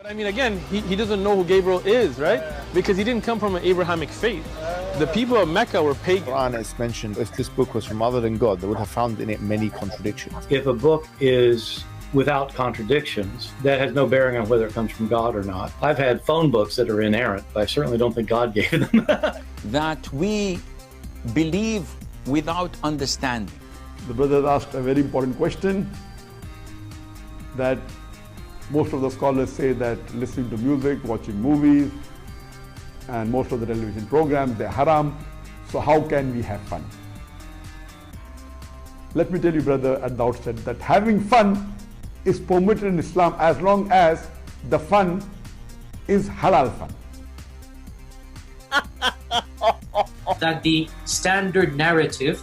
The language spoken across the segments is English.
I mean, again, he doesn't know who Gabriel is, right? Because he didn't come from an Abrahamic faith. The people of Mecca were pagan. Quran is mentioned, if this book was from other than God, they would have found in it many contradictions. If a book is without contradictions, that has no bearing on whether it comes from God or not. I've had phone books that are inerrant, but I certainly don't think God gave them. That we believe without understanding. The brother asked a very important question, that most of the scholars say that listening to music, watching movies, and most of the television programs, they're haram. So how can we have fun? Let me tell you, brother, at the outset, that having fun is permitted in Islam as long as the fun is halal fun. That the standard narrative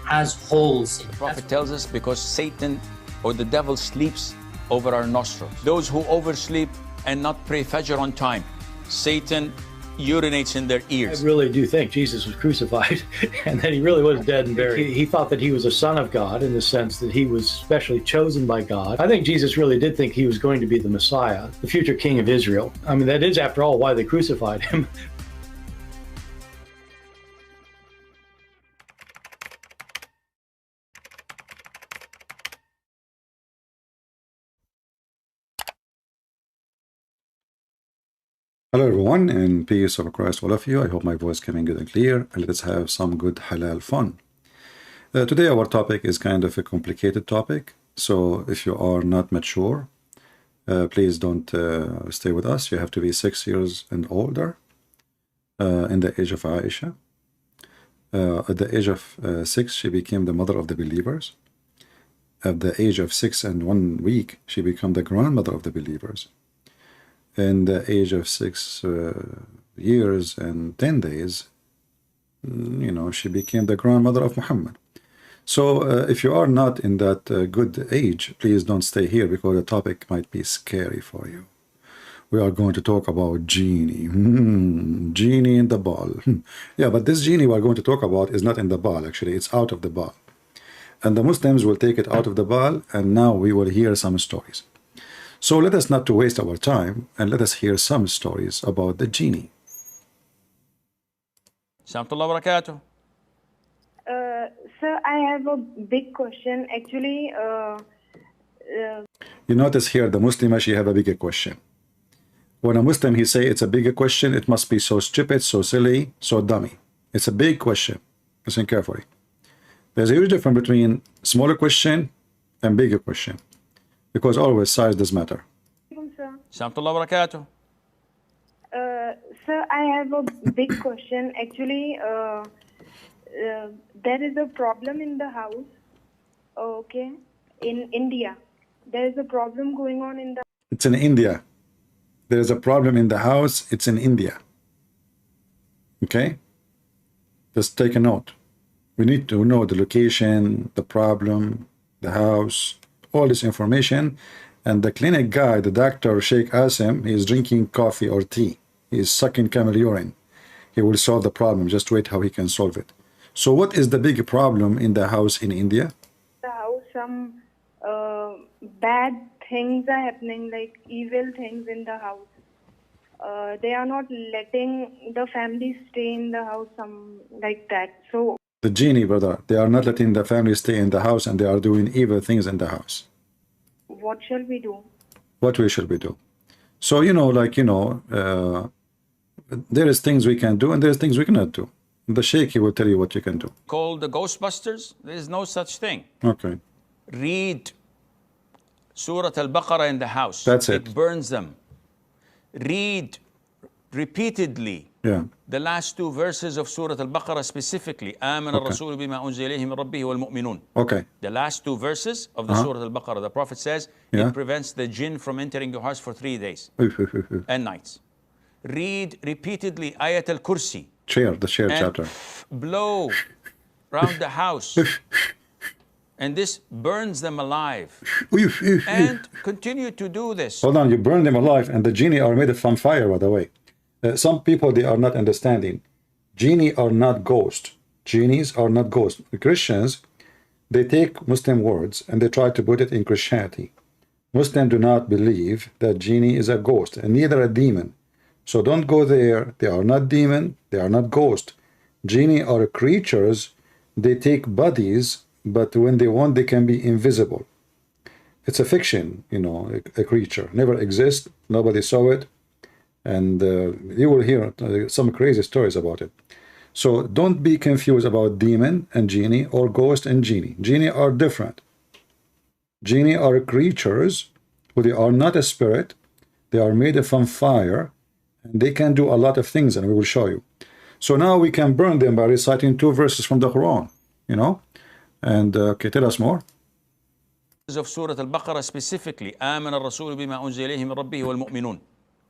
has holes in it. The Prophet tells us because Satan or the devil sleeps over our nostrils. Those who oversleep and not pray Fajr on time, Satan urinates in their ears. I really do think Jesus was crucified and that he really was dead and buried. He thought that he was a son of God in the sense that he was specially chosen by God. I think Jesus really did think he was going to be the Messiah, the future king of Israel. I mean, that is, after all, why they crucified him. Hello everyone, and peace of Christ all of you. I hope my voice coming good and clear, and let's have some good halal fun. Today our topic is kind of a complicated topic, so if you are not mature, please don't stay with us. You have to be 6 years and older in the age of Aisha. At the age of 6, she became the mother of the believers. At the age of 6 and 1 week, she became the grandmother of the believers. In the age of 6 years and 10 days, she became the grandmother of Muhammad. So if you are not in that good age, please don't stay here because the topic might be scary for you. We are going to talk about genie. Genie in the ball. Yeah, but this genie we're going to talk about is not in the ball, actually. It's out of the ball. And the Muslims will take it out of the ball, and now we will hear some stories. So let us not to waste our time, and let us hear some stories about the genie. Assalamualaikum wabarakatuh. Sir, I have a big question. Actually, you notice here the Muslim, she have a bigger question. When a Muslim, he say it's a bigger question, it must be so stupid, so silly, so dummy. It's a big question. Listen carefully. There's a huge difference between smaller question and bigger question. Because always size does matter. Assalamualaikum wabarakatuh. Sir, I have a big question. Actually, there is a problem in the house, okay, in India. There is a problem going on in the... It's in India. There is a problem in the house. It's in India. Okay? Just take a note. We need to know the location, the problem, the house, all this information. And the clinic guy, the doctor, Sheikh Asim, he is drinking coffee or tea. He is sucking camel urine. He will solve the problem. Just wait how he can solve it. So what is the big problem in the house in India? The house, some bad things are happening, like evil things in the house. They are not letting the family stay in the house, like that. So the genie, brother, they are not letting the family stay in the house, and they are doing evil things in the house. What shall we do? What we should we do? So, there is things we can do and there is things we cannot do. The Sheikh, he will tell you what you can do. Called the Ghostbusters? There is no such thing. Okay. Read Surah Al-Baqarah in the house. That's it. It burns them. Read repeatedly the last 2 verses of Surah Al-Baqarah specifically. آمن الرسول بما أنزل إليه من ربه والمؤمنون. Okay. The last 2 verses of the Surah Al-Baqarah, the Prophet says it prevents the jinn from entering your house for 3 days and nights. Read repeatedly Ayat al-Kursi. The share chapter. Blow around the house. And this burns them alive. And continue to do this. Hold on, you burn them alive, and the genie are made from fire, by the way. Some people, they are not understanding. Genie are not ghosts. Genies are not ghosts. The Christians, they take Muslim words and they try to put it in Christianity. Muslims do not believe that genie is a ghost, and neither a demon. So don't go there. They are not demon. They are not ghost. Genie are creatures. They take bodies, but when they want, they can be invisible. It's a fiction, you know, a creature. Never exists. Nobody saw it. And you will hear some crazy stories about it. So don't be confused about demon and genie or ghost and genie. Genie are different. Genie are creatures who they are not a spirit. They are made from fire. And they can do a lot of things, and we will show you. So now we can burn them by reciting 2 verses from the Quran, you know. And okay, tell us more. Of Surah Al-Baqarah specifically, آمن الرسول بما أنزل إليه من ربه والمؤمنون.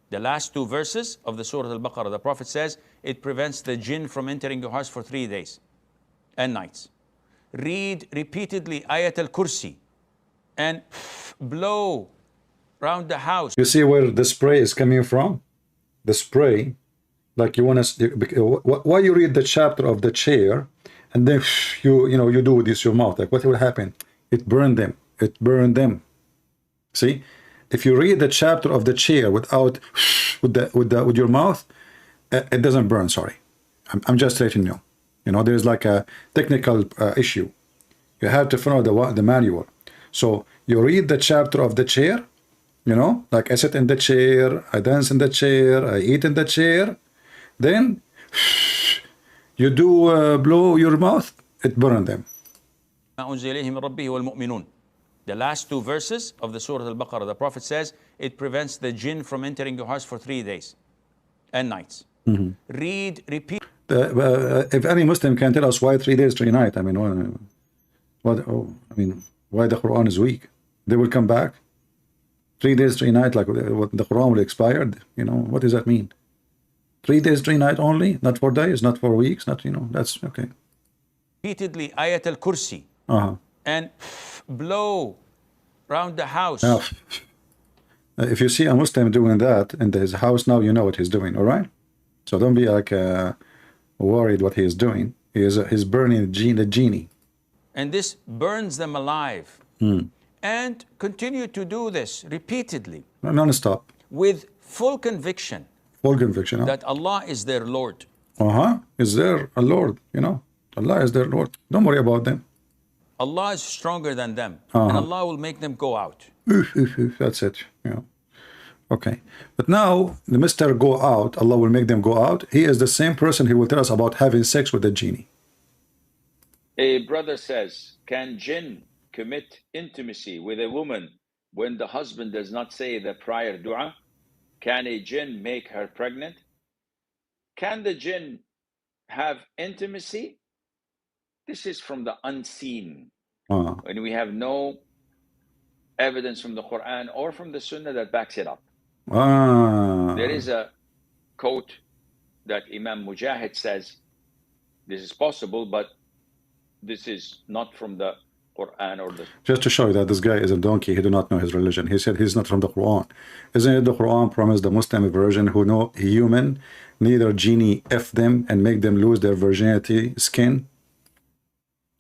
The last 2 verses of the Surah Al-Baqarah, the Prophet says it prevents the jinn from entering your house for 3 days and nights. Read repeatedly Ayat Al-Kursi and blow around the house. You see where the spray is coming from? The spray, like you want to, why you read the chapter of the chair and then you do this your mouth, like what will happen? It burned them. It burned them. See, if you read the chapter of the chair without with your mouth, it doesn't burn. Sorry, I'm just letting you know. You know, there's like a technical issue. You have to follow the manual. So you read the chapter of the chair. You know, like I sit in the chair, I dance in the chair, I eat in the chair. Then you do blow your mouth, it burns them. The last 2 verses of the Surah Al-Baqarah, the Prophet says it prevents the jinn from entering your house for 3 days and nights. Read, repeat. If any Muslim can tell us why 3 days, 3 nights, I mean, why the Quran is weak? They will come back. 3 days, 3 nights, like the Quran will expire. You know, what does that mean? 3 days, 3 nights only, not 4 days, not 4 weeks, not, you know, that's okay. Repeatedly Ayat Al-Kursi and blow around the house. Now, if you see a Muslim doing that in his house now, you know what he's doing, all right? So don't be like worried what he is doing. He's burning the genie. And this burns them alive. And continue to do this repeatedly. Non-stop. With full conviction. Full conviction. That Allah is their Lord. Is there a Lord, you know? Allah is their Lord. Don't worry about them. Allah is stronger than them. And Allah will make them go out. That's it. Yeah. Okay. But now, the Mr. Go out, Allah will make them go out. He is the same person who will tell us about having sex with the genie. A brother says, can jinn commit intimacy with a woman when the husband does not say the prior dua? Can a jinn make her pregnant? Can the jinn have intimacy? This is from the unseen. When we have no evidence from the Quran or from the Sunnah that backs it up. There is a quote that Imam Mujahid says, this is possible, but this is not from the Quran or the... Just to show you that this guy is a donkey, he do not know his religion. He said he's not from the Quran. Isn't it the Quran promised the Muslim version who know human, neither genie F them and make them lose their virginity skin?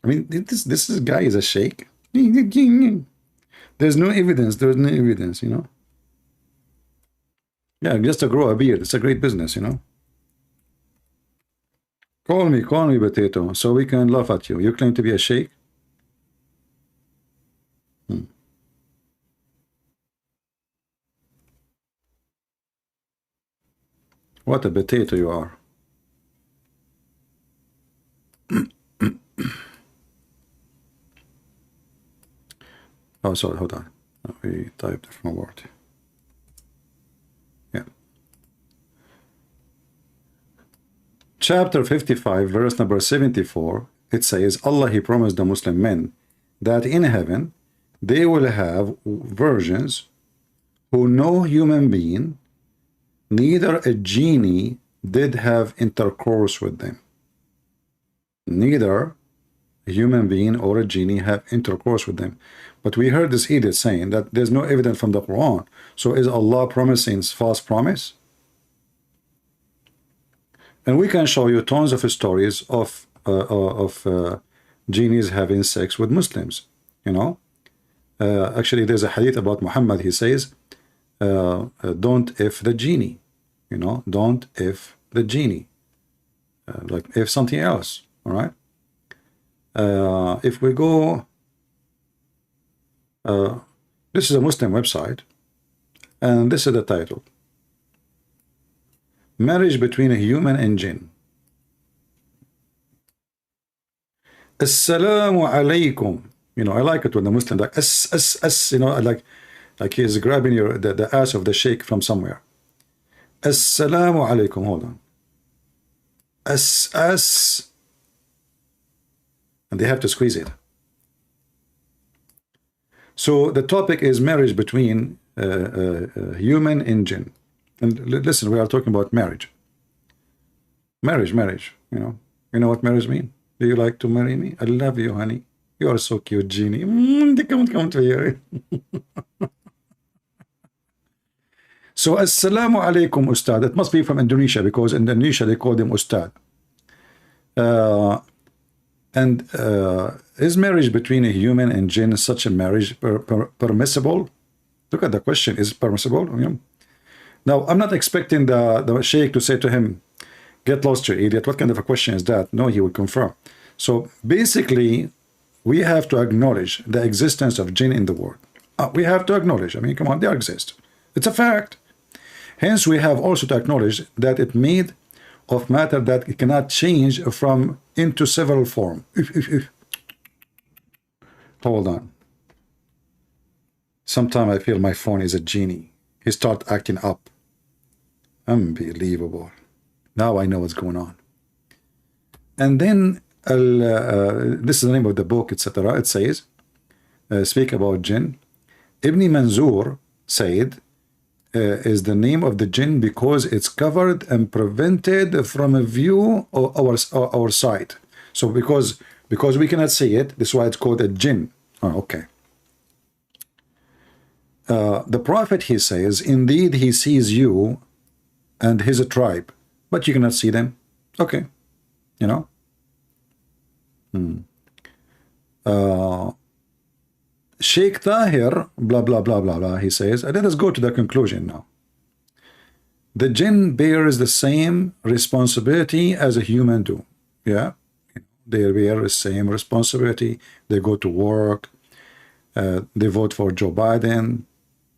I mean, this guy is a sheikh. There's no evidence, you know. Yeah, just to grow a beard, it's a great business, you know. Call me potato, so we can laugh at you. You claim to be a sheikh? What a potato you are. Oh, sorry, hold on. We typed from a word. Yeah. Chapter 55, verse number 74, it says, Allah, He promised the Muslim men that in heaven they will have virgins who no human being, neither a genie, did have intercourse with them. Neither a human being or a genie have intercourse with them. But we heard this idiot saying that there's no evidence from the Quran. So is Allah promising false promise? And we can show you tons of stories of genies having sex with Muslims, you know. Actually, there's a hadith about Muhammad. He says, don't if the genie, you know, don't if the genie, like if something else. All right. If we go, this is a Muslim website, and this is the title: Marriage between a human and jinn. Assalamu alaikum. You know, I like it when the Muslim like you know, like he's grabbing the ass of the sheikh from somewhere. Assalamu alaikum. Hold on. And they have to squeeze it. So the topic is marriage between human and jinn. And listen, we are talking about marriage. Marriage. You know what marriage means? Do you like to marry me? I love you, honey. You are so cute, genie. Come to here. So, assalamu alaikum, ustad. It must be from Indonesia, because in Indonesia they call them ustad. Is marriage between a human and jinn such a marriage permissible? Look at the question. Is it permissible? Now, I'm not expecting the sheikh to say to him, get lost, you idiot. What kind of a question is that? No, he will confirm. So basically, we have to acknowledge the existence of jinn in the world. We have to acknowledge. I mean, come on, they exist. It's a fact. Hence, we have also to acknowledge that it made of matter that it cannot change from into several forms. Hold on. Sometimes I feel my phone is a genie. He starts acting up. Unbelievable. Now I know what's going on. And then this is the name of the book, etc. It says, speak about jinn. Ibn Manzur said, is the name of the jinn because it's covered and prevented from a view of our sight. So because we cannot see it, this is why it's called a jinn. Oh, okay. The prophet, he says, indeed he sees you and his tribe, but you cannot see them. Okay, you know. Sheikh Tahir, blah, blah, blah, blah, blah, he says, let us go to the conclusion now. The jinn bears the same responsibility as a human do. Yeah, they bear the same responsibility. They go to work. They vote for Joe Biden.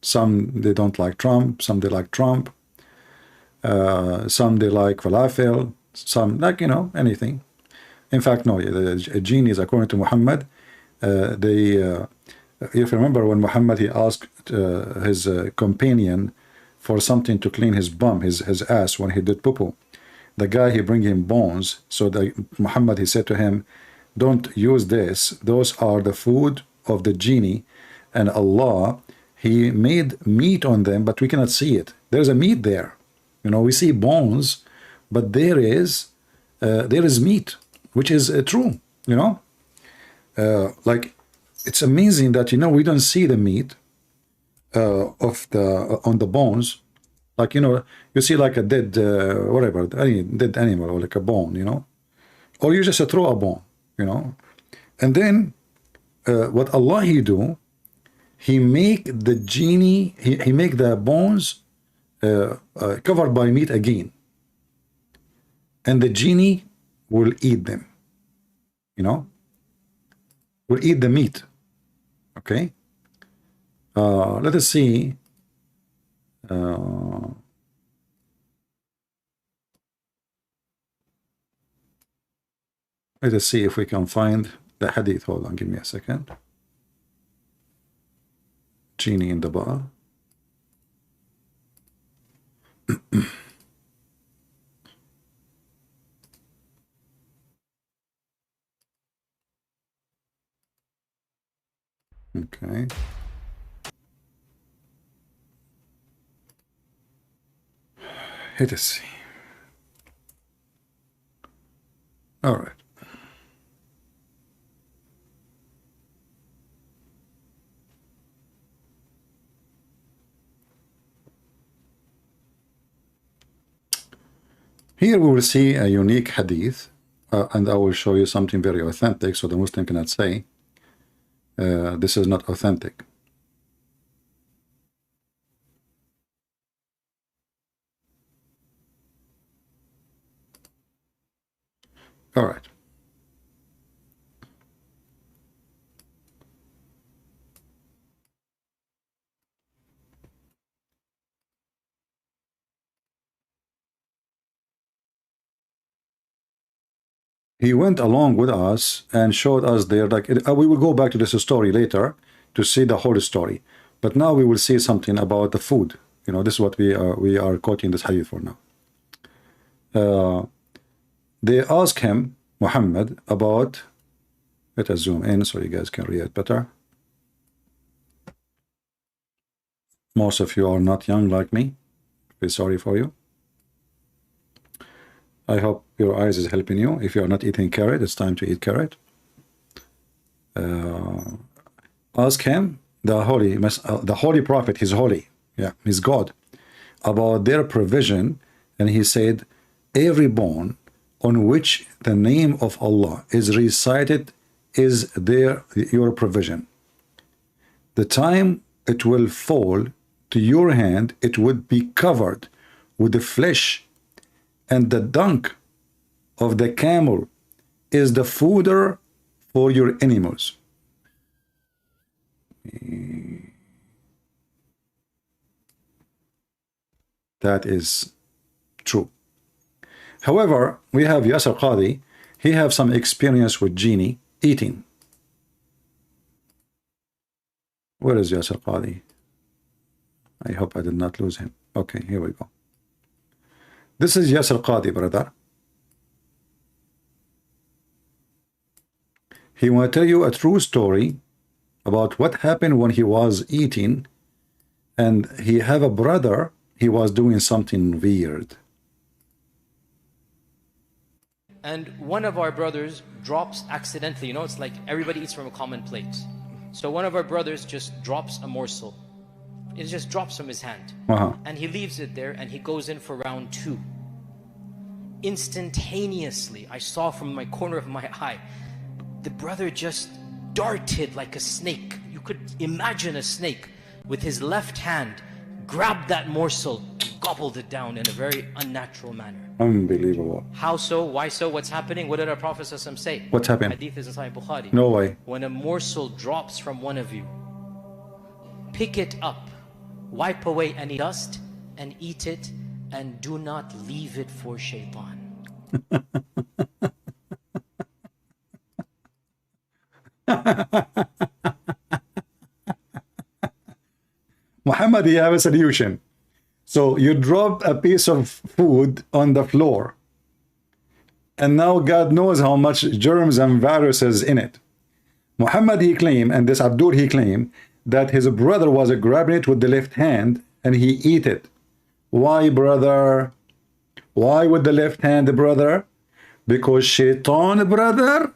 Some they don't like Trump. Some they like Trump. Some they like falafel. Some like, you know, anything. In fact, no, the genies, according to Muhammad, if you remember when Muhammad, he asked his companion for something to clean his bum, his ass, when he did poo-poo. The guy, he bring him bones. So Muhammad, he said to him, don't use this. Those are the food of the genie. And Allah, he made meat on them, but we cannot see it. There's a meat there. You know, we see bones, but there is meat, which is true, you know. Like, it's amazing that, you know, we don't see the meat on the bones. Like, you know, you see like a dead, whatever, any dead animal, or like a bone, you know. Or you just throw a bone, you know. And then what Allah, he do, he make the genie, he make the bones covered by meat again. And the genie will eat them, you know. Will eat the meat. Okay. Let us see. Let us see if we can find the hadith. Hold on, give me a second. Genie in the bar. Okay. Let us see. All right. Here we will see a unique hadith, and I will show you something very authentic, so the Muslim cannot say this is not authentic. All right. He went along with us and showed us there, like, we will go back to this story later to see the whole story. But now we will see something about the food. You know, this is what we are quoting this hadith for now. They ask him, Muhammad, about, let us zoom in so you guys can read it better. Most of you are not young like me. Very sorry for you. I hope your eyes is helping you. If you are not eating carrot, it's time to eat carrot. Ask him, the holy prophet, he's holy, yeah, he's God, about their provision, and he said, every bone on which the name of Allah is recited is your provision. The time it will fall to your hand, it would be covered with the flesh, and the dung of the camel is the fodder for your animals. That is true. However, we have Yasser Qadi. He have some experience with genie eating. Where is Yasser Qadi? I hope I did not lose him. Okay, here we go. This is Yasser Qadi, brother. He want to tell you a true story about what happened when he was eating, and he have a brother, he was doing something weird. And one of our brothers drops accidentally, you know, it's like everybody eats from a common plate. So one of our brothers just drops a morsel. It just drops from his hand. And he leaves it there and he goes in for round 2. Instantaneously, I saw from my corner of my eye, the brother just darted like a snake. You could imagine a snake with his left hand, grabbed that morsel, and gobbled it down in a very unnatural manner. Unbelievable. How so? Why so? What's happening? What did our Prophet say? What's happened? Hadith is in Sahih Bukhari. No way. When a morsel drops from one of you, pick it up, wipe away any dust, and eat it, and do not leave it for shaitan. Muhammad, you have a solution. So you drop a piece of food on the floor, and now God knows how much germs and viruses in it. Muhammad, he claimed, and this Abdul, he claimed that his brother was grabbing it with the left hand and he eat it. Why, brother? Why with the left hand, brother? Because shaitan, brother,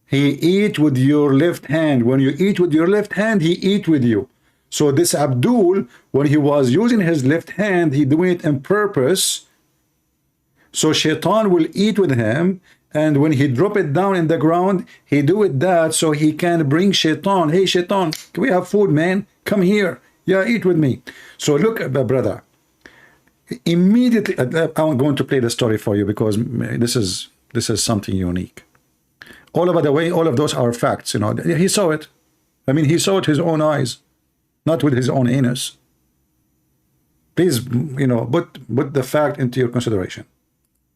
he eat with your left hand. When you eat with your left hand, he eat with you. So this Abdul, when he was using his left hand, he doing it on purpose. So shaitan will eat with him, and when he drop it down in the ground, he do it that so he can bring shaitan. Hey shaitan, can we have food, man? Come here. Yeah, eat with me. So look, brother. Immediately, I'm going to play the story for you because this is something unique. All by the way, all of those are facts. You know, he saw it. I mean, he saw it with his own eyes, not with his own anus. Please, you know, put the fact into your consideration.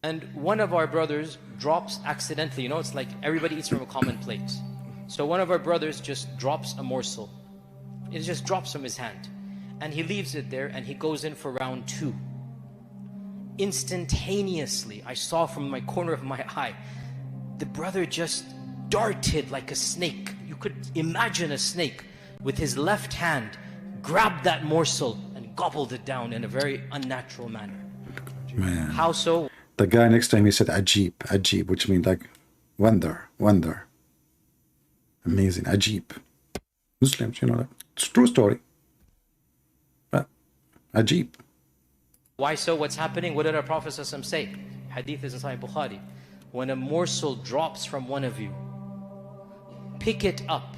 And one of our brothers drops accidentally, you know, it's like everybody eats from a common plate. So one of our brothers just drops a morsel. It just drops from his hand. And he leaves it there and he goes in for round 2. Instantaneously, I saw from my corner of my eye, the brother just darted like a snake. You could imagine a snake with his left hand, grabbed that morsel and gobbled it down in a very unnatural manner. Man. How so? The guy next to him, he said ajib, ajib, which means like wonder, wonder. Amazing, ajib. Muslims, you know that. It's a true story. Ajib. Why so? What's happening? What did our Prophet say? Hadith is in Sahih Bukhari. When a morsel drops from one of you, pick it up,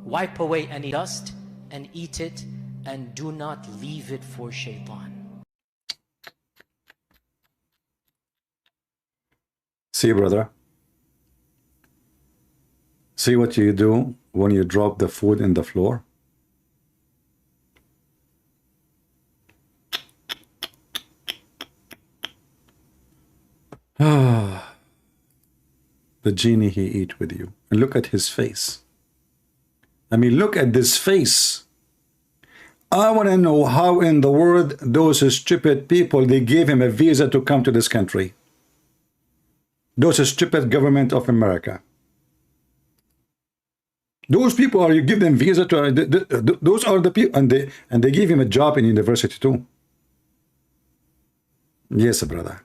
wipe away any dust, and eat it, and do not leave it for shaitan. See, brother, See what you do when you drop the food in the floor? Ah, the genie he eat with you. And look at his face. I mean, look at this face. I want to know how in the world those stupid people, they gave him a visa to come to this country. Those stupid government of America. Those people are, you give them visa to, those are the people, and they give him a job in university too. Yes, brother.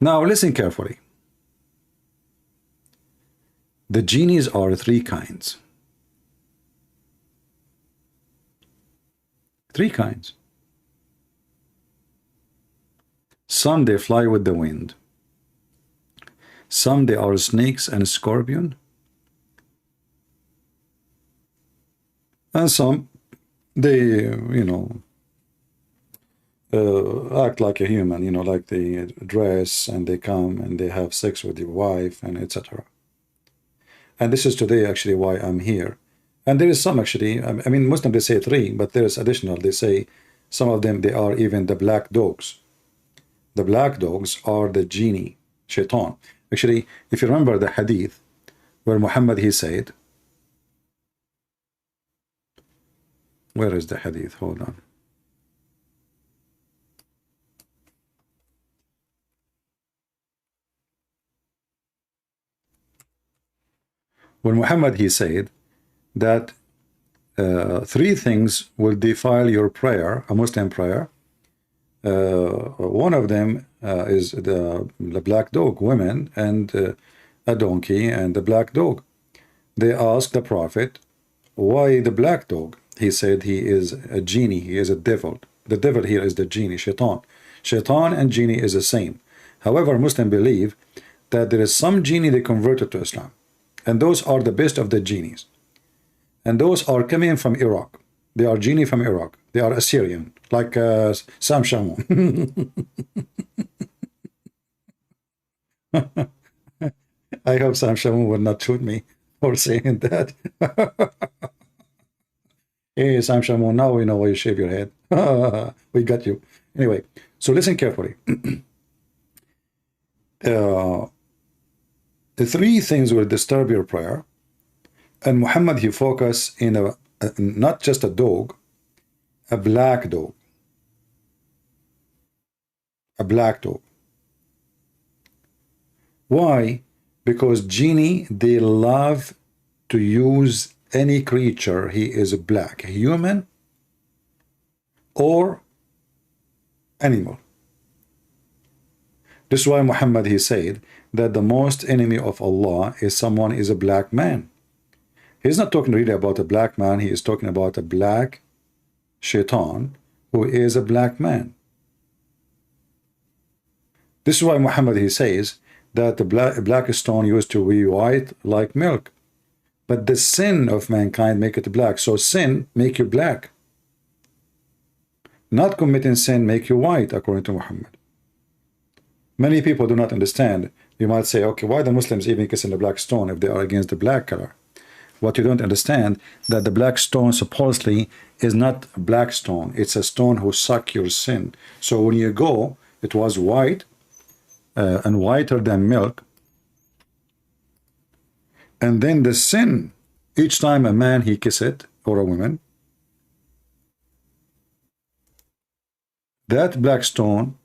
Now listen carefully. The genies are three kinds. Three kinds. Some they fly with the wind. Some they are snakes and scorpion. And some they, you know, act like a human, you know, like they dress and they come and they have sex with your wife and etc. And this is today actually why I'm here. And there is some actually, I mean, Muslims they say three, but there is additional. They say some of them, they are even the black dogs. The black dogs are the genie, shaitan. Actually, if you remember the hadith where Muhammad, he said, where is the hadith? Hold on. When Muhammad, he said that three things will defile your prayer, a Muslim prayer. One of them is the black dog, women, and a donkey and the black dog. They asked the Prophet, why the black dog? He said he is a genie, he is a devil. The devil here is the genie, shaitan. Shaitan and genie is the same. However, Muslims believe that there is some genie they converted to Islam. And those are the best of the genies. And those are coming from Iraq. They are genie from Iraq. They are Assyrian, like Sam Shamoun. I hope Sam Shamoun will not shoot me for saying that. Hey, Sam Shamoun, now we know why you shave your head. We got you. Anyway, so listen carefully. The three things will disturb your prayer. And Muhammad, he focused in not just a dog, a black dog. A black dog. Why? Because genie, they love to use any creature, he is black, human or animal. This is why Muhammad, he said that the most enemy of Allah is someone is a black man. He's not talking really about a black man, he is talking about a black shaitan who is a black man. This is why Muhammad, he says that the black stone used to be white like milk. But the sin of mankind make it black. So sin make you black. Not committing sin make you white, according to Muhammad. Many people do not understand. You might say, okay, why the Muslims even kissing the black stone if they are against the black color? What you don't understand, that the black stone supposedly is not a black stone. It's a stone who suck your sin. So when you go, it was white and whiter than milk. And then the sin, each time a man he kiss it, or a woman, that black stone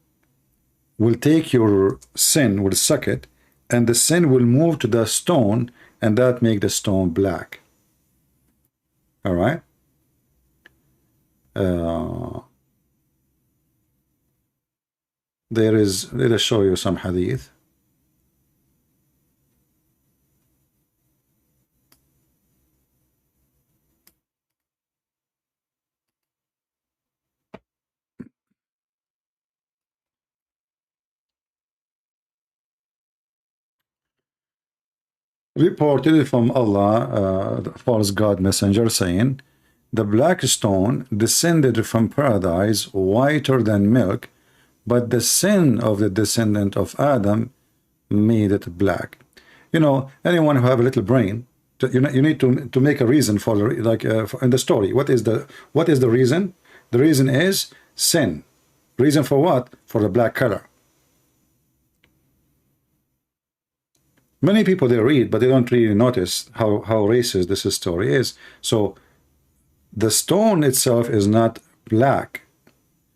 will take your sin, will suck it, and the sin will move to the stone, and that make the stone black. All right? There is, let us show you some hadith. Reported from Allah, the false God messenger, saying, the black stone descended from paradise whiter than milk, but the sin of the descendant of Adam made it black. you know, anyone who have a little brain, you need to make a reason for like in the story. What is the reason? The reason is sin. Reason for what? For the black color. Many people, they read, but they don't really notice how racist this story is. So the stone itself is not black.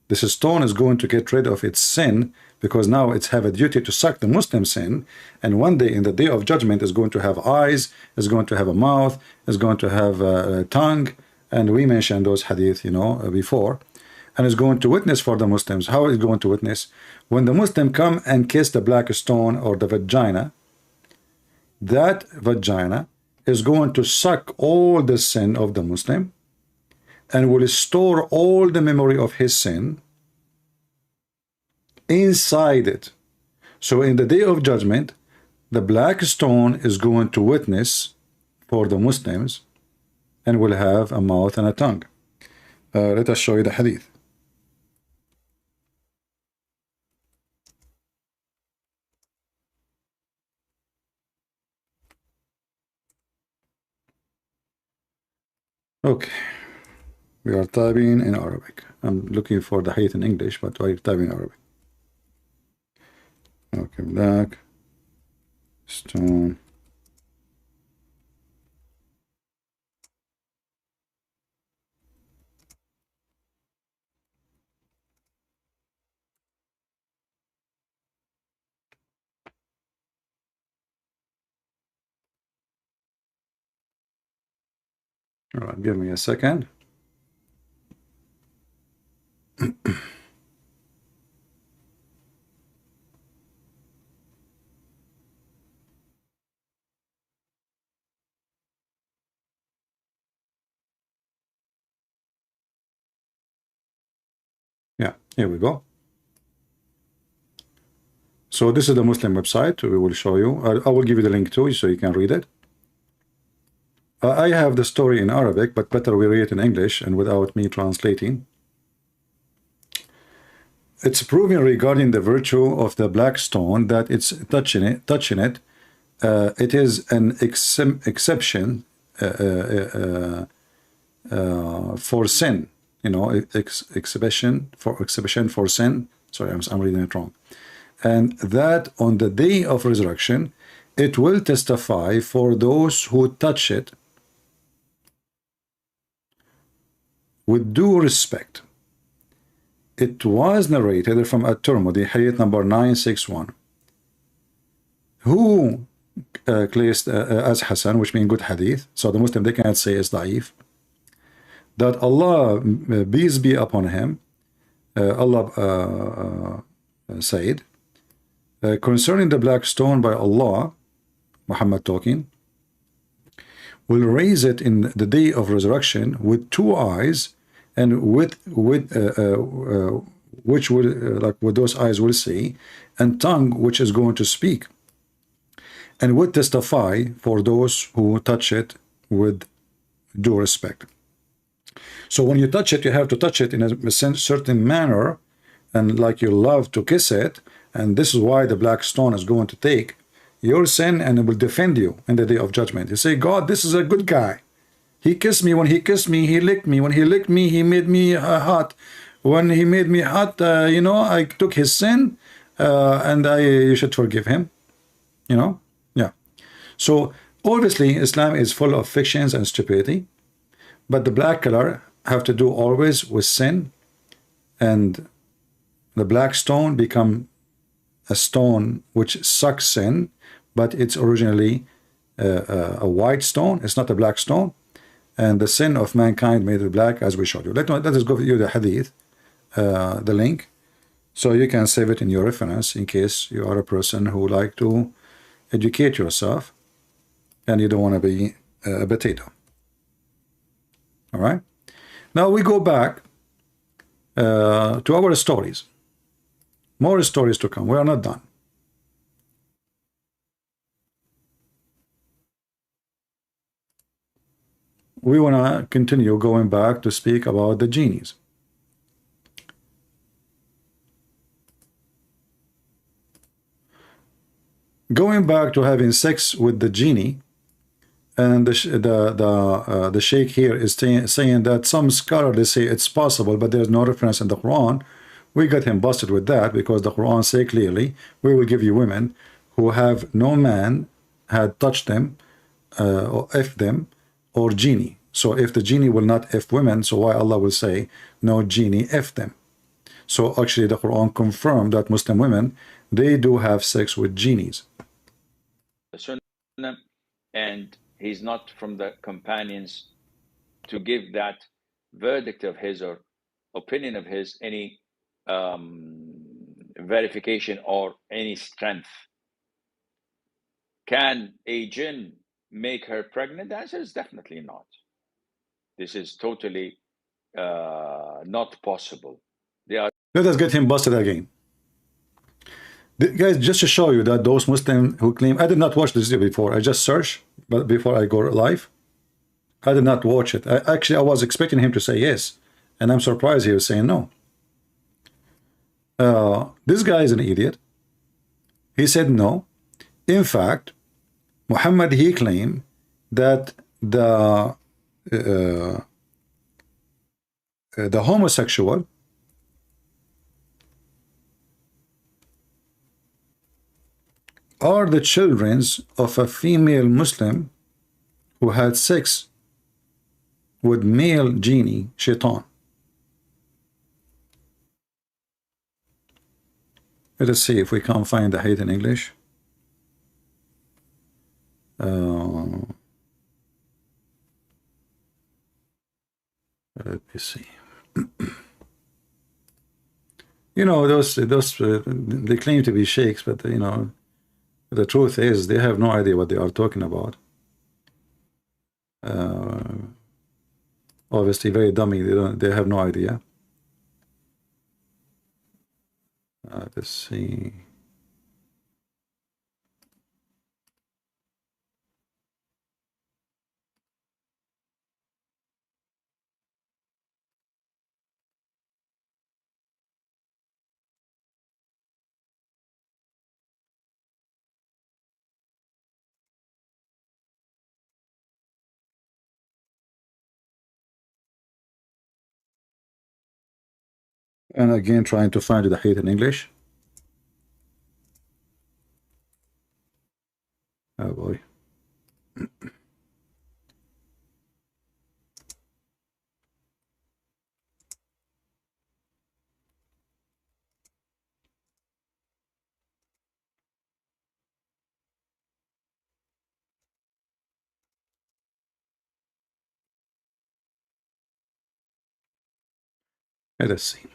This stone is going to get rid of its sin, because now it's have a duty to suck the Muslim sin, and one day in the day of judgment is going to have eyes, is going to have a mouth, is going to have a tongue, and we mentioned those hadith, you know, before, and is going to witness for the Muslims. How is going to witness? When the Muslim come and kiss the black stone or the vagina, that vagina is going to suck all the sin of the Muslim and will store all the memory of his sin inside it. So in the day of judgment, the black stone is going to witness for the Muslims and will have a mouth and a tongue. Let us show you the hadith. Okay, we are typing in Arabic. I'm looking for the hadith in English, but I'm typing Arabic. Okay, black stone. All right, give me a second. Yeah, here we go. So this is the Muslim website. We will show you. I will give you the link too, so you can read it. I have the story in Arabic, but better we read it in English and without me translating. It's proven regarding the virtue of the black stone that it's touching it. It is an exception for sin. You know, exhibition for sin. Sorry, I'm reading it wrong. And that on the day of resurrection, it will testify for those who touch it with due respect. It was narrated from At-Tirmidhi, hadith number 961, who placed as Hasan, which means good hadith. So the Muslim, they cannot say it's da'if. That Allah, peace be upon him, Allah said, concerning the black stone by Allah, Muhammad talking, will raise it in the day of resurrection with two eyes, and which will like with those eyes will see, and tongue which is going to speak, and would testify for those who touch it with due respect. So when you touch it, you have to touch it in a certain manner, and like you love to kiss it, and this is why the black stone is going to take your sin and it will defend you in the day of judgment. You say, God, this is a good guy. He kissed me. When he kissed me, he licked me. When he licked me, he made me hot. When he made me hot, you know, I took his sin, and you should forgive him. You know, yeah. So obviously, Islam is full of fictions and stupidity, but the black color have to do always with sin, and the black stone become a stone which sucks sin, but it's originally a white stone. It's not a black stone. And the sin of mankind made it black, as we showed you. Let us go you the hadith, the link, so you can save it in your reference in case you are a person who like to educate yourself and you don't want to be a potato. All right. Now we go back to our stories. More stories to come. We are not done. We want to continue going back to speak about the genies. going back to having sex with the genie, and the sheikh here is saying that some scholars say it's possible, but there's no reference in the Quran. We got him busted with that because the Quran say clearly, we will give you women who have no man had touched them or F them or genie. So if the genie will not F women, so why Allah will say no genie F them? So actually the Quran confirmed that Muslim women, they do have sex with genies. And he's not from the companions to give that verdict of his or opinion of his any verification or any strength. Can a jinn make her pregnant? The answer is definitely not. This is totally not possible. They are. Let us get him busted again. Guys, just to show you that those Muslims who claim, I did not watch this video before, I just searched, but before I go live, I did not watch it. I was expecting him to say yes, and I'm surprised he was saying no. This guy is an idiot. He said no. In fact, Muhammad, he claimed that the homosexual are the children of a female Muslim who had sex with male genie, shaitan. Let us see if we can find the hadith in English. Let me see. You know, those they claim to be sheikhs, but you know, the truth is they have no idea what they are talking about. Obviously, very dummy. They have no idea. Let's see. And again, trying to find the hadith in English. Oh boy. Let us see.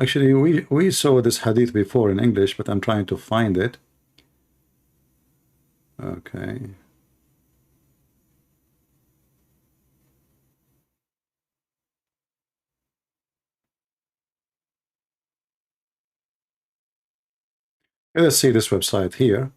Actually, we saw this hadith before in English, but I'm trying to find it. Okay. Let's see this website here.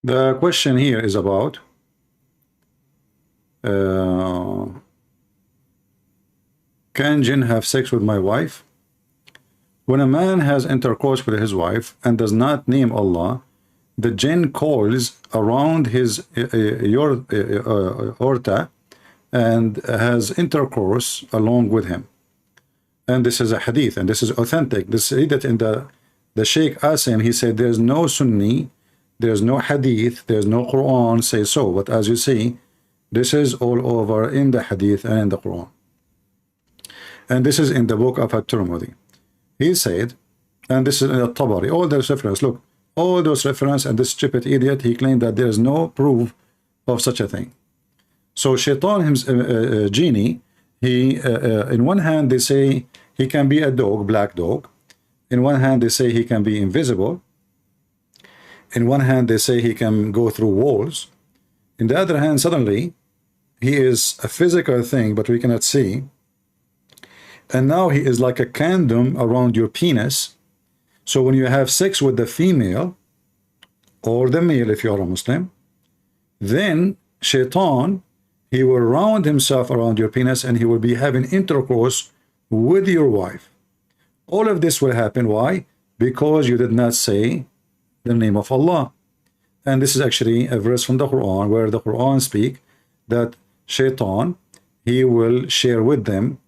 The question here is about can jinn have sex with my wife? When a man has intercourse with his wife and does not name Allah, the jinn coils around his aorta and has intercourse along with him. And this is a hadith, and this is authentic. This read it in the Sheikh asked him, he said there's no Sunni, there's no hadith, there's no Quran say so, but as you see, this is all over in the hadith and in the Quran. And this is in the book of At-Tirmidhi. He said, and this is in the Tabari, all those references, look, all those references, and this stupid idiot, he claimed that there is no proof of such a thing. So Shaitan, genie, he in one hand they say he can be a dog, black dog. In one hand they say he can be invisible. In one hand they say he can go through walls. In the other hand, suddenly he is a physical thing, but we cannot see. And now he is like a condom around your penis. So when you have sex with the female or the male, if you are a Muslim, then Shaitan, he will round himself around your penis and he will be having intercourse with your wife. All of this will happen. Why? Because you did not say the name of Allah. And this is actually a verse from the Quran, where the Quran speak that Shaitan, he will share with them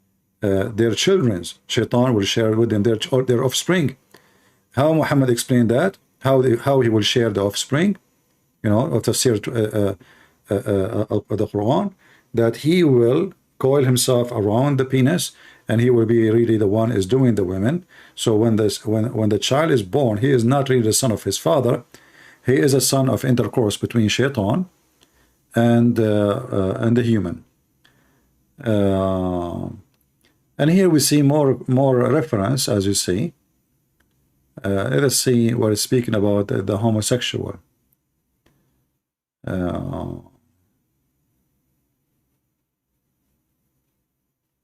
their children. Shaitan will share with them their offspring. How Muhammad explained that? How he will share the offspring? You know, of tafsir of the Quran, that he will coil himself around the penis, and he will be really the one is doing the women. So when the child is born, he is not really the son of his father. He is a son of intercourse between Shaitan and the human. And here we see more reference, as you see. Let us see what it's speaking about the homosexual.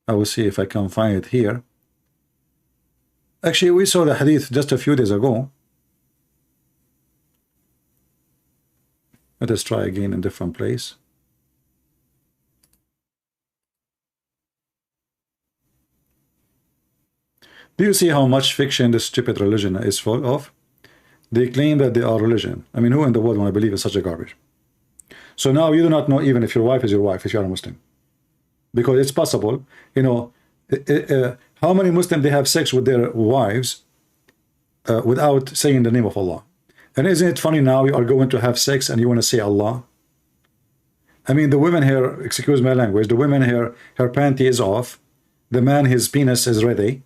I will see if I can find it here. Actually, we saw the hadith just a few days ago. Let us try again in a different place. Do you see how much fiction this stupid religion is full of? They claim that they are religion. I mean, who in the world want to believe in such a garbage? So now you do not know even if your wife is your wife, if you are a Muslim. Because it's possible, you know, how many Muslims they have sex with their wives without saying the name of Allah? And isn't it funny now you are going to have sex and you want to say Allah? I mean, the women here, excuse my language, the women here, her panty is off. The man, his penis is ready.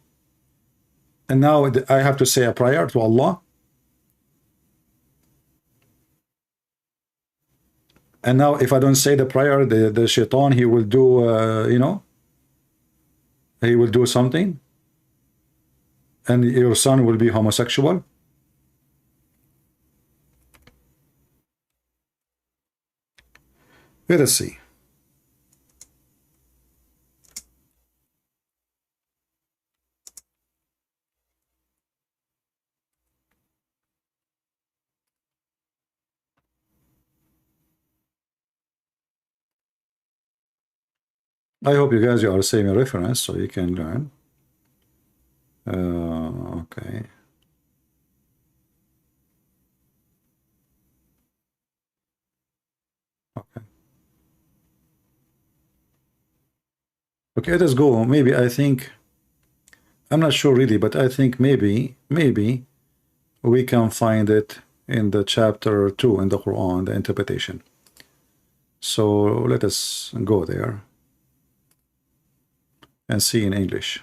And now I have to say a prayer to Allah. And now if I don't say the prayer, the Shaitan, he will do, you know, he will do something. And your son will be homosexual. Let us see. I hope you guys are saving a reference so you can learn. Okay. Okay. Okay, let us go. Maybe I think, I'm not sure really, but I think maybe we can find it in the chapter 2 in the Quran, the interpretation. So let us go there and see in English.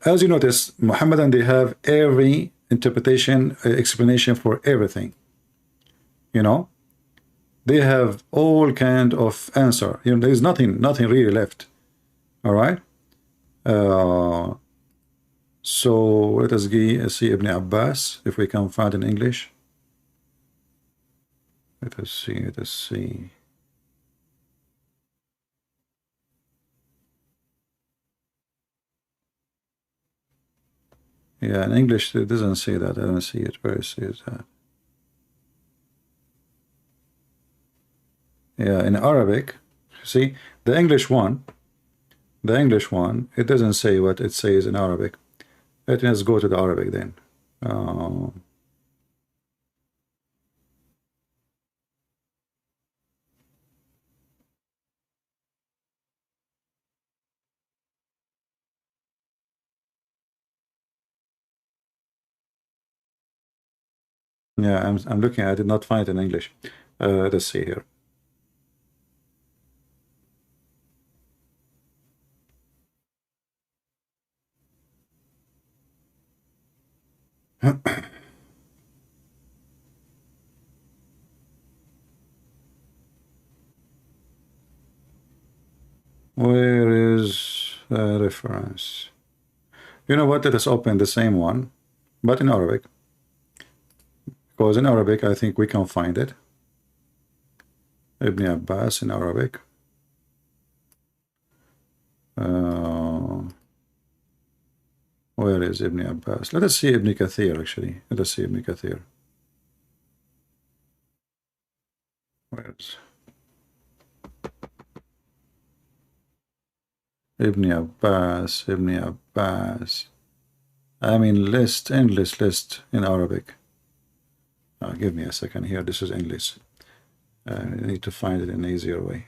As you notice, Muhammadan, they have every interpretation, explanation for everything. You know, they have all kind of answer. You know, there is nothing really left. All right. So let us see Ibn Abbas, if we can find in English. Let us see. Yeah, in English it doesn't say that. I don't see it. Where is that? Yeah, in Arabic, see the English one, it doesn't say what it says in Arabic. Let's go to the Arabic then. Yeah, I'm looking. I did not find it in English. Let's see here. Where is the reference? You know what? Let us open the same one, but in Arabic. Because in Arabic, I think we can find it. Ibn Abbas in Arabic. Where is Ibn Abbas? Let us see Ibn Kathir, actually. Let us see Ibn Kathir. Where is Ibn Abbas? Ibn Abbas. I mean, list, endless list in Arabic. Give me a second here. This is English. I need to find it in an easier way.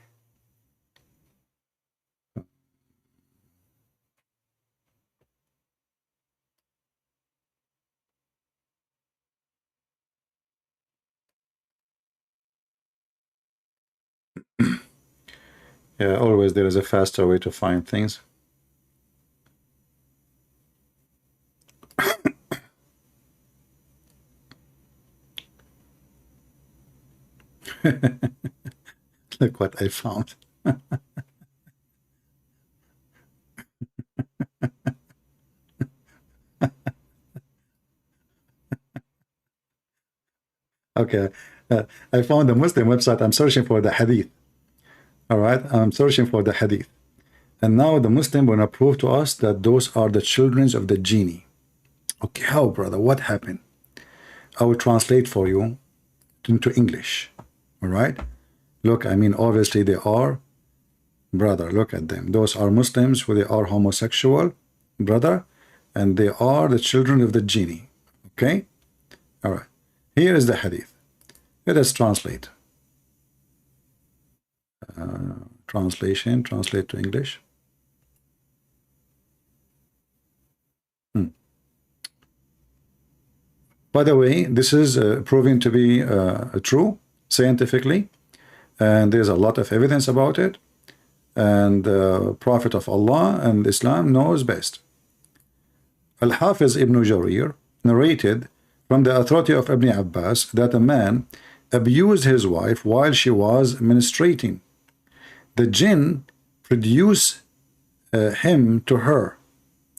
Yeah, always there is a faster way to find things. Look what I found. Okay, I found a Muslim website. I'm searching for the hadith. All right, I'm searching for the hadith. And now the Muslim will prove to us that those are the children of the genie. Okay, how, brother? What happened? I will translate for you into English. All right? Look, I mean, obviously they are, brother, look at them. Those are Muslims who they are homosexual, brother, and they are the children of the genie. Okay? All right. Here is the hadith. Let us translate. Translation, translate to English. By the way, this is proven to be true scientifically, and there's a lot of evidence about it, and the Prophet of Allah and Islam knows best. Al-Hafiz Ibn Jarir narrated from the authority of Ibn Abbas that a man abused his wife while she was menstruating. The jinn produced him to her.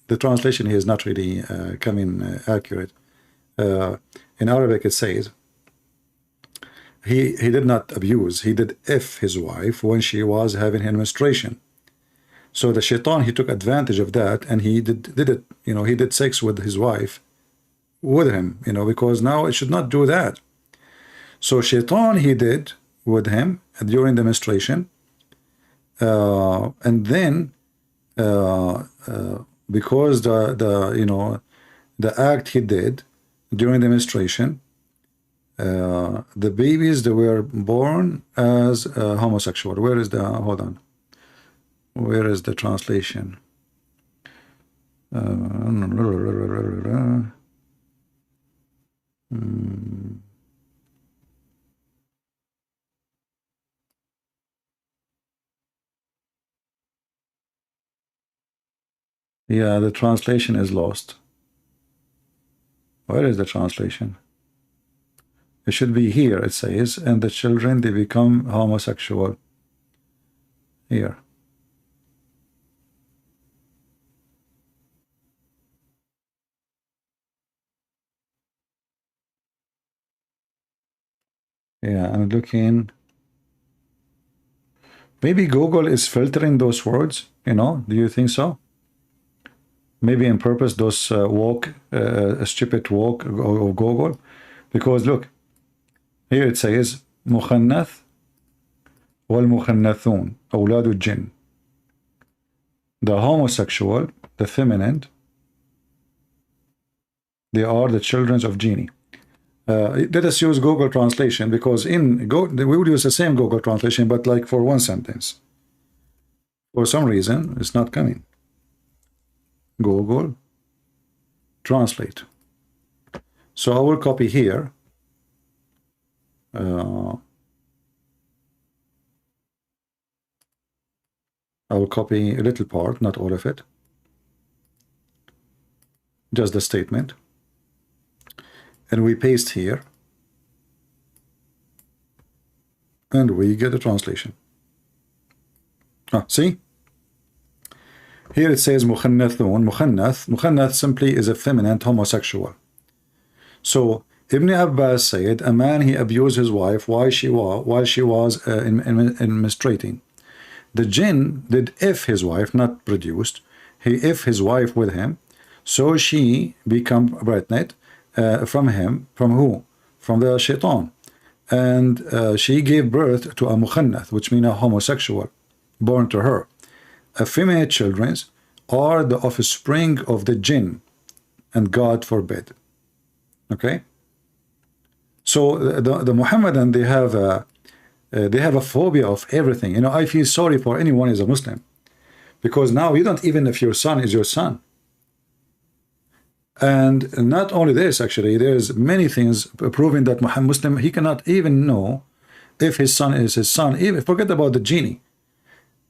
The translation here is not really coming accurate. In Arabic it says he did not abuse, he did F his wife when she was having her menstruation. So the shaitan, he took advantage of that, and he did it, you know, he did sex with his wife with him, you know, because now it should not do that. So shaitan he did with him during the menstruation, and then because the you know, the act he did during the menstruation, the babies, they were born as homosexual. Where is the, hold on, where is the translation? Yeah, the translation is lost. Where is the translation? It should be here. It says, and the children, they become homosexual. Here. Yeah, I'm looking. Maybe Google is filtering those words, you know? Do you think so? Maybe on purpose, those stupid walk of Google. Because look, here it says, مخنث والمخنثون أولاد الجن. The homosexual, the feminine, they are the children of genie. Let us use Google translation, because in we would use the same Google translation, but like for one sentence. For some reason, it's not coming. Google translate. So I will copy here. I will copy a little part, not all of it. Just the statement. and we paste here, and we get a translation. See? Here it says mukhannathun. Mukhannath simply is a feminine homosexual. So Ibn Abbas said a man, he abused his wife while she was menstruating. The jinn did if his wife, not produced, he if his wife with him, so she become pregnant from him. From who? From the shaitan. And she gave birth to a mukhannath, which means a homosexual, born to her. A female children are the offspring of the jinn, and God forbid. Okay? So the Muhammadan, they have a phobia of everything. You know, I feel sorry for anyone who is a Muslim, because now you don't even if your son is your son. And not only this, actually, there's many things proving that Muslim, he cannot even know if his son is his son. Even forget about the genie.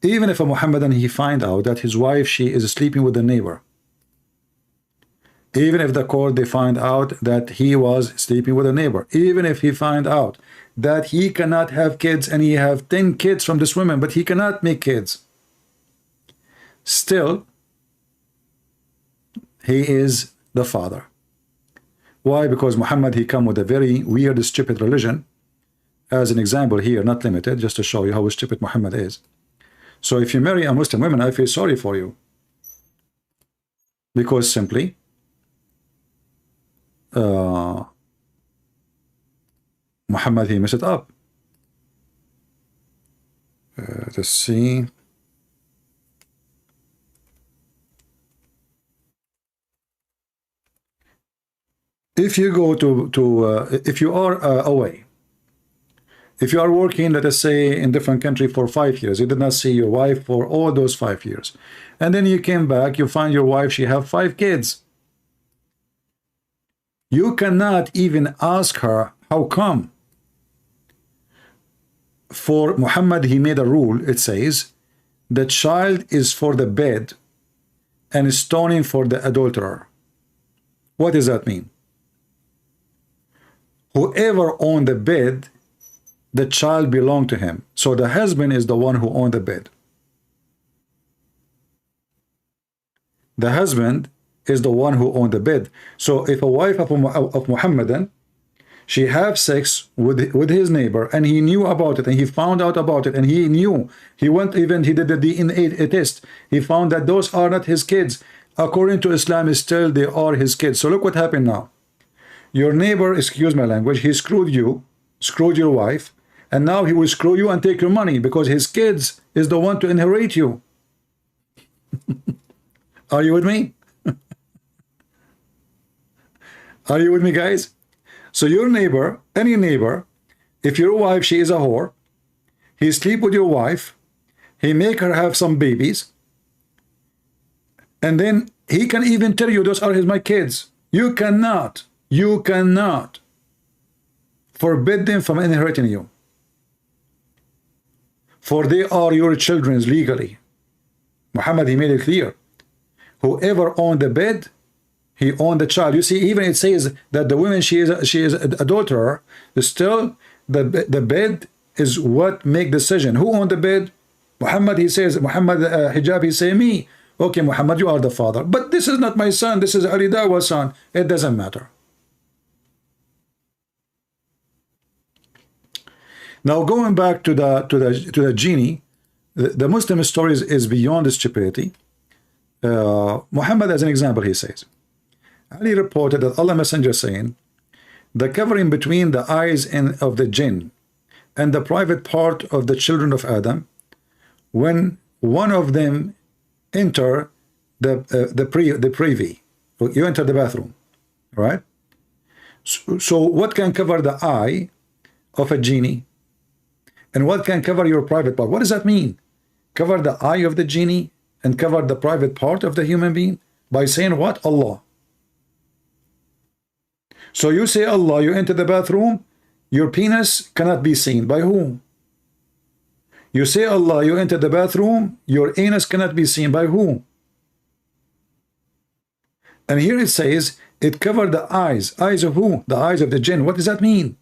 Even if a Muhammadan, he find out that his wife, she is sleeping with the neighbor. Even if the court, they find out that he was sleeping with a neighbor. Even if he find out that he cannot have kids and he have 10 kids from this woman, but he cannot make kids. Still, he is the father. Why? Because Muhammad, he come with a very weird, stupid religion. As an example here, not limited, just to show you how stupid Muhammad is. So if you marry a Muslim woman, I feel sorry for you. Because simply, Muhammad, he messed it up. Let's see. If you go if you are away, if you are working, let us say, in different country for 5 years, you did not see your wife for all those 5 years, and then you came back, you find your wife, she have 5 kids. You cannot even ask her, how come? For Muhammad, he made a rule, it says, the child is for the bed and stoning for the adulterer. What does that mean? Whoever owned the bed, the child belonged to him. So the husband is the one who owned the bed. The husband is the one who owned the bed. So if a wife of Muhammadan, she have sex with his neighbor, and he knew about it, and he found out about it, and he knew, he went, even he did the DNA test, he found that those are not his kids. According to Islam, still they are his kids. So look what happened now. Your neighbor, excuse my language, he screwed you, screwed your wife, and now he will screw you and take your money, because his kids is the one to inherit you. Are you with me? Are you with me, guys? So your neighbor, any neighbor, if your wife, she is a whore, he sleep with your wife, he make her have some babies, and then he can even tell you, those are my kids. You cannot forbid them from inheriting you, for they are your children legally. Muhammad, he made it clear. Whoever owned the bed, he owned the child. You see, even it says that the woman, she is an adulterer. Still, the bed is what make decision. Who owned the bed? Muhammad, he says, Muhammad hijab, he say, me. Okay, Muhammad, you are the father. But this is not my son. This is Ali Dawa's son. It doesn't matter. Now, going back to the genie, the Muslim stories is beyond stupidity. Muhammad, as an example, he says, Ali reported that Allah Messenger saying, the covering between the eyes of the jinn and the private part of the children of Adam, when one of them enter the privy, you enter the bathroom, right? So what can cover the eye of a genie, and what can cover your private part? What does that mean? Cover the eye of the genie and cover the private part of the human being by saying what? Allah. So you say Allah, you enter the bathroom, your penis cannot be seen. By whom? You say Allah, you enter the bathroom, your anus cannot be seen. By whom? And here it says, it covered the eyes. Eyes of who? The eyes of the jinn. What does that mean?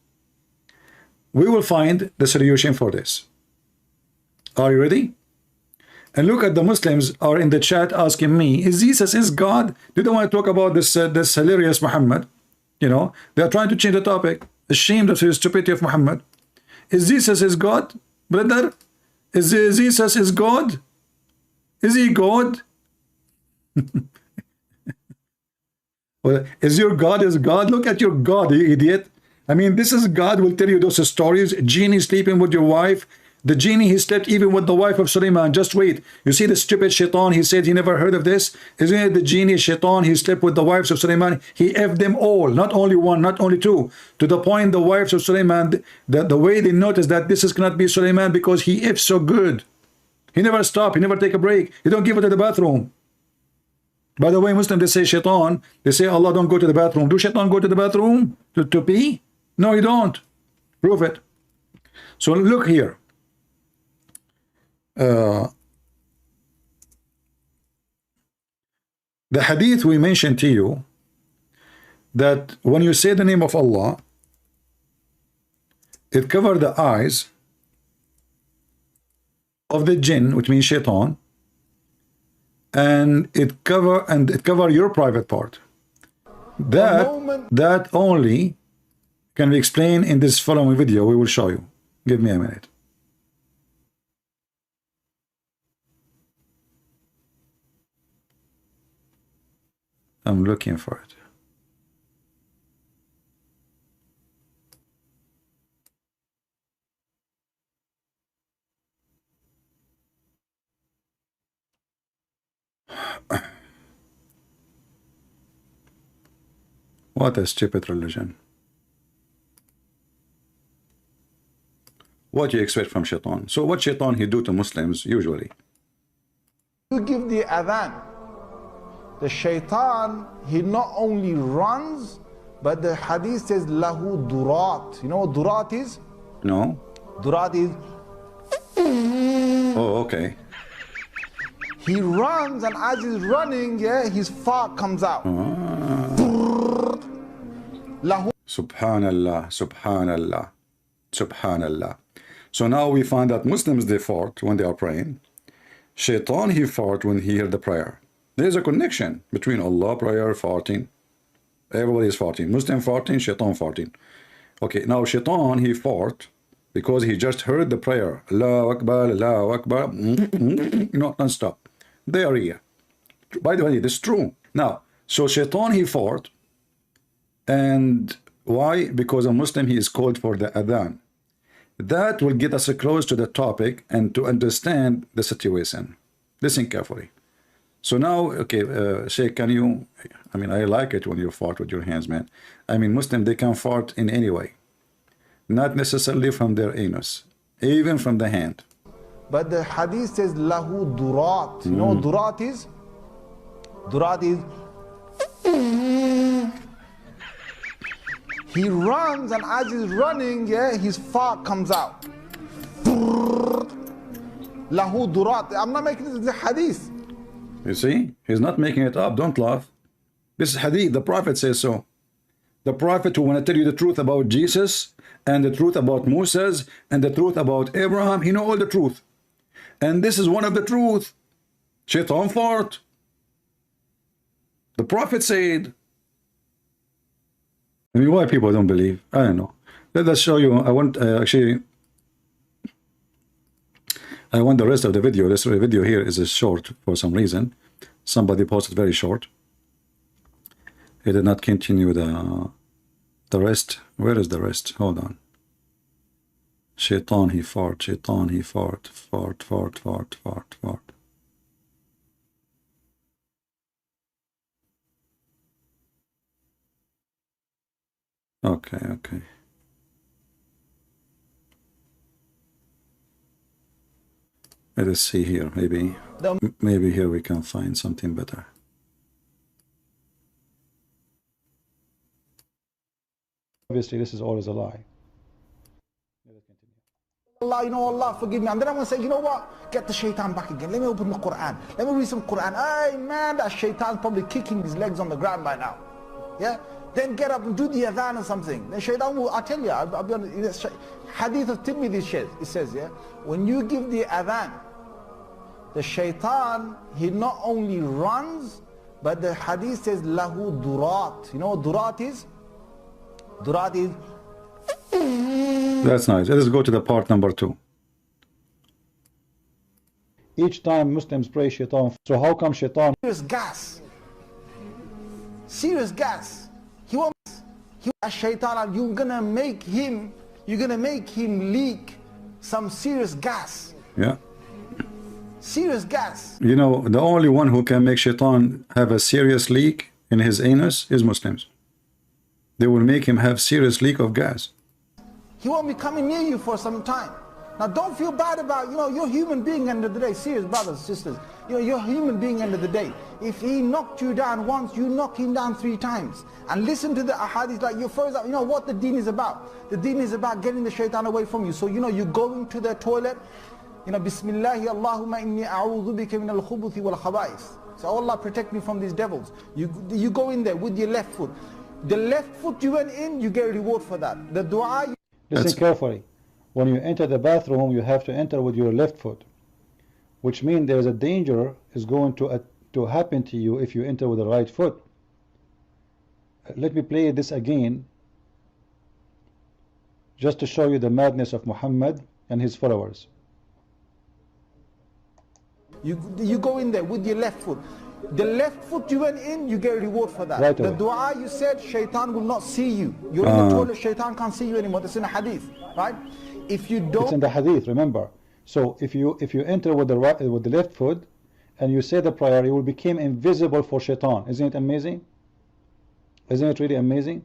We will find the solution for this. Are you ready? And look at the Muslims are in the chat asking me, is Jesus is God? They don't want to talk about this this hilarious Muhammad. You know, they are trying to change the topic. Ashamed of the stupidity of Muhammad. Is Jesus is God? Brother, is Jesus is God? Is he God? Well, is your God is God? Look at your God, you idiot. I mean, this is God will tell you those stories. Genie sleeping with your wife. The genie, he slept even with the wife of Sulaiman. Just wait. You see the stupid shaitan, he said he never heard of this. Isn't it the genie shaitan, he slept with the wives of Sulaiman. He effed them all, not only one, not only two. To the point the wives of Sulaiman, the way they noticed that this is cannot be Sulaiman because he effed so good. He never stopped, he never take a break. He don't give it to the bathroom. By the way, Muslim, they say shaitan, they say Allah don't go to the bathroom. Do shaitan go to the bathroom to pee? No, he don't. Prove it. So look here. The hadith we mentioned to you, that when you say the name of Allah, it covers the eyes of the jinn, which means shaitan, and it cover your private part. That only can be explained in this following video. We will show you. Give me a minute. I'm looking for it. What a stupid religion. What do you expect from shaitan? So what shaitan he do to Muslims usually? You give the adhan. The shaitan, he not only runs, but the hadith says lahu durat. You know what durat is? No. Durat is. Oh, okay. He runs, and as he's running, yeah, his fart comes out. Lahu. Subhanallah, subhanallah, subhanallah. So now we find that Muslims, they fart when they are praying. Shaitan, he fart when he hear the prayer. There's a connection between Allah, prayer, farting. Everybody is farting. Muslim farting, shaitan farting. Okay, now shaitan, he fart because he just heard the prayer. Allahu Akbar, Allahu Akbar. You know, non-stop. They are here. By the way, this is true. Now, so shaitan, he fart. And why? Because a Muslim, he is called for the adhan. That will get us close to the topic and to understand the situation. Listen carefully. So now, okay, Sheikh, can you, I mean, I like it when you fart with your hands, man. I mean, Muslim, they can fart in any way. Not necessarily from their anus, even from the hand. But the hadith says, lahu durat. You know what durat is? Durat is. He runs, and as he's running, yeah, his fart comes out. Lahu durat. I'm not making this the hadith. You see, he's not making it up. Don't laugh. This is hadith. The Prophet says so. The Prophet who want to tell you the truth about Jesus and the truth about Moses and the truth about Abraham, he know all the truth. And this is one of the truth. Shaitan fart. The Prophet said. I mean, why people don't believe? I don't know. Let us show you. I want actually. I want the rest of the video. This video here is a short for some reason. Somebody posted very short. He did not continue the rest. Where is the rest? Hold on. Shaitan he fart. Shaitan he fart. Fart, fart, fart, fart, fart. Okay, okay. Let us see here. Maybe here we can find something better. Obviously, this is always a lie. Allah, you know, Allah, forgive me. And then I'm going to say, you know what? Get the shaitan back again. Let me open the Qur'an. Let me read some Qur'an. Hey, man, that shaitan's probably kicking his legs on the ground by now. Yeah? Then get up and do the adhan or something. Then shaitan will, I tell you, I'll be honest, hadith of Tirmidhi it says, yeah, when you give the adhan, the shaitan, he not only runs, but the hadith says, lahu durat. You know what durat is? Durat is... That's nice. Let's go to the part number 2. Each time Muslims pray shaitan. So how come shaitan? Serious gas. Serious gas. He wants, shaitan, you're gonna make him leak some serious gas. Yeah. Serious gas. You know, the only one who can make shaitan have a serious leak in his anus is Muslims. They will make him have serious leak of gas. He won't be coming near you for some time. Now don't feel bad about, you're a human being end of the day. Serious brothers and sisters. You're a human being end of the day. If he knocked you down once, you knock him down 3 times. And listen to the ahadith like your first, what the deen is about. The deen is about getting the shaitan away from you. So you go into the toilet, Bismillahi Allahumma inni a'udhu bika min al-khubuthi wal khaba'ith. So Allah protect me from these devils. You go in there with your left foot. The left foot you went in, you get a reward for that. The dua... Listen carefully. When you enter the bathroom, you have to enter with your left foot, which means there is a danger is going to happen to you if you enter with the right foot. Let me play this again, just to show you the madness of Muhammad and his followers. You go in there with your left foot. The left foot you went in, you get a reward for that. Right the away. dua you said, shaitan will not see you. You're in the toilet, shaitan can't see you anymore. That's in a hadith, right? If you don't... It's in the hadith, remember. So if you enter with the left foot and you say the prayer, you will become invisible for shaitan. Isn't it amazing? Isn't it really amazing?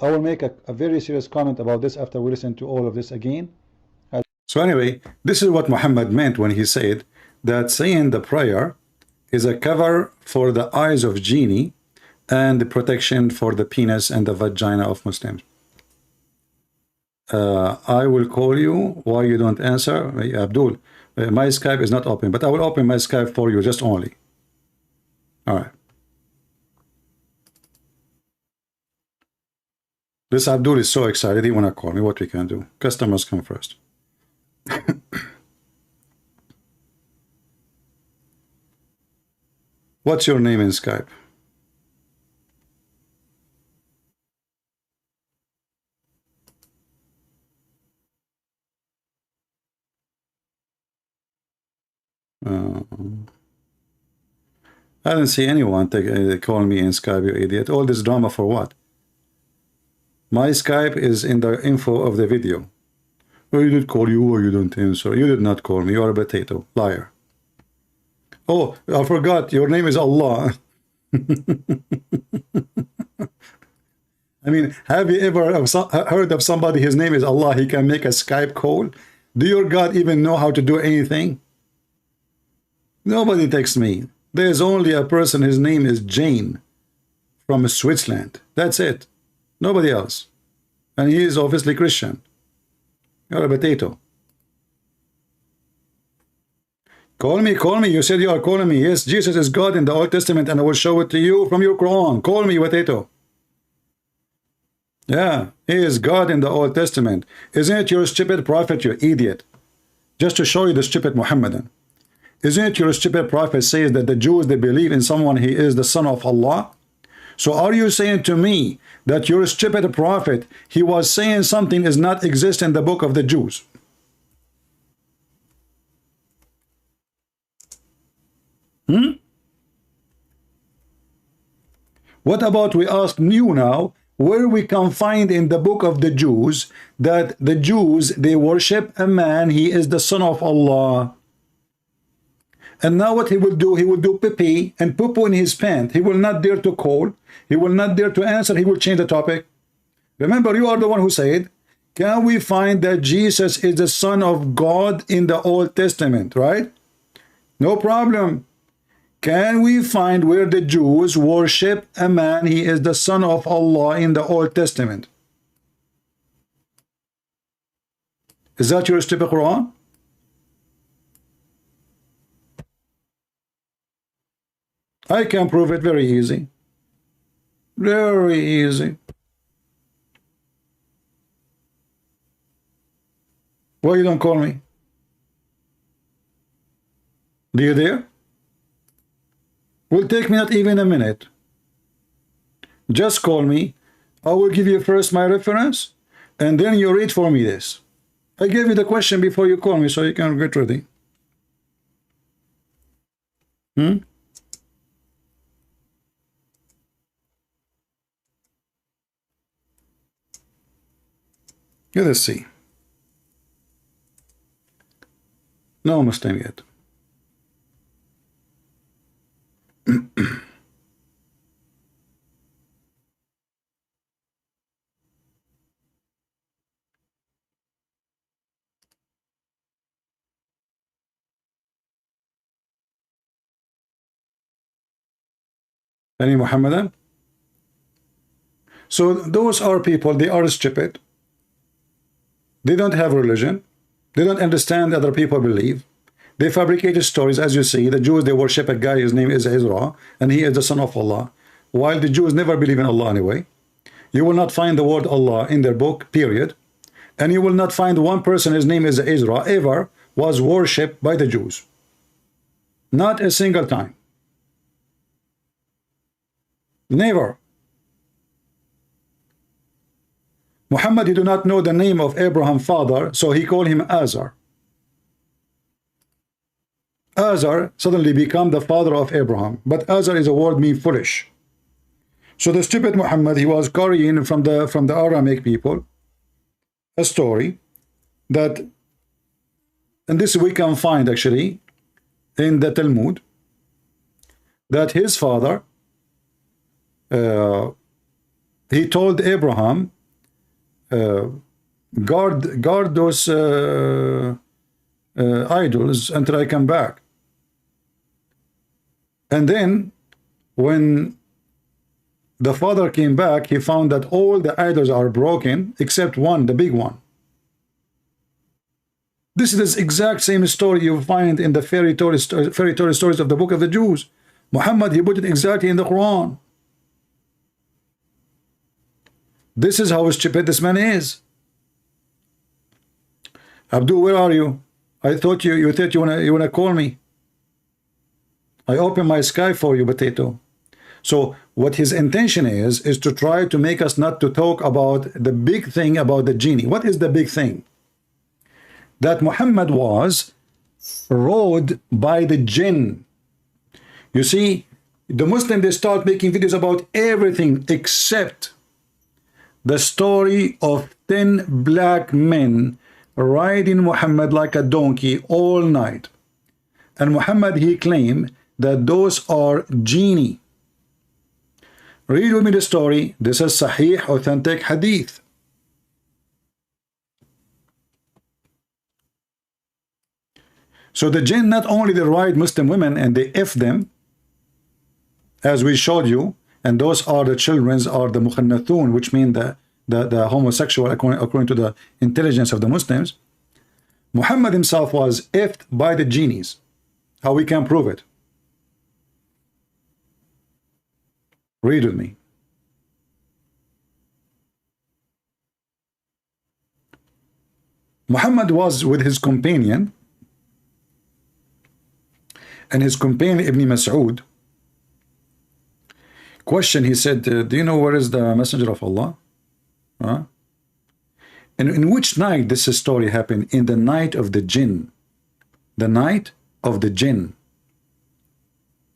I will make a very serious comment about this after we listen to all of this again. So anyway, this is what Muhammad meant when he said that saying the prayer is a cover for the eyes of genie and the protection for the penis and the vagina of Muslims. I will call you. Why you don't answer? Abdul, my Skype is not open, but I will open my Skype for you, just only. All right. This Abdul is so excited. He want to call me. What we can do? Customers come first. What's your name in Skype? I didn't see anyone call me in Skype, you idiot. All this drama for what? My Skype is in the info of the video. Oh, you did call you or you don't answer. You did not call me. You are a potato. Liar. Oh, I forgot. Your name is Allah. I mean, have you ever heard of somebody, his name is Allah, he can make a Skype call? Do your God even know how to do anything? Nobody texts me. There's only a person, his name is Jane from Switzerland. That's it. Nobody else. And he is obviously Christian. You're a potato. Call me, call me. You said you are calling me. Yes, Jesus is God in the Old Testament, and I will show it to you from your Quran. Call me, potato. Yeah, he is God in the Old Testament. Isn't it your stupid prophet, you idiot? Just to show you the stupid Muhammadan. Isn't it your stupid prophet says that the Jews, they believe in someone, he is the son of Allah? So are you saying to me that your stupid prophet, he was saying something does not exist in the book of the Jews? What about we ask you now, where we can find in the book of the Jews that the Jews, they worship a man, he is the son of Allah. And now what he will do, he will do pee and poo in his pant. He will not dare to call. He will not dare to answer. He will change the topic. Remember, you are the one who said, can we find that Jesus is the son of God in the Old Testament, right? No problem. Can we find where the Jews worship a man, he is the son of Allah in the Old Testament? Is that your stupid Quran? I can prove it very easy. Very easy. Why you don't call me? Do you there? Will take me not even a minute. Just call me. I will give you first my reference, and then you read for me this. I gave you the question before you call me, so you can get ready. Let us see. No Muslim yet. Any Muhammadan? So those are people, they are stupid. They don't have religion. They don't understand other people believe. They fabricated stories, as you see. The Jews, they worship a guy, his name is Ezra, and he is the son of Allah. While the Jews never believe in Allah anyway. You will not find the word Allah in their book, period. And you will not find one person, his name is Ezra, ever was worshipped by the Jews. Not a single time. Never. Muhammad, he do not know the name of Abraham's father, so he called him Azar. Azar suddenly become the father of Abraham, but Azar is a word mean foolish. So the stupid Muhammad, he was carrying from the Aramaic people a story that, and this we can find actually in the Talmud, that his father, he told Abraham, guard those idols until I come back. And then when the father came back, he found that all the idols are broken except one, the big one. This is the exact same story you find in the fairy tale stories of the book of the Jews. Muhammad, he put it exactly in the Quran. This is how stupid this man is. Abdul, where are you? I thought you thought you wanna call me. I opened my sky for you, potato. So what his intention is to try to make us not to talk about the big thing about the genie. What is the big thing? That Muhammad was ruled by the Jinn. You see, the Muslims, they start making videos about everything except the story of 10 black men riding Muhammad like a donkey all night. And Muhammad, he claimed that those are genie. Read with me the story. This is Sahih, authentic hadith. So the jinn, not only they ride Muslim women and they F them, as we showed you, and those are the children, are the mukhannathun, which mean the homosexual according to the intelligence of the Muslims. Muhammad himself was F'd by the genies. How we can prove it? Read with me. Muhammad was with his companion, and his companion Ibn Mas'ud questioned, he said, do you know where is the messenger of Allah? And in which night this story happened? In the night of the Jinn. The night of the Jinn.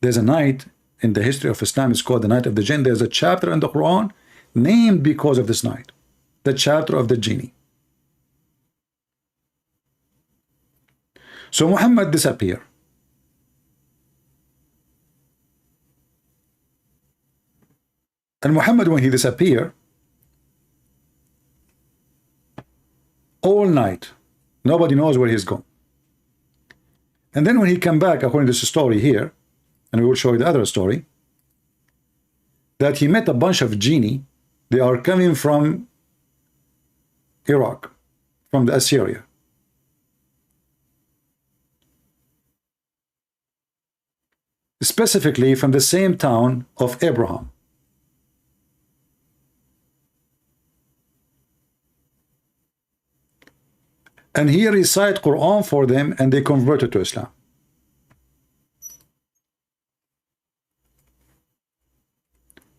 There's a night in the history of Islam, it's called the night of the Jinn. There's a chapter in the Quran named because of this night, the chapter of the genie. So Muhammad disappeared. And Muhammad, when he disappeared, all night, nobody knows where he's gone. And then when he came back, according to this story here, and we will show you the other story, that he met a bunch of genie. They are coming from Iraq, from the Assyria. Specifically from the same town of Abraham. and he recite Quran for them, and they converted to Islam.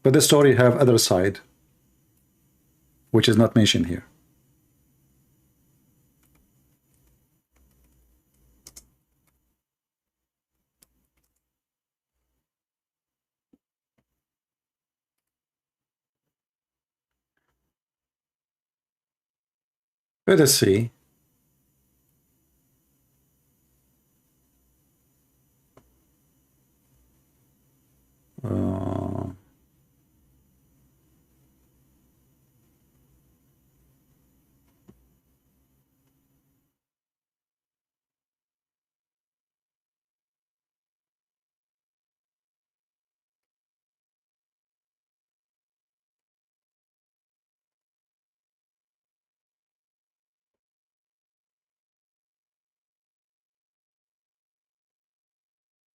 But the story have other side, which is not mentioned here. Let us see.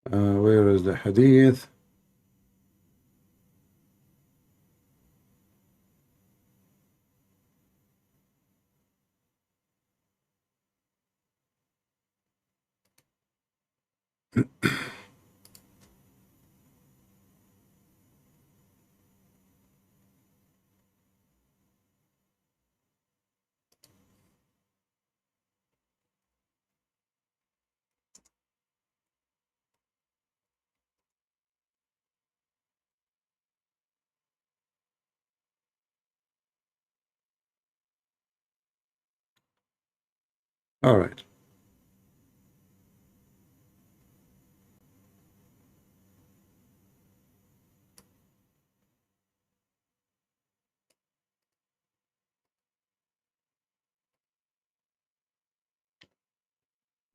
Where is the hadith? All right.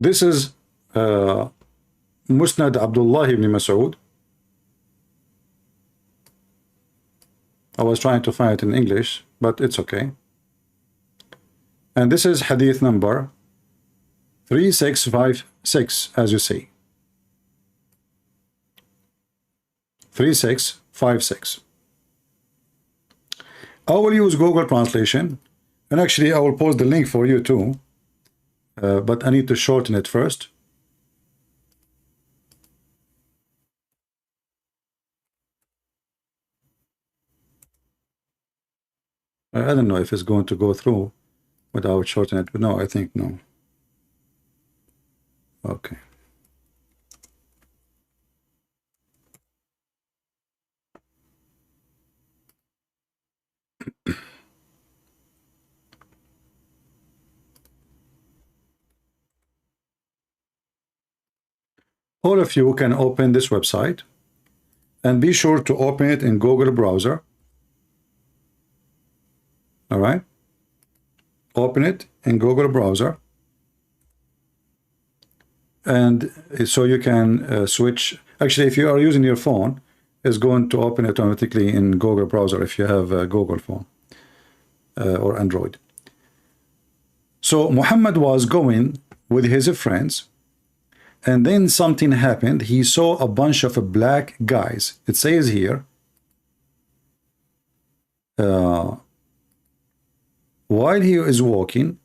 This is Musnad Abdullah ibn Mas'ud. I was trying to find it in English, but it's okay. And this is hadith number 3656, as you see. 3656. I will use Google Translation, and actually I will post the link for you too, but I need to shorten it first. I don't know if it's going to go through without shortening it, but no, I think no. Okay. All of you can open this website, and be sure to open it in Google browser. All right, open it in Google browser, and so you can switch. Actually, if you are using your phone, it's going to open it automatically in Google browser if you have a Google phone or Android. So Muhammad was going with his friends, and then something happened. He saw a bunch of black guys. It says here, while he is walking,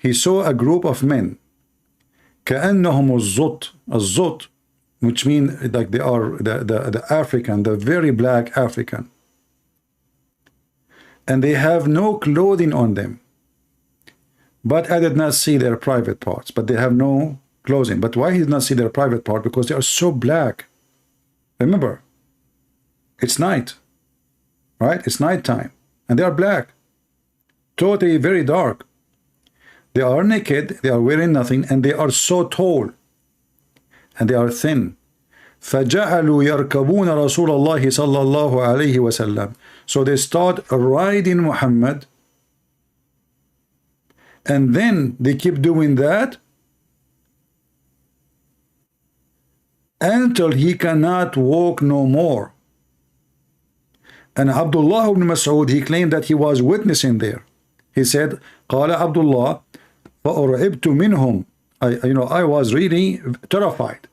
he saw a group of men. كأنهم الزط. الزط, which mean like they are the African, the very black African. And they have no clothing on them. But I did not see their private parts. But they have no clothing. But why he did not see their private part? Because they are so black. Remember, it's night, right? It's night time, and they are black. Totally very dark. They are naked, they are wearing nothing, and they are so tall, and they are thin. فَجَعَلُوا يَرْكَبُونَ رَسُولَ اللَّهِ صَلَّى اللَّهُ عَلَيْهِ وَسَلَّمَ. So they start riding Muhammad, and then they keep doing that until he cannot walk no more. And Abdullah ibn Mas'ud, he claimed that he was witnessing there. He said, قال Abdullah, فَأُرْعِبْتُ مِنْهُمْ. I was really terrified.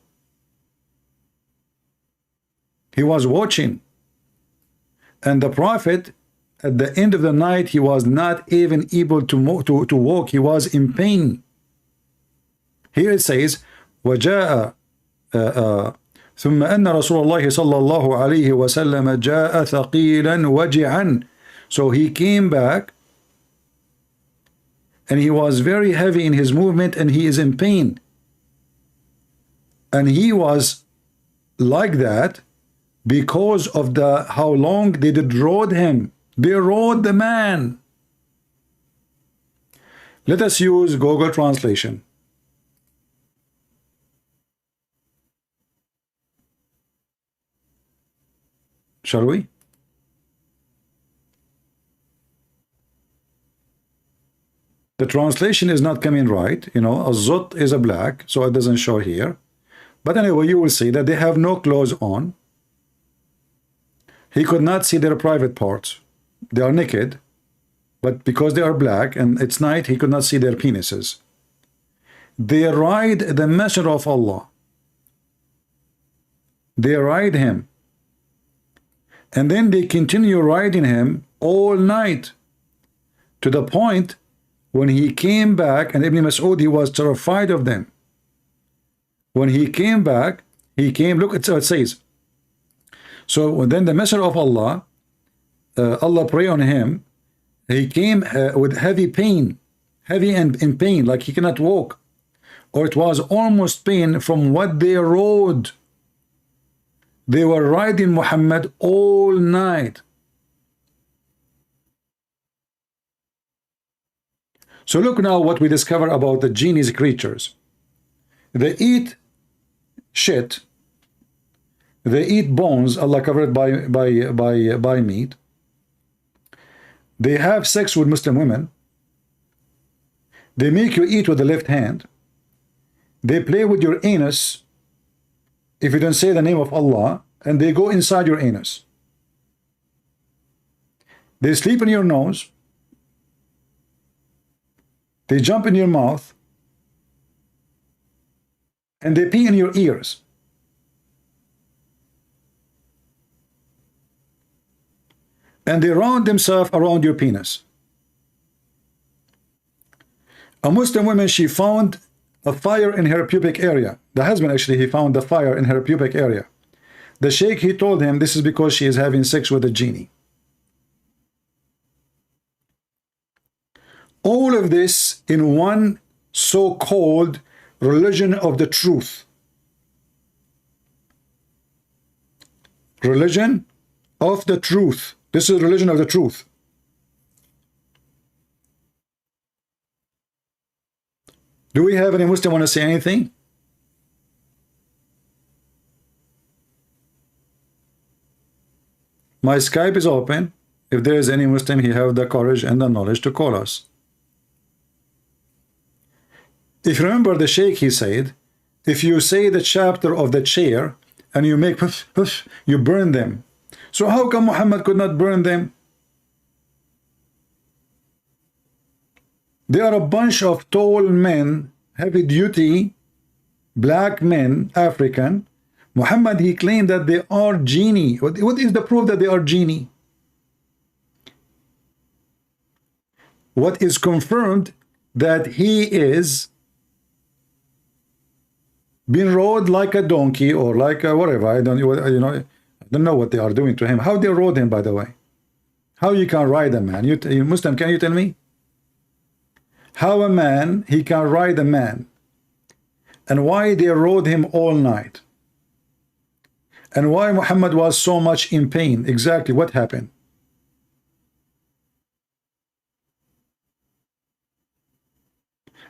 He was watching. And the Prophet, at the end of the night, he was not even able to walk. He was in pain. Here it says, وَجَاءَ ثم أن رسول الله صلى الله عليه وسلم جاء ثقيلا وجعا. So he came back and he was very heavy in his movement and he is in pain. And he was like that because of how long they did rode him. They rode the man. Let us use Google Translation. Shall we? The translation is not coming right. You know, Azut is a black, so it doesn't show here. But anyway, you will see that they have no clothes on. He could not see their private parts. They are naked, but because they are black and it's night, he could not see their penises. They ride the Messenger of Allah. They ride him. And then they continue riding him all night, to the point when he came back, and Ibn Mas'ud, he was terrified of them. When he came back, look, it says, so then the Messenger of Allah, Allah pray on him, he came with heavy pain, heavy and in pain, like he cannot walk, or it was almost pain from what they rode. They were riding Muhammad all night. So look now what we discover about the genies creatures. They eat shit. They eat bones, Allah covered by meat. They have sex with Muslim women. They make you eat with the left hand. They play with your anus if you don't say the name of Allah, and they go inside your anus. They sleep in your nose. They jump in your mouth. And they pee in your ears. And they round themselves around your penis. A Muslim woman, she found a fire in her pubic area. The husband, actually, he found the fire in her pubic area. The sheikh, he told him this is because she is having sex with a genie. All of this in one so-called religion of the truth. Religion of the truth. This is religion of the truth. Do we have any Muslim want to say anything? My Skype is open. If there is any Muslim, he have the courage and the knowledge to call us. If you remember the Sheikh, he said, if you say the chapter of the chair and you make puff, puff, you burn them. So how come Muhammad could not burn them? They are a bunch of tall men, heavy duty, black men, African. Muhammad, he claimed that they are genie. What is the proof that they are genie? What is confirmed that he is being rode like a donkey or like a whatever. I don't know what they are doing to him. How they rode him, by the way? How you can ride a man? You Muslim, can you tell me? How a man, he can ride a man? And why they rode him all night? And why Muhammad was so much in pain? Exactly what happened?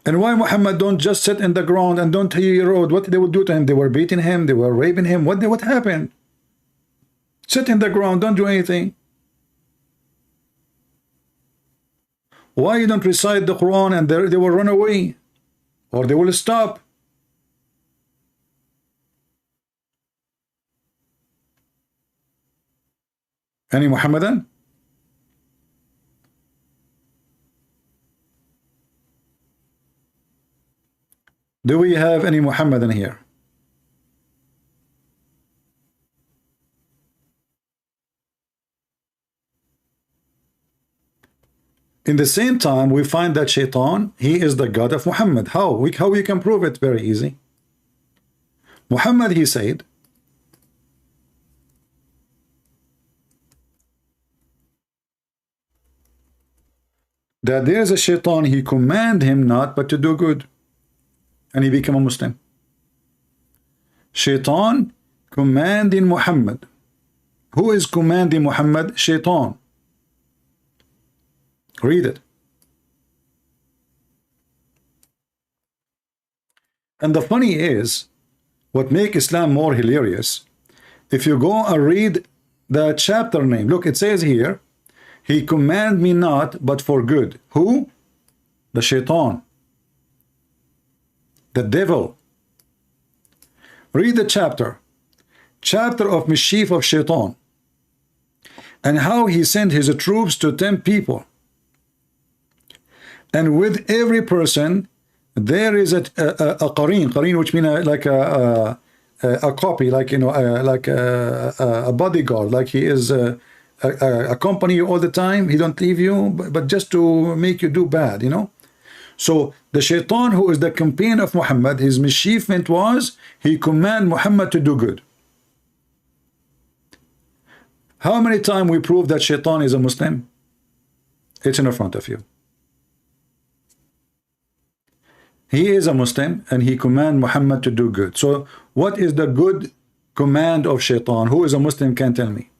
And why Muhammad don't just sit in the ground and don't he rode? What they would do to him? They were beating him, they were raping him. What happened? Sit in the ground, don't do anything. Why you don't recite the Quran and they will run away? Or they will stop? Any Muhammadan? Do we have any Muhammadan here? In the same time, we find that Shaitan, he is the God of Muhammad. How we can prove it? Very easy. Muhammad, he said, that there is a Shaitan, he command him not but to do good, and he became a Muslim. Shaitan commanding Muhammad. Who is commanding Muhammad? Shaitan. Read it. And the funny is, what make Islam more hilarious, if you go and read the chapter name, look, it says here, he command me not but for good. Who? The Shaitan, the devil. Read the chapter of mischief of Shaitan, and how he sent his troops to tempt people. And with every person there is a qareen, which means like a copy, like, you know, like a bodyguard, like he is accompany you all the time. He don't leave you, but just to make you do bad, you know. So the Shaitan, who is the companion of Muhammad, his mischievement was he command Muhammad to do good. How many times we prove that Shaitan is a Muslim? It's in front of you. He is a Muslim and he command Muhammad to do good. So what is the good command of Shaitan? Who is a Muslim can tell me?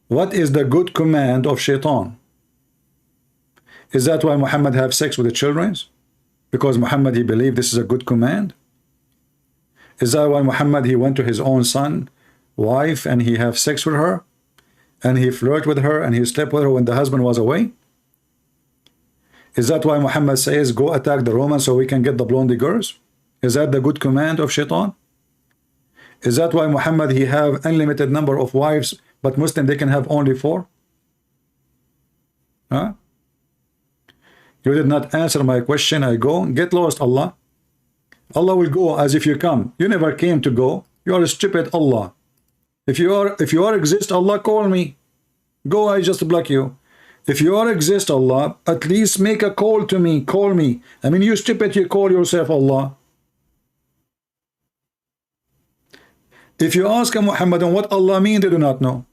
What is the good command of Shaitan? Is that why Muhammad have sex with the children? Because Muhammad, he believed this is a good command? Is that why Muhammad, he went to his own son, wife, and he have sex with her? And he flirt with her and he slept with her when the husband was away? Is that why Muhammad says, go attack the Romans so we can get the blondie girls? Is that the good command of Shaitan? Is that why Muhammad, he have unlimited number of wives, but Muslim, they can have only 4? Huh? You did not answer my question. I go, get lost, Allah. Allah will go as if you come. You never came to go. You are a stupid, Allah. If you are exist, Allah, call me. Go, I just block you. If you are exist, Allah, at least make a call to me. Call me. I mean, you stupid, you call yourself Allah. If you ask a Muhammadan what Allah mean, they do not know.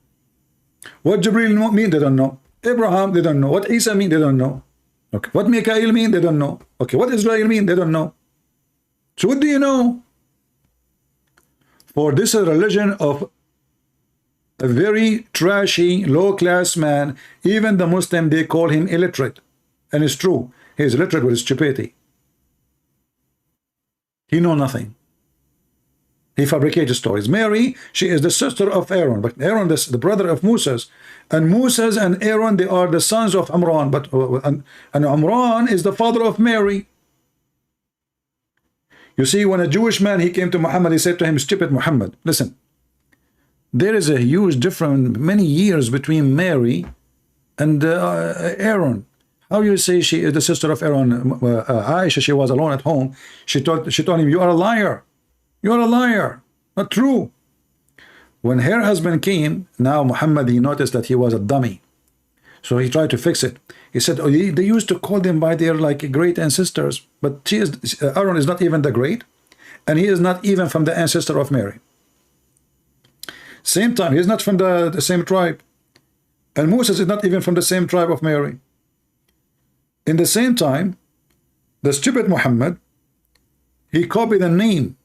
What Jibreel mean, they don't know. Abraham, they don't know. What Isa mean, they don't know. Okay. What Mikael mean, they don't know. Okay. What Israel mean, they don't know. So what do you know? For this is a religion of a very trashy, low-class man. Even the Muslim, they call him illiterate. And it's true. He is illiterate with his stupidity. He know nothing. He fabricated stories. Mary, she is the sister of Aaron, but Aaron, the brother of Moses. And Moses and Aaron, they are the sons of Amran. But and Amran is the father of Mary. You see, when a Jewish man, he came to Muhammad, he said to him, stupid Muhammad, listen, there is a huge difference, many years between Mary and Aaron. How you say she is the sister of Aaron? Aisha, she was alone at home. She told him, you are a liar. You are a liar. Not true. When her husband came, now Muhammad, he noticed that he was a dummy. So he tried to fix it. He said, oh, they used to call them by their like great ancestors, but Aaron is not even the great, and he is not even from the ancestor of Mary. Same time, he is not from the same tribe. And Moses is not even from the same tribe of Mary. In the same time, the stupid Muhammad, he copied the name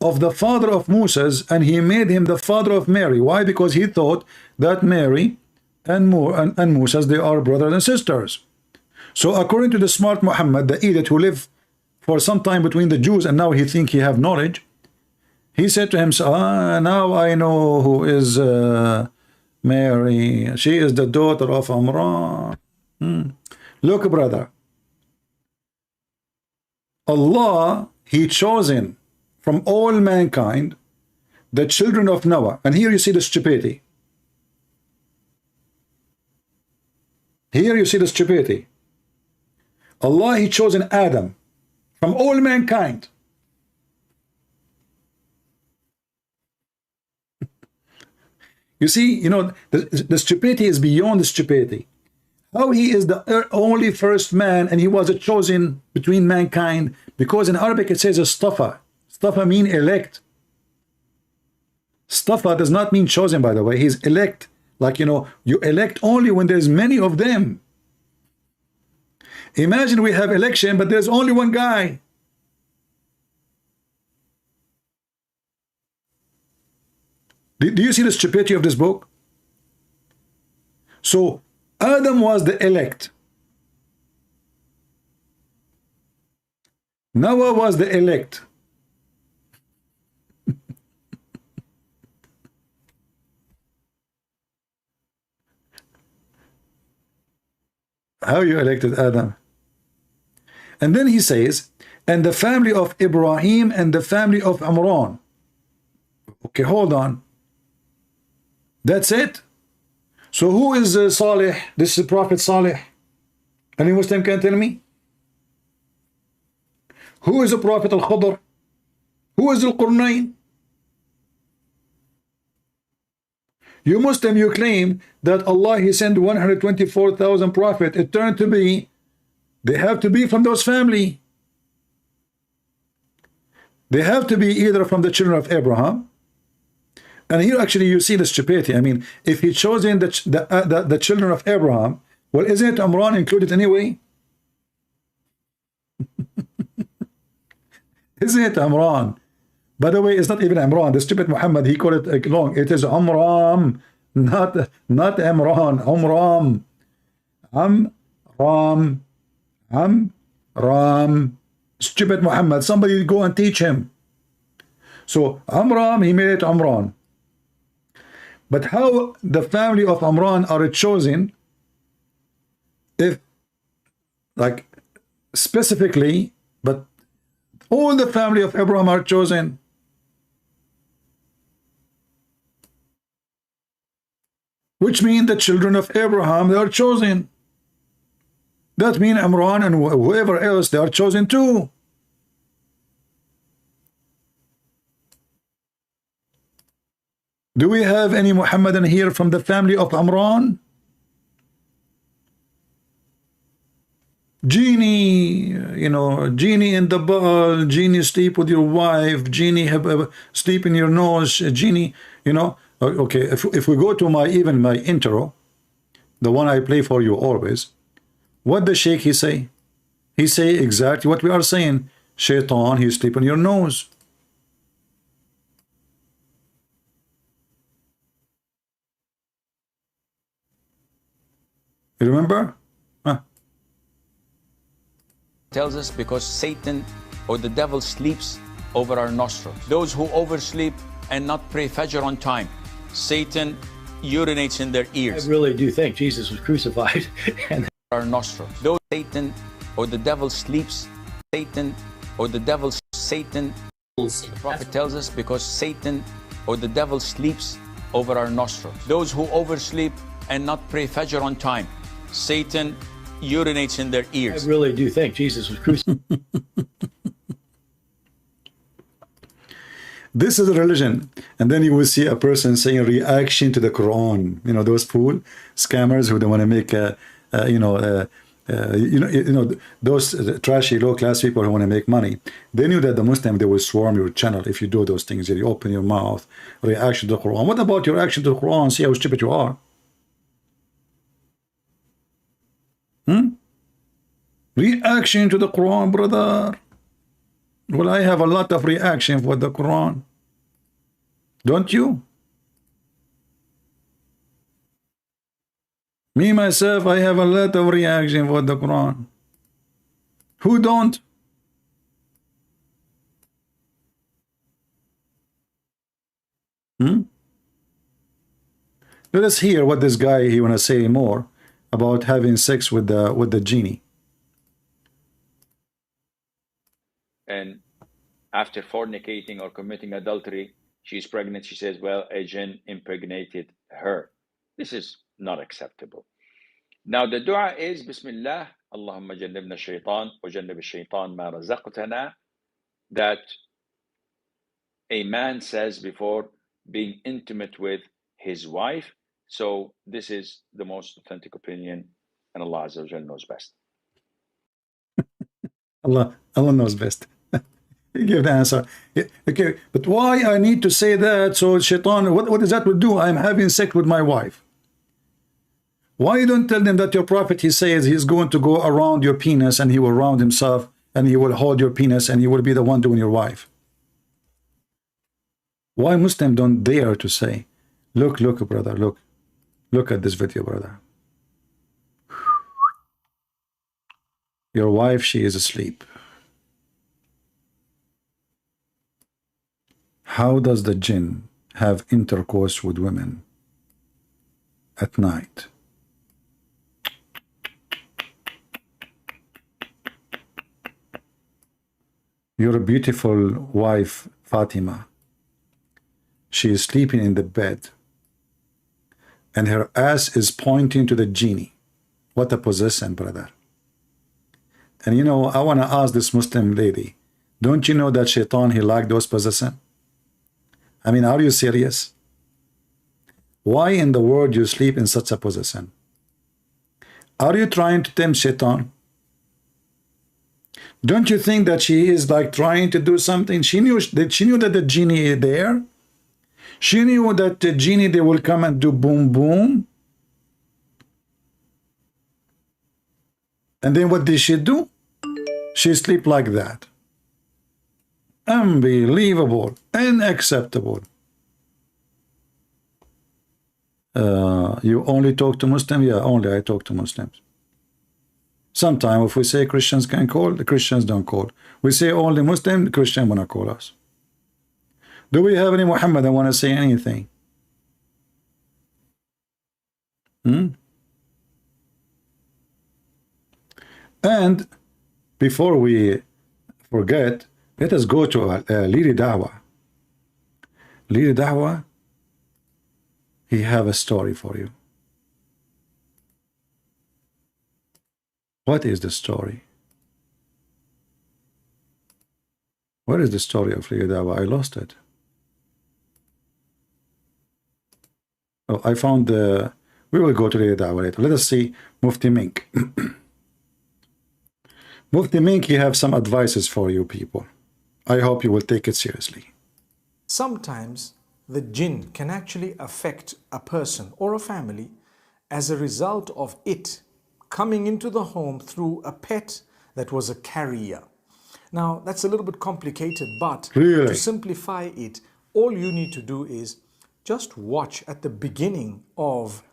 of the father of Moses and he made him the father of Mary. Why? Because he thought that Mary and Moses, they are brothers and sisters. So according to the smart Muhammad, the idiot who lived for some time between the Jews and now he think he have knowledge, he said to himself, now I know who is Mary. She is the daughter of Amran. Look, brother, Allah, he chosen from all mankind the children of Noah. And here you see the stupidity. Here you see the stupidity. Allah, he chosen Adam from all mankind. You see, you know, the stupidity is beyond the stupidity. How he is the only first man and he was a chosen between mankind, because in Arabic it says Istafa. Istafa mean elect. Istafa does not mean chosen, by the way. He's elect. Like, you know, you elect only when there's many of them. Imagine we have election, but there's only one guy. Do you see the stupidity of this book? So Adam was the elect. Noah was the elect. How you elected Adam? And then he says, and the family of Ibrahim and the family of Imran. Okay, hold on. That's it? So who is Salih? This is Prophet Salih. Any Muslim can tell me? Who is the Prophet Al-Khadr? Who is Al-Qurnayn? You Muslim, you claim that Allah, He sent 124,000 prophets. It turned to be, they have to be from those family. They have to be either from the children of Abraham. And here actually you see the stupidity. I mean, if He chosen the children of Abraham, well, isn't Imran included anyway? Isn't it Imran? By the way, it's not even Imran. The stupid Muhammad, he called it long. It is Amram, not Imran. Amram. Stupid Muhammad. Somebody go and teach him. So Amram, he made it Amran. But how the family of Amran are chosen, if like specifically, but all the family of Abraham are chosen. Which means the children of Abraham, they are chosen. That means Imran and whoever else, they are chosen too. Do we have any Muhammadan here from the family of Imran? Genie, you know, genie in the ball, genie sleep with your wife, genie have sleep in your nose, genie, you know. Okay, if we go to my intro, the one I play for you always, what the Sheikh he say? He say exactly what we are saying. Shaitan, he sleep on your nose. You remember? Tells us because Satan or the devil sleeps over our nostrils. Those who oversleep and not pray Fajr on time, Satan urinates in their ears. I really do think Jesus was crucified and our nostrils. Those Satan or the devil sleeps, Satan or the devil, Satan. The Prophet tells us because Satan or the devil sleeps over our nostrils. Those who oversleep and not pray Fajr on time, Satan urinates in their ears. I really do think Jesus was crucified. This is a religion. And then you will see a person saying reaction to the Quran. You know, those fool scammers who don't want to make those trashy low-class people who want to make money. They knew that the Muslim, they will swarm your channel if you do those things. You open your mouth, reaction to the Quran. What about your reaction to the Quran? See how stupid you are. Reaction to the Quran, brother. Well, I have a lot of reaction for the Quran. Don't you? Me, myself, I have a lot of reaction for the Quran. Who don't? Let us hear what this guy, he want to say more about having sex with the genie. And after fornicating or committing adultery, she's pregnant. She says, well, a jinn impregnated her. This is not acceptable. Now the dua is Bismillah, Allahumma jannibna shaitan wa jannib shaitan ma razaqtana, that a man says before being intimate with his wife. So this is the most authentic opinion, and Allah Azza wa Jal knows best. Allah knows best. He gave the answer. Okay, but why I need to say that? So shaitan, what does that would do? I'm having sex with my wife. Why you don't tell them that your prophet, he says he's going to go around your penis and he will round himself and he will hold your penis and he will be the one doing your wife? Why Muslims don't dare to say, look, brother, look at this video, brother. Your wife, she is asleep. How does the jinn have intercourse with women at night? Your beautiful wife, Fatima, she is sleeping in the bed and her ass is pointing to the genie. What a possession, brother. And you know, I want to ask this Muslim lady, don't you know that shaitan, he liked those possessions? I mean, are you serious? Why in the world you sleep in such a position? Are you trying to tempt shaitan? Don't you think that she is like trying to do something? She knew that the genie is there. She knew that the genie, they will come and do boom, boom. And then what did she do? She sleep like that. Unbelievable, unacceptable. You only talk to Muslims? Yeah, only I talk to Muslims. Sometimes if we say Christians can call, the Christians don't call. We say only Muslim, the Christian wanna call us. Do we have any Muhammad that wanna say anything? And before we forget, let us go to Leader Dawah. Leader Dawah, he have a story for you. What is the story? What is the story of Leader Dawah? I lost it. Oh, I found the... We will go to Leader Dawah later. Let us see Mufti Mink. Mufti Mink, you have some advices for you people. I hope you will take it seriously. Sometimes the jinn can actually affect a person or a family as a result of it coming into the home through a pet that was a carrier. Now, that's a little bit complicated, but to simplify it, all you need to do is just watch at the beginning of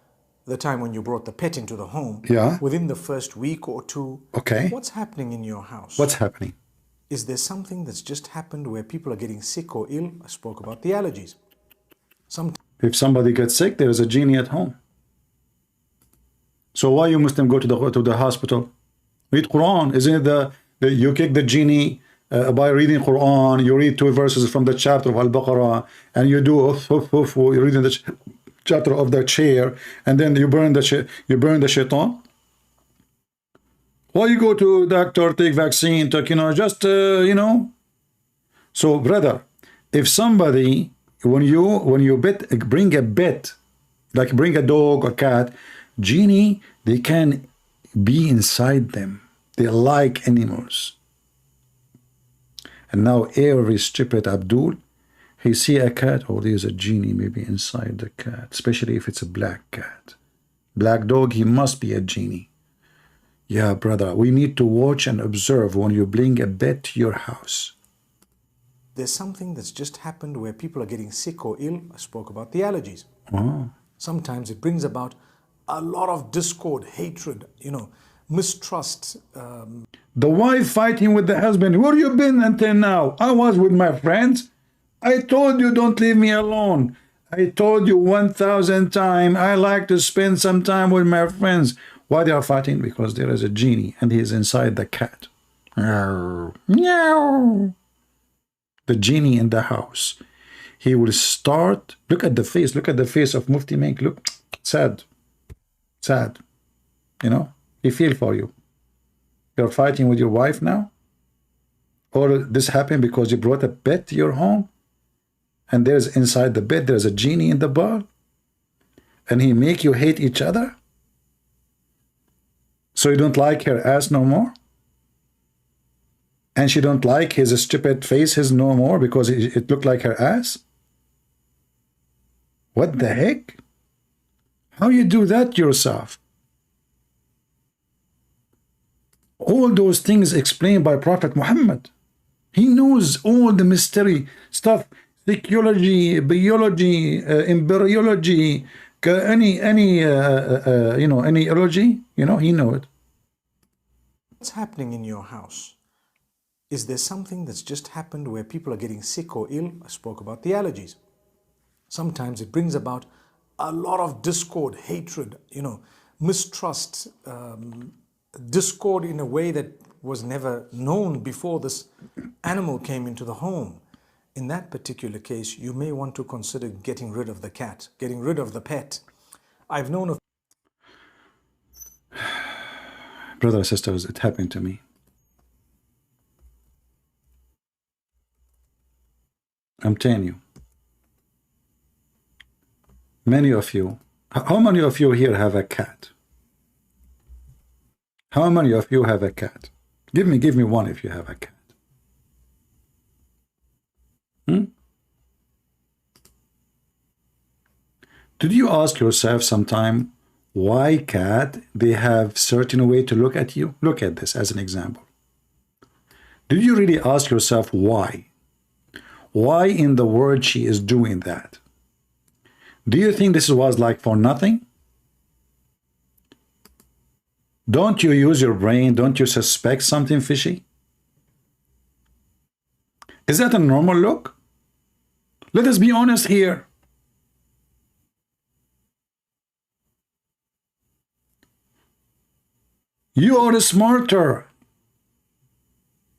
the time when you brought the pet into the home, within the first week or two. Okay. What's happening in your house? What's happening? Is there something that's just happened where people are getting sick or ill? I spoke about the allergies. If somebody gets sick, there is a genie at home. So why you Muslim go to the hospital? Read Quran. Isn't it you kick the genie by reading Quran? You read 2 verses from the chapter of Al-Baqarah, and you do you're reading the chapter of the chair, and then you burn the shaitan. Why you go to doctor, take vaccine, take, just So brother, if somebody, when you bring a pet, like bring a dog or cat, genie, they can be inside them. They like animals. And now every stupid Abdul, he see a cat, oh, there's a genie maybe inside the cat, especially if it's a black cat. Black dog, he must be a genie. Yeah, brother, we need to watch and observe when you bring a pet to your house. There's something that's just happened where people are getting sick or ill. I spoke about the allergies. Oh. Sometimes it brings about a lot of discord, hatred, mistrust. The wife fighting with the husband. Where you been until now? I was with my friends. I told you don't leave me alone. I told you 1,000 times I like to spend some time with my friends. Why they are fighting? Because there is a genie and he is inside the cat. Meow. The genie in the house. He will start. Look at the face. Look at the face of Mufti Mink. Look, sad. Sad. He feel for you. You're fighting with your wife now? Or this happened because you brought a pet to your home? And there's inside the bed, there's a genie in the bar? and he make you hate each other? So you don't like her ass no more? And she don't like his stupid faces no more because it looked like her ass? What the heck? How you do that yourself? All those things explained by Prophet Muhammad. He knows all the mystery stuff, psychology, biology, embryology, any ology, he know it. What's happening in your house? Is there something that's just happened where people are getting sick or ill? I spoke about the allergies. Sometimes it brings about a lot of discord, hatred, mistrust, discord in a way that was never known before this animal came into the home. In that particular case, you may want to consider getting rid of the cat, getting rid of the pet. I've known of... Brothers and sisters, it happened to me. I'm telling you. Many of you, how many of you here have a cat? How many of you have a cat? Give me one if you have a cat. Did you ask yourself sometime why cat they have certain way to look at you? Look at this as an example. Did you really ask yourself why? Why in the world she is doing that? Do you think this was like for nothing? Don't you use your brain? Don't you suspect something fishy? Is that a normal look? Let us be honest here. You are smarter.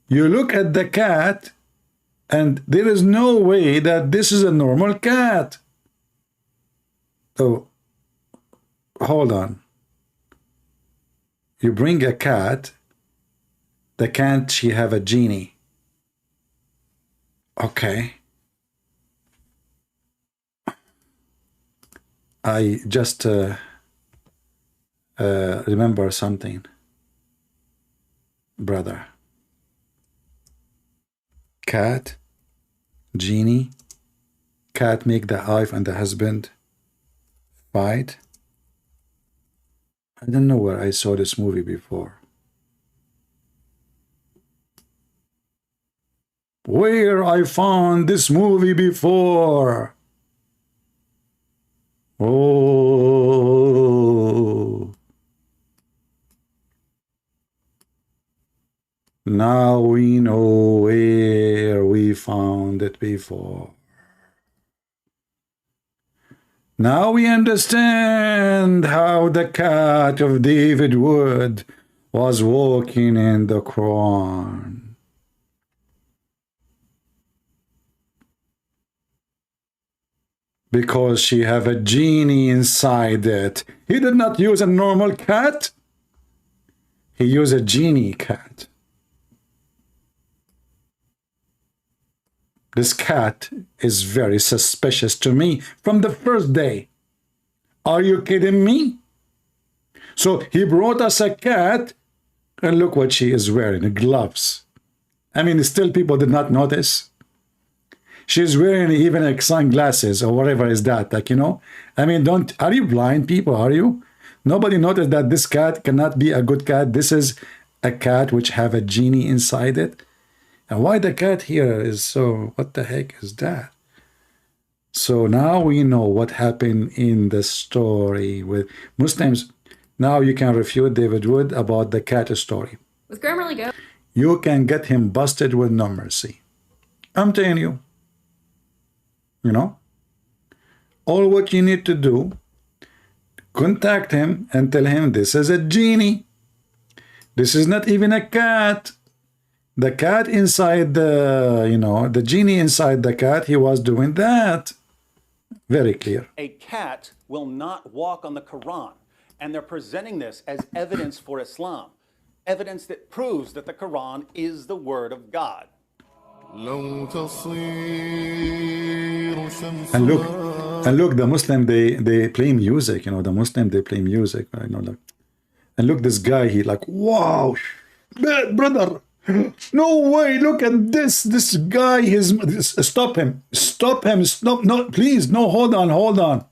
You look at the cat and there is no way that this is a normal cat. Oh, hold on. You bring a cat, the cat, she have a genie. Okay. I just remember something, brother. Cat, genie, cat make the wife and the husband fight. I don't know where I saw this movie before. Where I found this movie before? Oh. Now we know where we found it before. Now we understand how the cat of David Wood was walking in the Quran. Because she have a genie inside it. He did not use a normal cat. He used a genie cat. This cat is very suspicious to me from the first day. Are you kidding me? So he brought us a cat, and look what she is wearing, gloves. I mean, still people did not notice. She's wearing even like sunglasses or whatever is that, like, I mean, are you blind people, are you? Nobody noticed that this cat cannot be a good cat. This is a cat which have a genie inside it. And why the cat here is so, what the heck is that? So now we know what happened in the story with Muslims. Now you can refute David Wood about the cat story. With Grammarly Go. You can get him busted with no mercy. I'm telling you. All what you need to do, contact him and tell him this is a genie. This is not even a cat. The cat inside the, the genie inside the cat, he was doing that. Very clear. A cat will not walk on the Quran, and they're presenting this as evidence for Islam, evidence that proves that the Quran is the word of God. And look, And look, the Muslim, they play music, you know, the Muslim, they play music, you know, like, and look, this guy, he like, wow, brother, no way, look at this guy, stop him, no, please, no, hold on.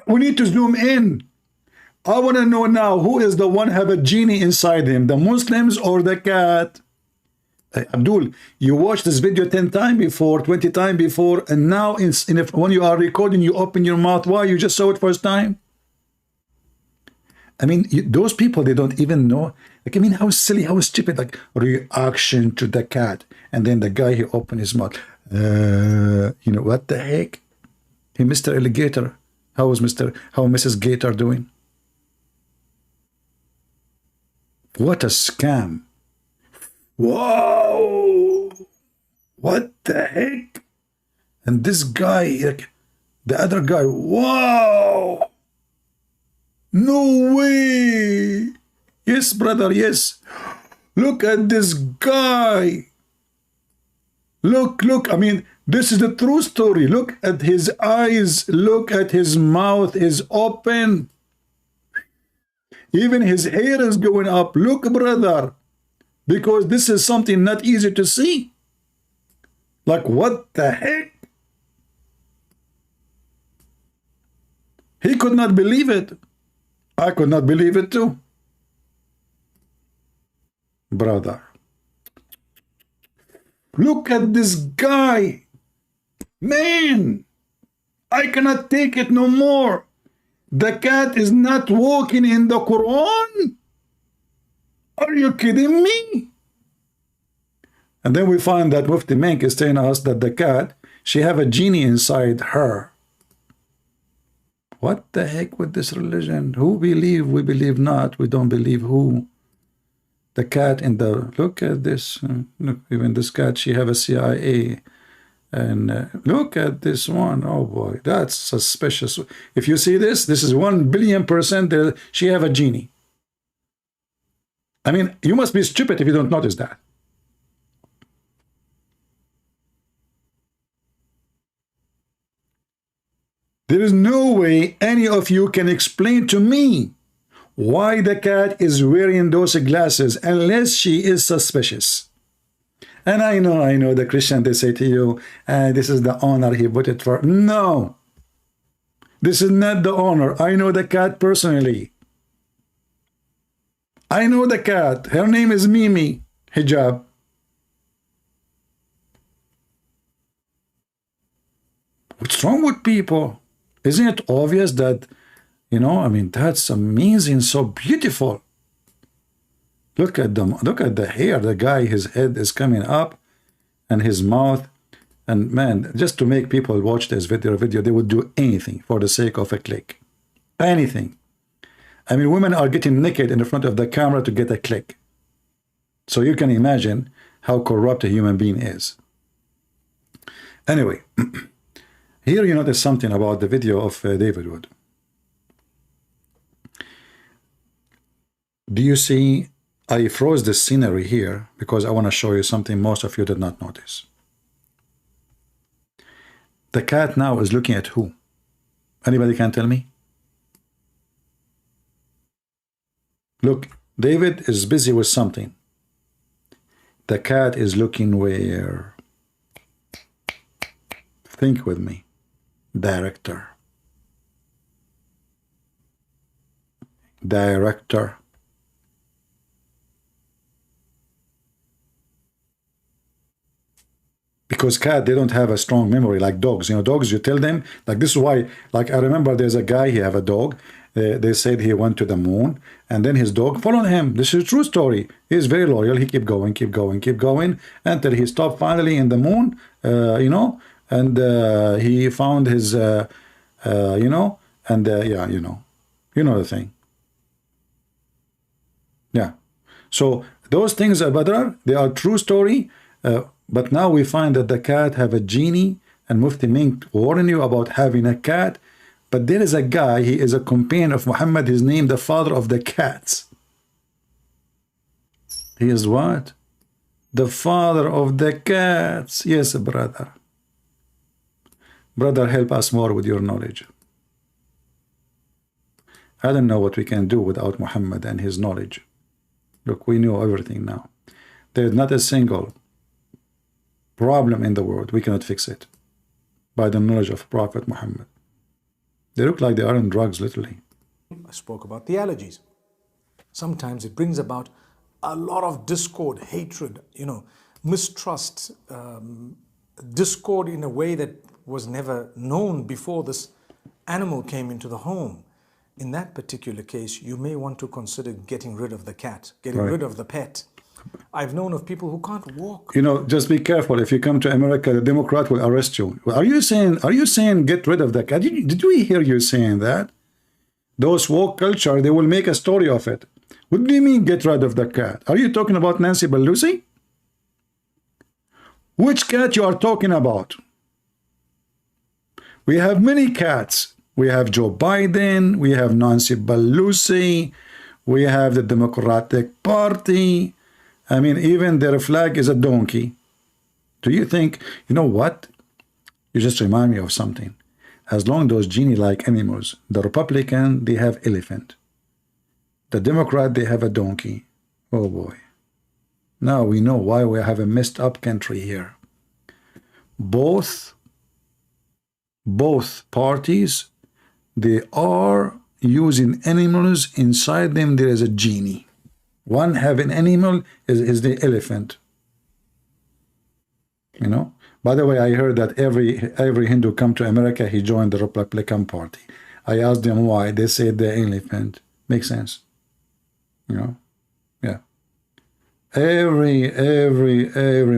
We need to zoom in. I want to know now, who is the one have a genie inside him, the Muslims or the cat? Abdul, you watched this video 10 times before, 20 times before, and now when you are recording, you open your mouth. Why? You just saw it first time? I mean, those people, they don't even know. Like, I mean, how silly, how stupid, like, reaction to the cat. And then the guy, he opened his mouth. You know, what the heck? Hey, Mr. Alligator, how Mrs. Gator doing? What a scam. Whoa! What the heck? And this guy, like, the other guy, wow! No way! Yes, brother, yes. Look at this guy. Look, I mean, this is the true story. Look at his eyes. Look at his mouth is open. Even his hair is going up. Look, brother. Because this is something not easy to see. Like, what the heck? He could not believe it. I could not believe it too. Brother. Look at this guy. Man, I cannot take it no more. The cat is not walking in the Quran. Are you kidding me? And then we find that Mufti Menk is telling us that the cat, she have a genie inside her. What the heck with this religion? Who believe? We believe not. We don't believe who. The cat in the, look at this. Look, even this cat, she have a CIA. And look at this one. Oh boy, that's suspicious. If you see this is 1 billion% there, she have a genie. I mean, you must be stupid if you don't notice that. There is no way any of you can explain to me why the cat is wearing those glasses unless she is suspicious. And I know the Christian, they say to you, this is the honor he put it for. No, this is not the honor. I know the cat personally. I know the cat. Her name is Mimi Hijab. What's wrong with people? Isn't it obvious that, you know, I mean, that's amazing, so beautiful. Look at them. Look at the hair. The guy, his head is coming up and his mouth. And man, just to make people watch this video, they would do anything for the sake of a click. Anything. I mean, women are getting naked in the front of the camera to get a click. So you can imagine how corrupt a human being is. Anyway, here you notice something about the video of David Wood. Do you see, I froze the scenery here because I want to show you something most of you did not notice. The cat now is looking at who? Anybody can tell me? Look, David is busy with something. The cat is looking where? Think with me. Director. Director. Because cat, they don't have a strong memory like dogs. You know, dogs, you tell them, like this is why, like I remember there's a guy, he have a dog. They said he went to the moon, and then his dog followed him. This is a true story. He's very loyal. He kept going, until he stopped finally in the moon, you know, and he found his, you know, and yeah, you know the thing. Yeah. So those things, Badr, they are true story, but now we find that the cat have a genie, and Mufti Mink warned you about having a cat. But there is a guy, he is a companion of Muhammad, his name, the father of the cats. He is what? The father of the cats. Yes, brother. Brother, help us more with your knowledge. I don't know what we can do without Muhammad and his knowledge. Look, we know everything now. There is not a single problem in the world we cannot fix it by the knowledge of Prophet Muhammad. They look like they are on drugs, literally. I spoke about the allergies. Sometimes it brings about a lot of discord, hatred, mistrust, discord in a way that was never known before this animal came into the home. In that particular case, you may want to consider getting rid of the cat, getting rid of the pet. I've known of people who can't walk. Just be careful. If you come to America, the Democrat will arrest you. Are you saying get rid of the cat? Did we hear you saying that? Those woke culture, they will make a story of it. What do you mean get rid of the cat? Are you talking about Nancy Pelosi? Which cat you are talking about? We have many cats. We have Joe Biden, we have Nancy Pelosi, we have the Democratic Party. I mean, even their flag is a donkey. Do you think, you know what? You just remind me of something. As long as those genie-like animals, the Republican, they have elephant. The Democrat, they have a donkey. Oh boy. Now we know why we have a messed up country here. Both parties, they are using animals. Inside them there is a genie. One have an animal is the elephant. By the way, I heard that every Hindu come to America, he joined the Republican Party. I asked them why. They said the elephant. Makes sense. Yeah. Every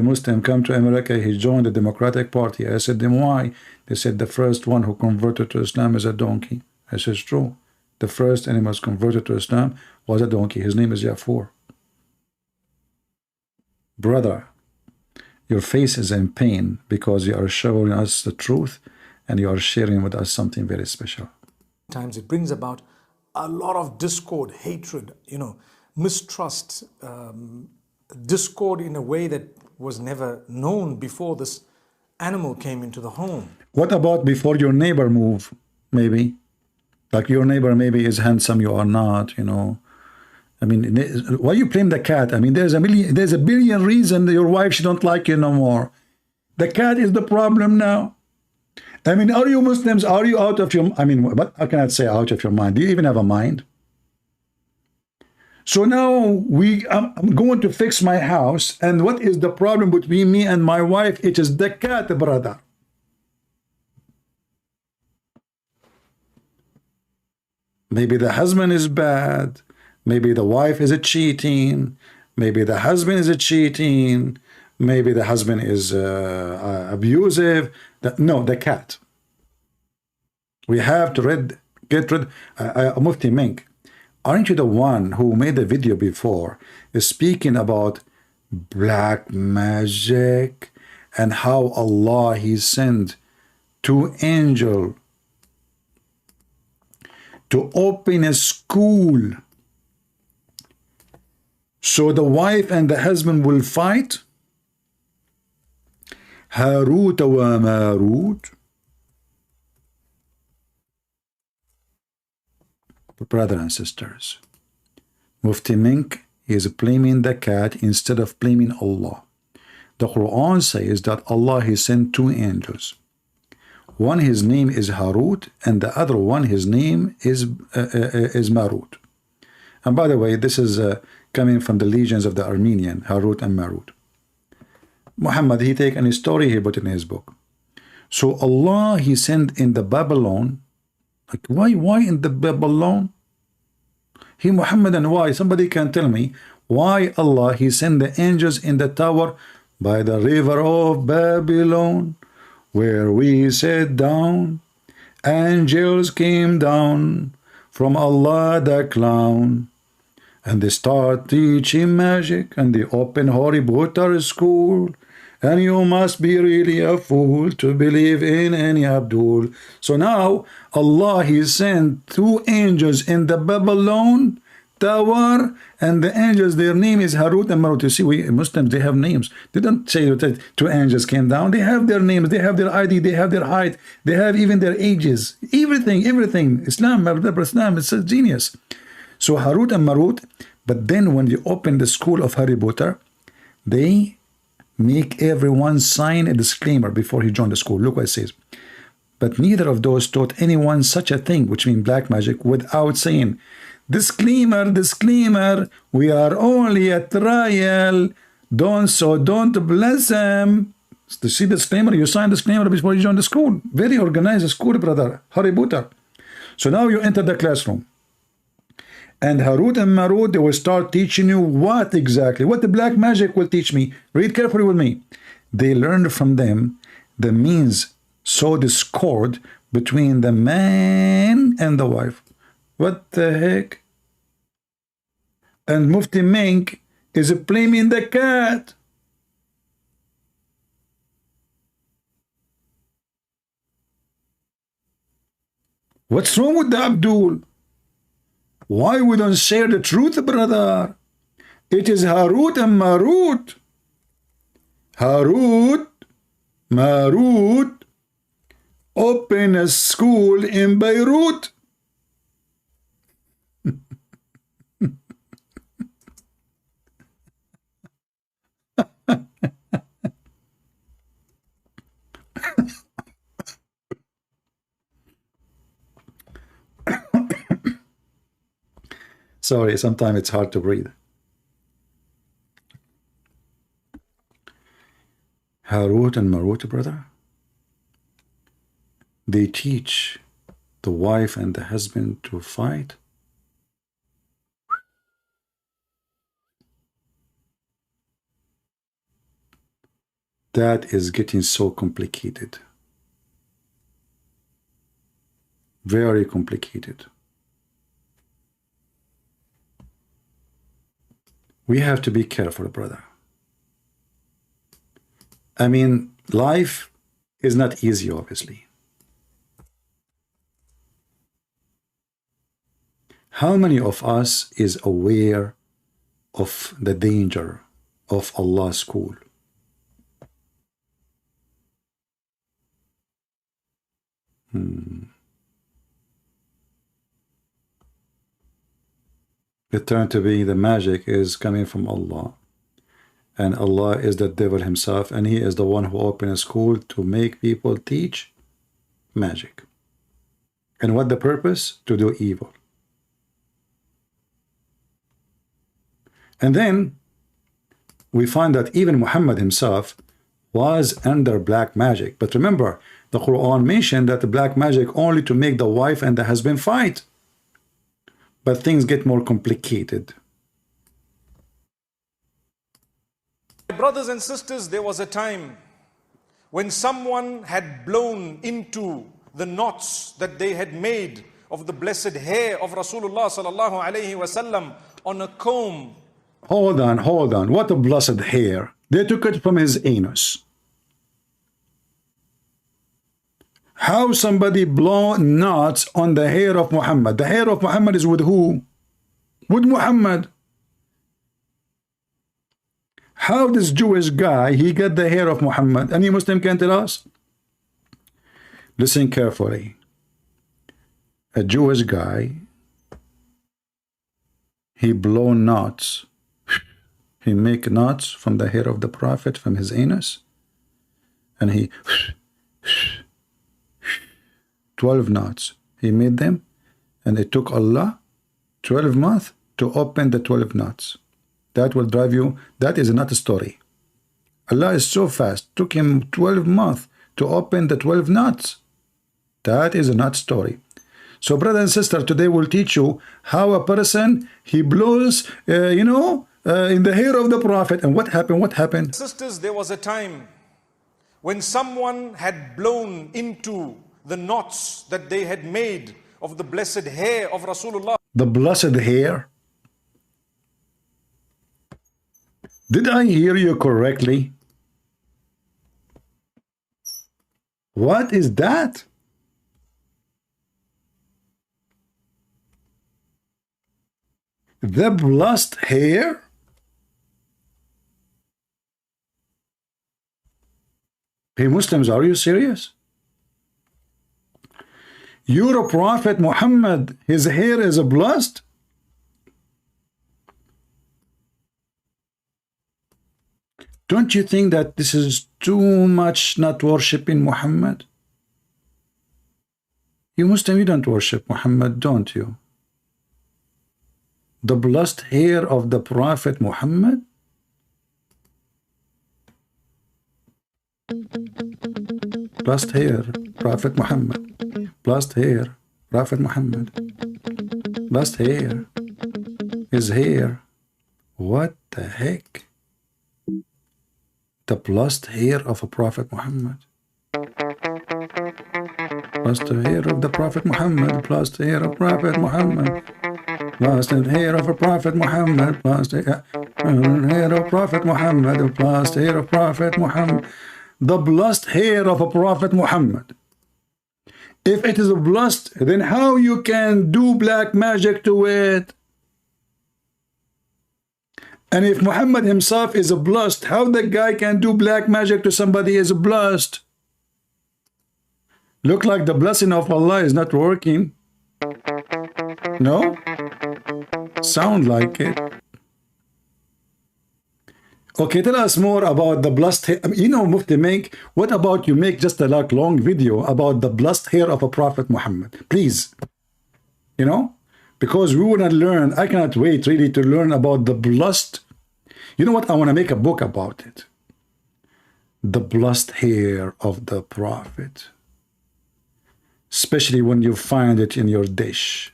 Muslim come to America, he joined the Democratic Party. I said them why. They said the first one who converted to Islam is a donkey. I said it's true. The first animal converted to Islam was a donkey. His name is Yafur. Brother, your face is in pain because you are showing us the truth and you are sharing with us something very special. Sometimes it brings about a lot of discord, hatred, mistrust, discord in a way that was never known before this animal came into the home. What about before your neighbor move, maybe? Like your neighbor maybe is handsome, you are not, I mean, why you blame the cat? I mean, there's a billion reasons your wife, she don't like you no more. The cat is the problem now. I mean, are you Muslims? Are you out of your, I mean, what I cannot say out of your mind. Do you even have a mind? So now I'm going to fix my house. And what is the problem between me and my wife? It is the cat, brother. Maybe the husband is bad. Maybe the wife is cheating. Maybe the husband is cheating. Maybe the husband is abusive. No, the cat. We have to get rid. Mufti Mink, aren't you the one who made a video before speaking about black magic and how Allah, He sent 2 angels to open a school so the wife and the husband will fight? Harut wa Marut. Brothers and sisters, Mufti Mink is blaming the cat instead of blaming Allah. The Quran says that Allah, He sent 2 angels. One, his name is Harut, and the other one, his name is Marut. And by the way, this is coming from the legions of the Armenian, Harut and Marut. Muhammad, he take any story, he put in his book. So Allah, He sent in the Babylon. Like, why in the Babylon? He Muhammad, and why? Somebody can tell me why Allah, He sent the angels in the tower by the river of Babylon, where we sat down. Angels came down from Allah the clown, and they start teaching magic, and they open Harry Potter school. And you must be really a fool to believe in any Abdul. So now Allah, He sent 2 angels in the Babylon tower, and the angels, their name is Harut and Marut. You see, we Muslims, they have names. They don't say that two angels came down. They have their names, they have their ID, they have their height, they have even their ages. Everything. Islam, Islam, it's a genius. So Harut and Marut, but then when you open the school of Harry Potter, they make everyone sign a disclaimer before he joined the school. Look what it says. But neither of those taught anyone such a thing, which means black magic, without saying, disclaimer, disclaimer, we are only a trial, don't bless them. To see disclaimer, you sign disclaimer before you join the school. Very organized school, brother. Harry Potter. So now you enter the classroom. And Harut and Marut, they will start teaching you what exactly, what the black magic will teach me. Read carefully with me. They learned from them the means sow discord between the man and the wife. What the heck? And Mufti Mink is blaming the cat. What's wrong with the Abdul? Why we don't share the truth, brother? It is Harut and Marut. Harut, Marut, open a school in Beirut. Sorry, sometimes it's hard to breathe. Harut and Marut, brother, they teach the wife and the husband to fight. That is getting so complicated. Very complicated. We have to be careful, brother. I mean, life is not easy, obviously. How many of us is aware of the danger of Allah's school? It turned to be the magic is coming from Allah. And Allah is the devil himself, and he is the one who opened a school to make people teach magic. And what the purpose? To do evil. And then we find that even Muhammad himself was under black magic. But remember, the Quran mentioned that the black magic only to make the wife and the husband fight. But things get more complicated. Brothers and sisters, there was a time when someone had blown into the knots that they had made of the blessed hair of Rasulullah sallallahu alaihi wasallam on a comb. Hold on. What a blessed hair. They took it from his anus. How somebody blow knots on the hair of Muhammad? The hair of Muhammad is with who? With Muhammad. How this Jewish guy, he got the hair of Muhammad? Any Muslim can tell us? Listen carefully. A Jewish guy, he blow knots. He make knots from the hair of the Prophet, from his anus. And he 12 knots. He made them. And it took Allah 12 months to open the 12 knots. That will drive you. That is not a story. Allah is so fast. Took him 12 months to open the 12 knots. That is not a story. So brother and sister, today we'll teach you how a person, he blows, in the hair of the Prophet. And what happened? What happened? Sisters, there was a time when someone had blown into the knots that they had made of the blessed hair of Rasulullah. The blessed hair? Did I hear you correctly? What is that? The blessed hair? Hey Muslims, are you serious? Your Prophet Muhammad, his hair is blessed? Don't you think that this is too much not worshipping Muhammad? You Muslim, you don't worship Muhammad, don't you? The blessed hair of the Prophet Muhammad? Blessed hair, Prophet Muhammad. Blessed hair, Prophet Muhammad. Blessed hair. His hair. What the heck? The blessed hair of a Prophet Muhammad. Blessed hair of the Prophet Muhammad. Blessed hair of Prophet Muhammad. Blessed hair of a Prophet Muhammad. Blessed hair of Prophet Muhammad. Blessed hair of Prophet Muhammad. The blessed hair of a Prophet Muhammad. If it is blessed, then how you can do black magic to it? And if Muhammad himself is blessed, how the guy can do black magic to somebody is blessed? Look like the blessing of Allah is not working. No? Sound like it. Okay, tell us more about the blessed hair. You know, Mufti, what about you make just a long video about the blessed hair of a Prophet Muhammad? Please. You know? Because we want to learn. I cannot wait really to learn about the blessed. You know what? I want to make a book about it. The blessed hair of the Prophet. Especially when you find it in your dish.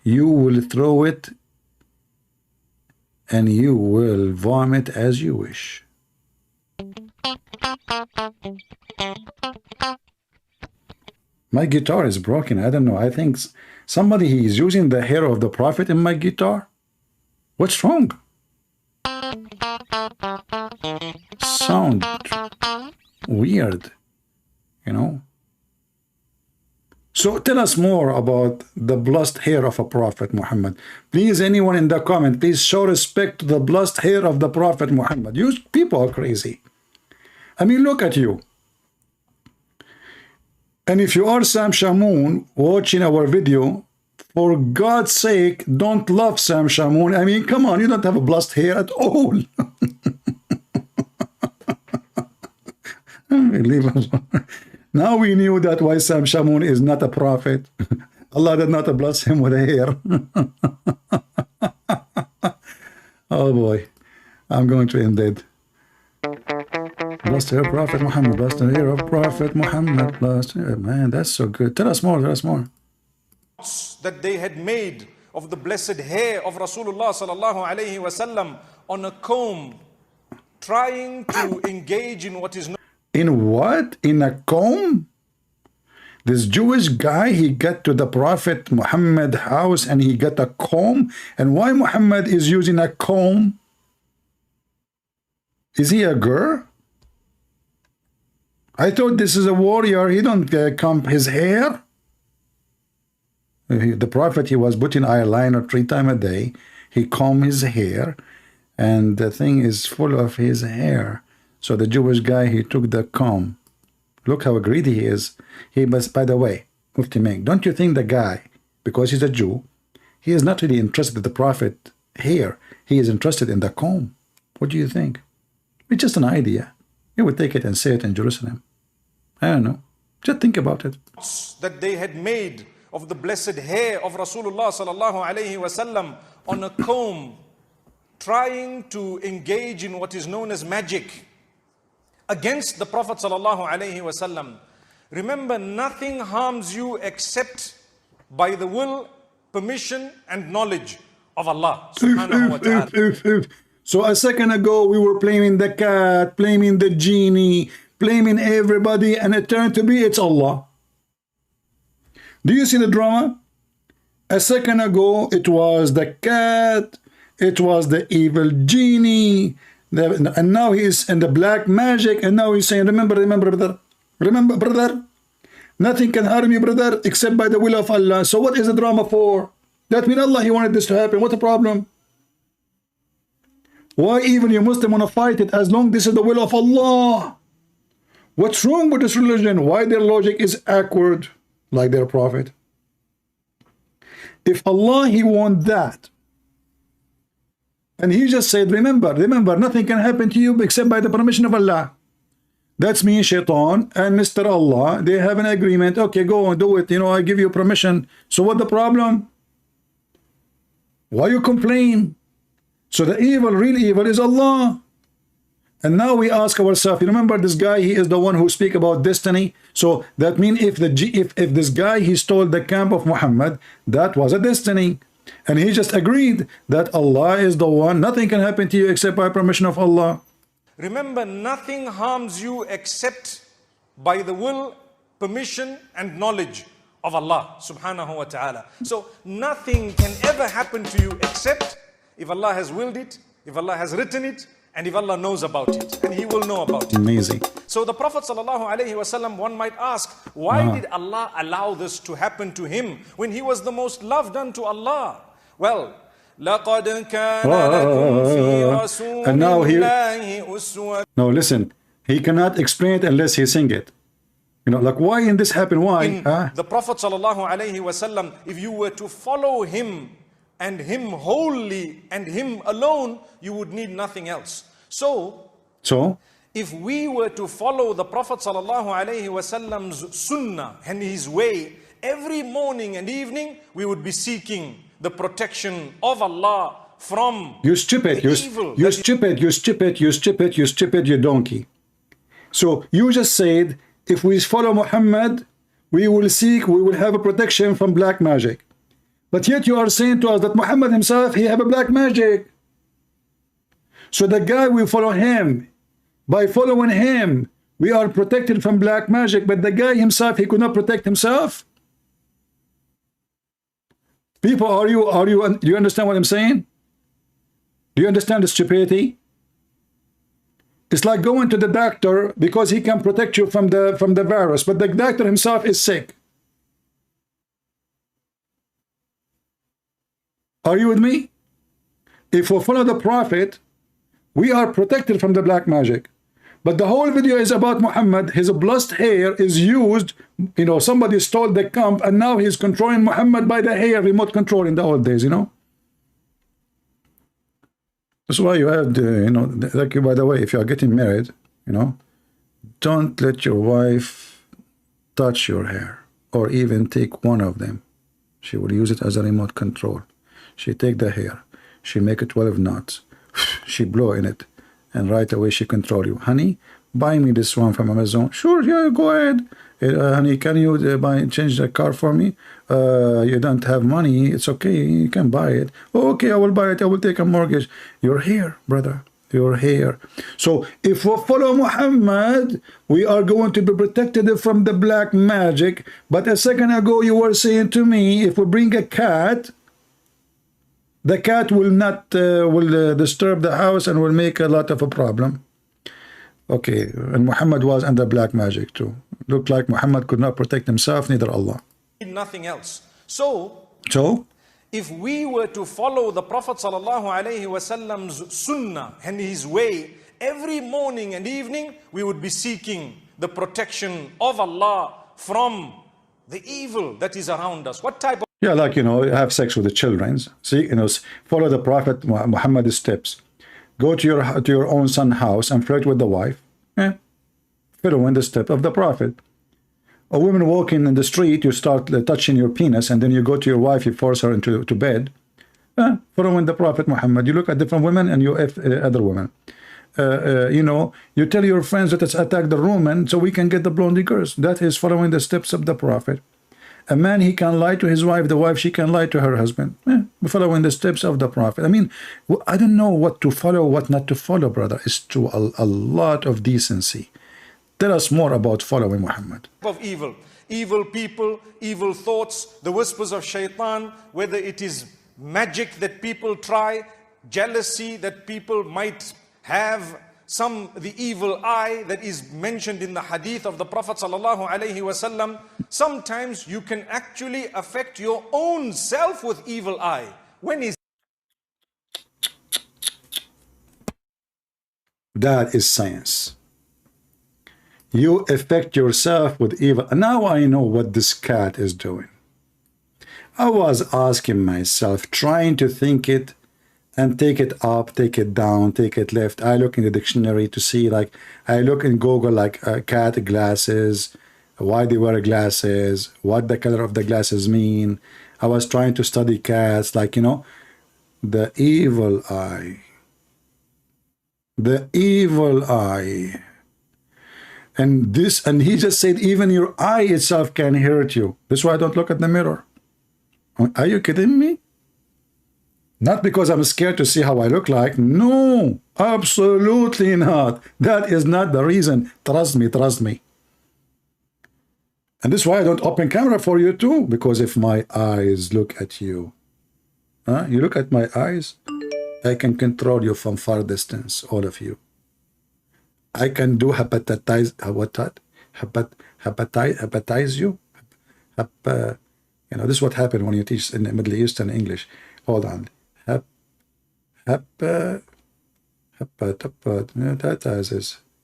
You will throw it and you will vomit as you wish. My guitar is broken. I don't know. I think somebody is using the hair of the Prophet in my guitar. What's wrong? Sound weird, you know. So tell us more about the blessed hair of a Prophet Muhammad. Please, anyone in the comment, please show respect to the blessed hair of the Prophet Muhammad. You people are crazy. I mean, look at you. And if you are Sam Shamoun watching our video, for God's sake, don't love Sam Shamoun. I mean, come on, you don't have a blessed hair at all. Unbelievable. Now we knew that why Sam Shamoun is not a prophet. Allah did not bless him with a hair. Oh boy, I'm going to end it. Blessed hair of Prophet Muhammad, blessed hair of Prophet Muhammad, blessed hair. Man, that's so good. Tell us more, tell us more. That they had made of the blessed hair of Rasulullah sallallahu alayhi wasallam on a comb, trying to engage in what is known. In what? In a comb? This Jewish guy, he got to the Prophet Muhammad house and he got a comb. And why Muhammad is using a comb? Is he a girl? I thought this is a warrior. He don't comb his hair. The Prophet, he was putting eyeliner 3 times a day. He combed his hair and the thing is full of his hair. So the Jewish guy, he took the comb. Look how greedy he is. He was, by the way, Mufti Meng, don't you think the guy, because he's a Jew, he is not really interested in the Prophet hair. He is interested in the comb. What do you think? It's just an idea. He would take it and say it in Jerusalem. I don't know. Just think about it. That they had made of the blessed hair of Rasulullah sallallahu alayhi wasallam on a comb, trying to engage in what is known as magic against the Prophet sallallahu alaihi wasallam. Remember, nothing harms you except by the will, permission, and knowledge of Allah subhanahu wa ta'ala. So a second ago, we were blaming the cat, blaming the genie, blaming everybody, and it turned to be it's Allah. Do you see the drama? A second ago, it was the cat, it was the evil genie, and now he is in the black magic, and now he's saying, remember, brother. Remember, brother. Nothing can harm you, brother, except by the will of Allah. So what is the drama for? That means Allah, He wanted this to happen. What's the problem? Why even you Muslim want to fight it as long this is the will of Allah? What's wrong with this religion? Why their logic is awkward like their prophet? If Allah, He want that, and He just said, remember, nothing can happen to you except by the permission of Allah. That's me, Shaitan, and Mr. Allah. They have an agreement. Okay, go and do it. You know, I give you permission. So what the problem? Why you complain? So the evil, real evil is Allah. And now we ask ourselves, you remember this guy, he is the one who speak about destiny. So that means if this guy, he stole the camp of Muhammad, that was a destiny. And he just agreed that Allah is the one. Nothing can happen to you except by permission of Allah. Remember, nothing harms you except by the will, permission and knowledge of Allah subhanahu wa ta'ala. So nothing can ever happen to you except if Allah has willed it, if Allah has written it, and if Allah knows about it, and He will know about it. Amazing. So the Prophet sallallahu alaihi wasallam, one might ask, why did Allah allow this to happen to him when he was the most loved unto Allah? Well, لَقَدْ كَانَ لَكُمْ فِي رَسُولِ and now اللَّهِ أُسْوَةٌ. No, listen, he cannot explain it unless he sing it. You know, like why in this happen? Why? The Prophet sallallahu alaihi wasallam, if you were to follow him and him wholly and him alone, you would need nothing else. So if we were to follow the Prophet sallallahu alaihi wasallam's sunnah and his way, every morning and evening we would be seeking the protection of Allah from you stupid, you stupid, you donkey. So you just said, if we follow Muhammad, we will have a protection from black magic. But yet you are saying to us that Muhammad himself, he have a black magic. So the guy, we follow him. By following him, we are protected from black magic. But the guy himself, he could not protect himself. People, do you understand what I'm saying? Do you understand the stupidity? It's like going to the doctor because he can protect you from the virus, but the doctor himself is sick. Are you with me? If we follow the Prophet, we are protected from the black magic. But the whole video is about Muhammad. His blessed hair is used. You know, somebody stole the camp, and now he's controlling Muhammad by the hair, remote control in the old days, you know. That's why you have, you know, like, by the way, if you are getting married, you know, don't let your wife touch your hair or even take one of them. She will use it as a remote control. She take the hair, she make it 12 knots, she blow in it, and right away she control you. Honey, buy me this one from Amazon. Sure, yeah, go ahead. Honey, can you change the car for me? You don't have money. It's okay. You can buy it. Oh, okay, I will buy it. I will take a mortgage. You're here, brother. You're here. So if we follow Muhammad, we are going to be protected from the black magic. But a second ago, you were saying to me, if we bring a cat, the cat will not disturb the house and will make a lot of a problem. Okay, and Muhammad was under black magic too. Looked like Muhammad could not protect himself, neither Allah. Nothing else. So if we were to follow the Prophet ﷺ's sunnah and his way, every morning and evening we would be seeking the protection of Allah from the evil that is around us. What type of... Yeah, like, you know, have sex with the children. See, you know, follow the Prophet Muhammad's steps. Go to your own son's house and flirt with the wife. Following the step of the Prophet. A woman walking in the street, you start touching your penis, and then you go to your wife, you force her into bed. Following the Prophet Muhammad. You look at different women and you F other women. You know, you tell your friends that it's attack the Roman so we can get the blondie girls. That is following the steps of the Prophet. A man, he can lie to his wife. The wife, she can lie to her husband. Following the steps of the Prophet. I mean, I don't know what to follow, what not to follow, brother. It's to a lot of decency. Tell us more about following Muhammad. Of evil people, evil thoughts, the whispers of shaitan, whether it is magic that people try, jealousy that people might have, the evil eye that is mentioned in the hadith of the Prophet sallallahu alaihi wasallam. Sometimes you can actually affect your own self with evil eye. When is that is science. You affect yourself with evil. Now I know what this cat is doing. I was asking myself, trying to think it and take it up, take it down, take it left. I look in the dictionary to see, like, I look in Google, like, cat glasses, why they wear glasses, what the color of the glasses mean. I was trying to study cats, like, you know, the evil eye. The evil eye. And this, and he just said, even your eye itself can hurt you. That's why I don't look at the mirror. Are you kidding me? Not because I'm scared to see how I look like. No, absolutely not. That is not the reason. Trust me, trust me. And this is why I don't open camera for you too. Because if my eyes look at you, you look at my eyes, I can control you from far distance, all of you. I can do hepatize, what that? Hepatize you? You know, this is what happened when you teach in the Middle Eastern English. Hold on. Hepatize.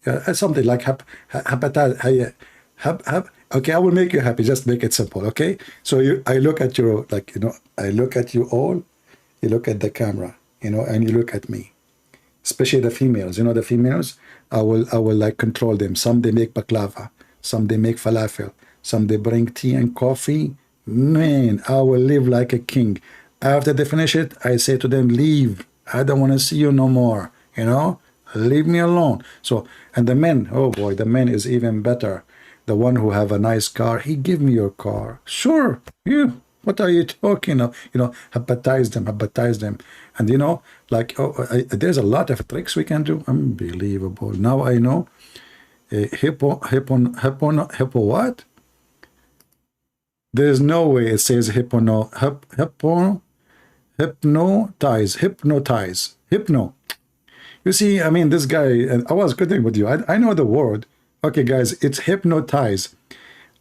Yeah, something like hepatize. Okay, I will make you happy. Just make it simple, okay? So I look at your, like, you know, I look at you all. You look at the camera, you know, and you look at me. Especially the females. You know, the females, I will like control them. Some they make baklava. Some they make falafel. Some they bring tea and coffee. Man, I will live like a king. After they finish it, I say to them, leave. I don't want to see you no more. You know, leave me alone. So, and the men, oh boy, the men is even better. The one who have a nice car, he give me your car. Sure, you. What are you talking of? You know, hepatize them. And you know, like, there's a lot of tricks we can do. Unbelievable. Now I know. Hippo what? There's no way it says hypnotize. Hypno. You see, I mean, this guy, I was kidding with you. I know the word. Okay, guys, it's hypnotize.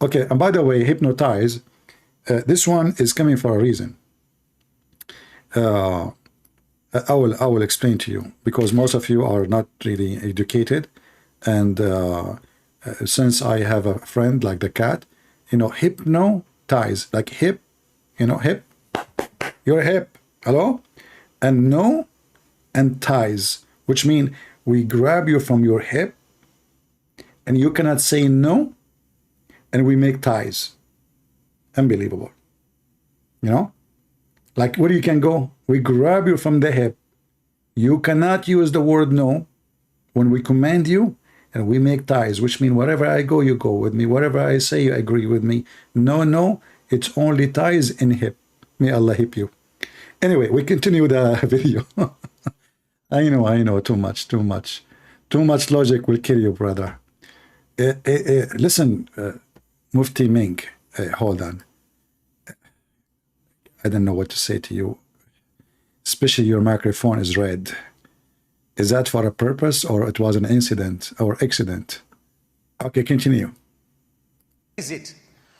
Okay, and by the way, hypnotize, this one is coming for a reason. I will explain to you, because most of you are not really educated. And since I have a friend like the cat, you know, hypnotize, like hip, you know, hip, your hip, hello? And no, and ties, which mean we grab you from your hip, and you cannot say no, and we make ties. Unbelievable. You know, like where you can go, we grab you from the hip. You cannot use the word no when we command you, and we make ties, which mean wherever I go, you go with me. Whatever I say, you agree with me. No, it's only ties in hip. May Allah hip you. Anyway, we continue the video. I know, too much logic will kill you, brother. Listen, Mufti Ming, hold on. I don't know what to say to you. Especially your microphone is red. Is that for a purpose, or it was an incident or accident? Okay, continue. Is it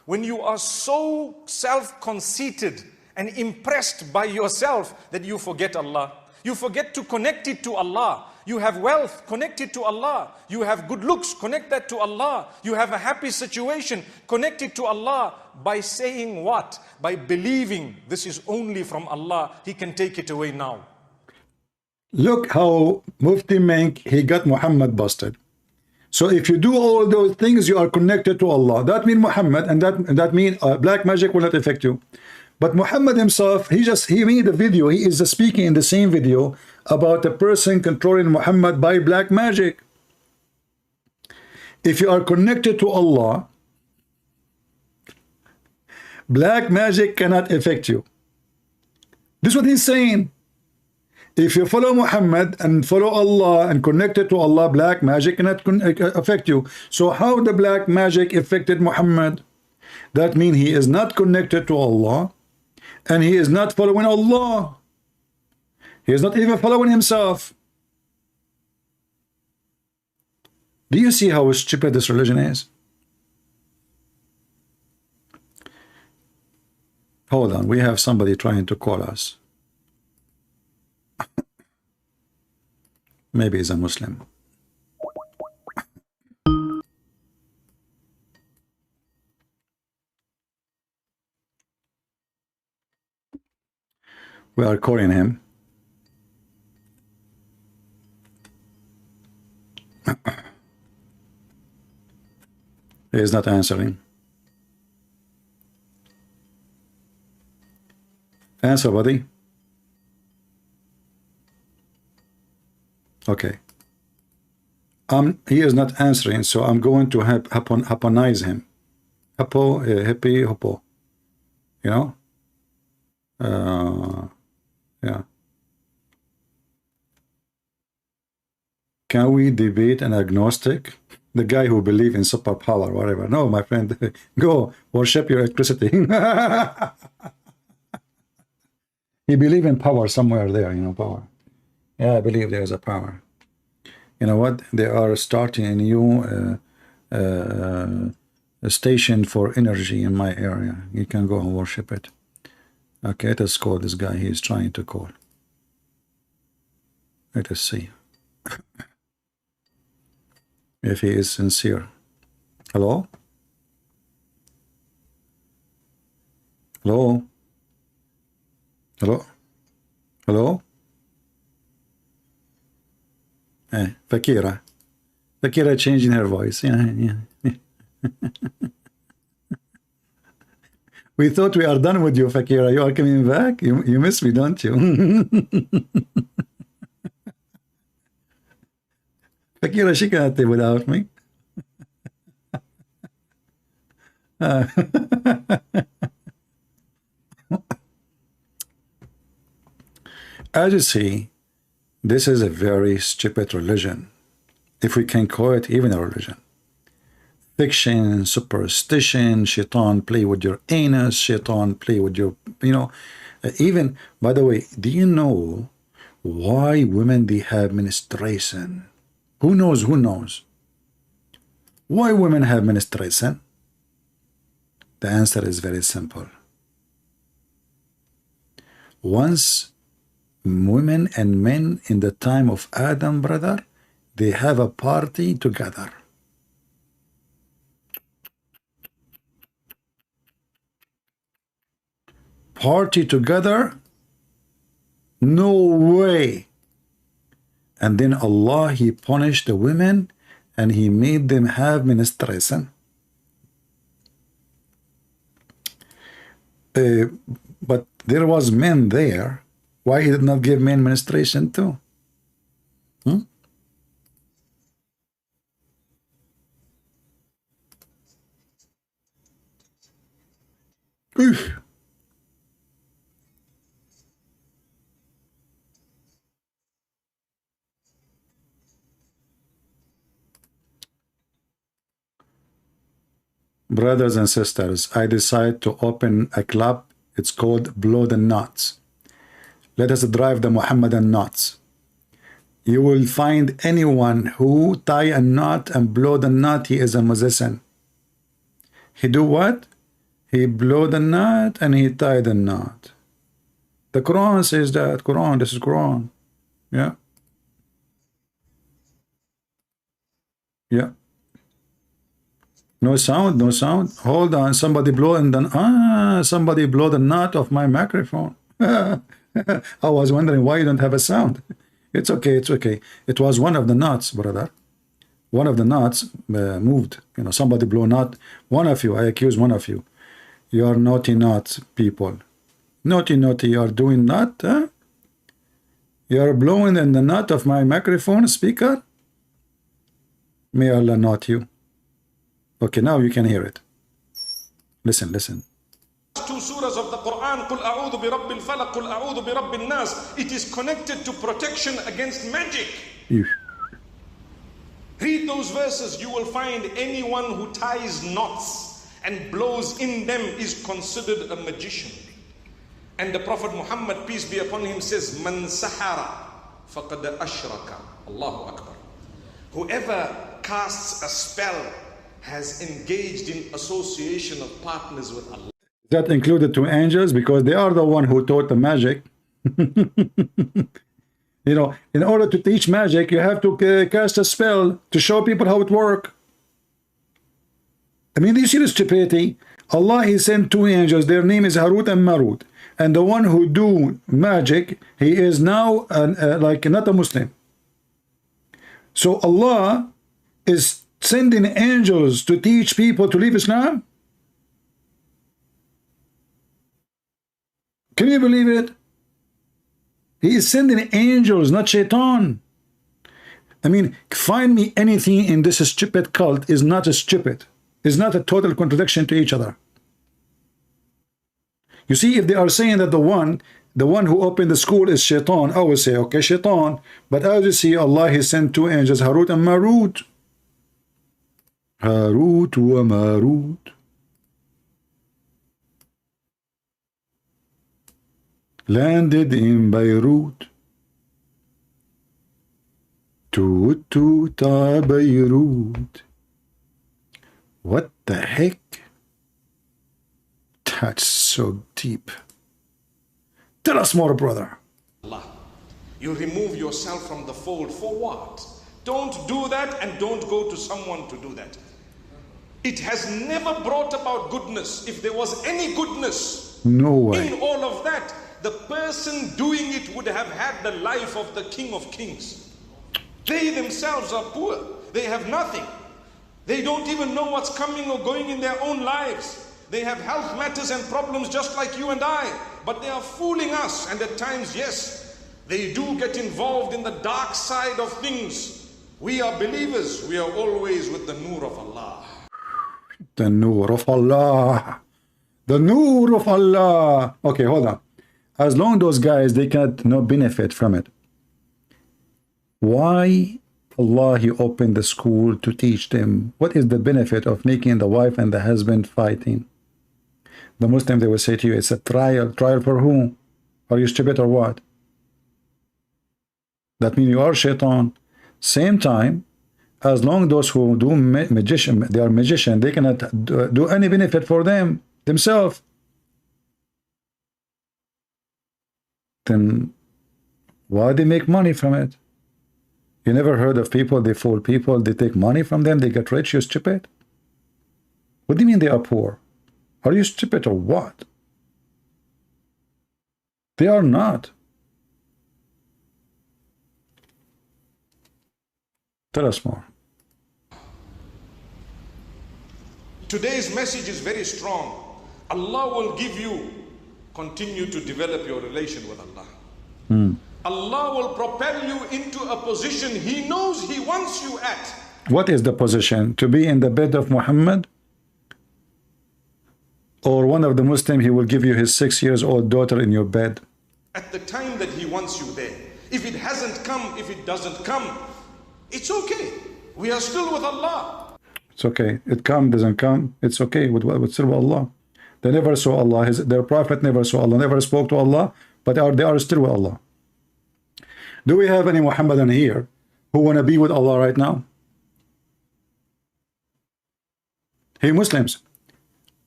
when you are so self-conceited and impressed by yourself that you forget Allah? You forget to connect it to Allah. You have wealth, connect it to Allah. You have good looks, connect that to Allah. You have a happy situation, connect it to Allah. By saying what? By believing this is only from Allah. He can take it away now. Look how Mufti Menk, he got Muhammad busted. So if you do all those things, you are connected to Allah. That means Muhammad, and that means black magic will not affect you. But Muhammad himself, he made a video. He is speaking in the same video about a person controlling Muhammad by black magic. If you are connected to Allah, black magic cannot affect you. This is what he's saying. If you follow Muhammad and follow Allah and connected to Allah, black magic cannot affect you. So how the black magic affected Muhammad? That means he is not connected to Allah, and he is not following Allah. He is not even following himself. Do you see how stupid this religion is? Hold on, we have somebody trying to call us. Maybe he's a Muslim. We are calling him. He is not answering. Answer, buddy. Okay. He is not answering, so I'm going to happonize him. Hippie, hippo. You know? Yeah. Can we debate an agnostic? The guy who believes in superpower, whatever. No, my friend, go worship your electricity. He believes in power somewhere there, you know, power. Yeah, I believe there is a power. You know what? They are starting a new station for energy in my area. You can go and worship it. Okay, let us call this guy. He is trying to call. Let us see if he is sincere. Hello? Hello? Hello? Hello? Fakira. Fakira changing her voice. Yeah. We thought we are done with you, Fakira. You are coming back? You miss me, don't you? Fakira, she can't live without me. As you see, this is a very stupid religion, if we can call it even a religion. Fiction, superstition, shaitan play with your anus, shaitan play with your, you know, even, by the way, do you know why women, they have menstruation? Who knows? Who knows? Why women have menstruation? The answer is very simple. Once women and men in the time of Adam, brother, they have a party together. Party together? No way. And then Allah, He punished the women and He made them have menstruation. But there was men there. Why He did not give men menstruation too? Oof. Brothers and sisters, I decide to open a club. It's called Blow the Knots. Let us drive the Muhammadan knots. You will find anyone who tie a knot and blow the knot, he is a musician. He do what? He blow the knot and he tie the knot. The Quran says that. Quran, this is Quran. Yeah. Yeah. No sound, no sound. Hold on, somebody blow and then somebody blow the knot of my microphone. I was wondering why you don't have a sound. It's okay, it's okay. It was one of the knots, brother. One of the knots moved. You know, somebody blow knot. One of you, I accuse one of you. You are naughty knot people. Naughty, naughty, you are doing knot, huh? You are blowing in the knot of my microphone speaker? May Allah not you. Okay, now you can hear it. Listen, listen. Two surahs of the Quran, قُلْ أَعُوذُ بِرَبِّ الْفَلَقِ قُلْ أَعُوذُ بِرَبِّ النَّاسِ. It is connected to protection against magic. Read those verses, you will find anyone who ties knots and blows in them is considered a magician. And the Prophet Muhammad, peace be upon him, says, مَنْ سَحَرَ فَقَدْ أَشْرَكَ. Allahu Akbar. Whoever casts a spell has engaged in association of partners with Allah. That included two angels because they are the one who taught the magic. You know, in order to teach magic, you have to cast a spell to show people how it works. I mean, do you see the stupidity? Allah, He sent two angels. Their name is Harut and Marut. And the one who do magic, he is now like not a Muslim. So Allah is sending angels to teach people to leave Islam? Can you believe it? He is sending angels, not shaitan. I mean, find me anything in this stupid cult is not a stupid. Is not a total contradiction to each other. You see, if they are saying that the one who opened the school is shaitan, I will say, okay, shaitan. But as you see, Allah, He sent two angels, Harut and Marut. Harut wa Marut. Landed in Beirut. Toot toot Beirut. What the heck? That's so deep. Tell us more, brother. Allah. You remove yourself from the fold for what? Don't do that, and don't go to someone to do that. It has never brought about goodness. If there was any goodness no way in all of that, the person doing it would have had the life of the King of Kings. They themselves are poor. They have nothing. They don't even know what's coming or going in their own lives. They have health matters and problems just like you and I. But they are fooling us. And at times, yes, they do get involved in the dark side of things. We are believers. We are always with the Noor of Allah. The Noor of Allah. The Noor of Allah. Okay, hold on. As long as those guys, they get no benefit from it. Why Allah, He opened the school to teach them? What is the benefit of making the wife and the husband fighting? The Muslim, they will say to you, it's a trial. Trial for whom? Are you stupid or what? That means you are shaitan. Same time, as long as those who do magician, they are magician, they cannot do any benefit for them, themselves. Then why they make money from it? You never heard of people, they fool people, they take money from them, they get rich, you're stupid? What do you mean they are poor? Are you stupid or what? They are not. Tell us more. Today's message is very strong. Allah will give you, continue to develop your relation with Allah. Allah will propel you into a position He knows He wants you at. What is the position? To be in the bed of Muhammad? Or one of the Muslim, he will give you his 6-year-old daughter in your bed? At the time that He wants you there. If it hasn't come, if it doesn't come, it's okay. We are still with Allah. It's okay. It come, doesn't come. It's okay. With still with Allah. They never saw Allah. Their prophet never saw Allah. Never spoke to Allah. But they are still with Allah. Do we have any Muhammadan here who want to be with Allah right now? Hey Muslims,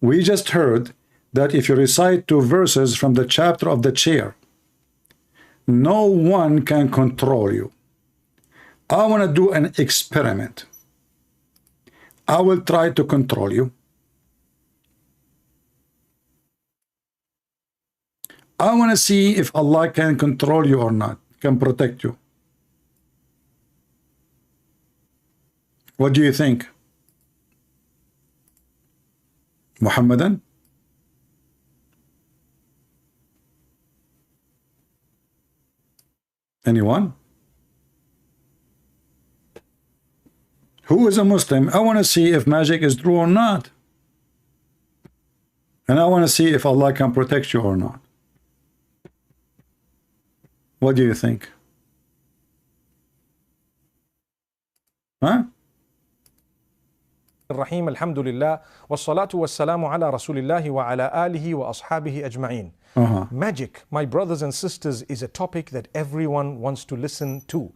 we just heard that if you recite 2 verses from the chapter of the chair, no one can control you. I want to do an experiment. I will try to control you. I want to see if Allah can control you or not, can protect you. What do you think? Muhammadan? Anyone? Who is a Muslim? I want to see if magic is true or not. And I want to see if Allah can protect you or not. What do you think? Huh? الرحيم الحمد لله والصلاة والسلام على رسول الله وعلى آله وأصحابه أجمعين. Magic, my brothers and sisters, is a topic that everyone wants to listen to.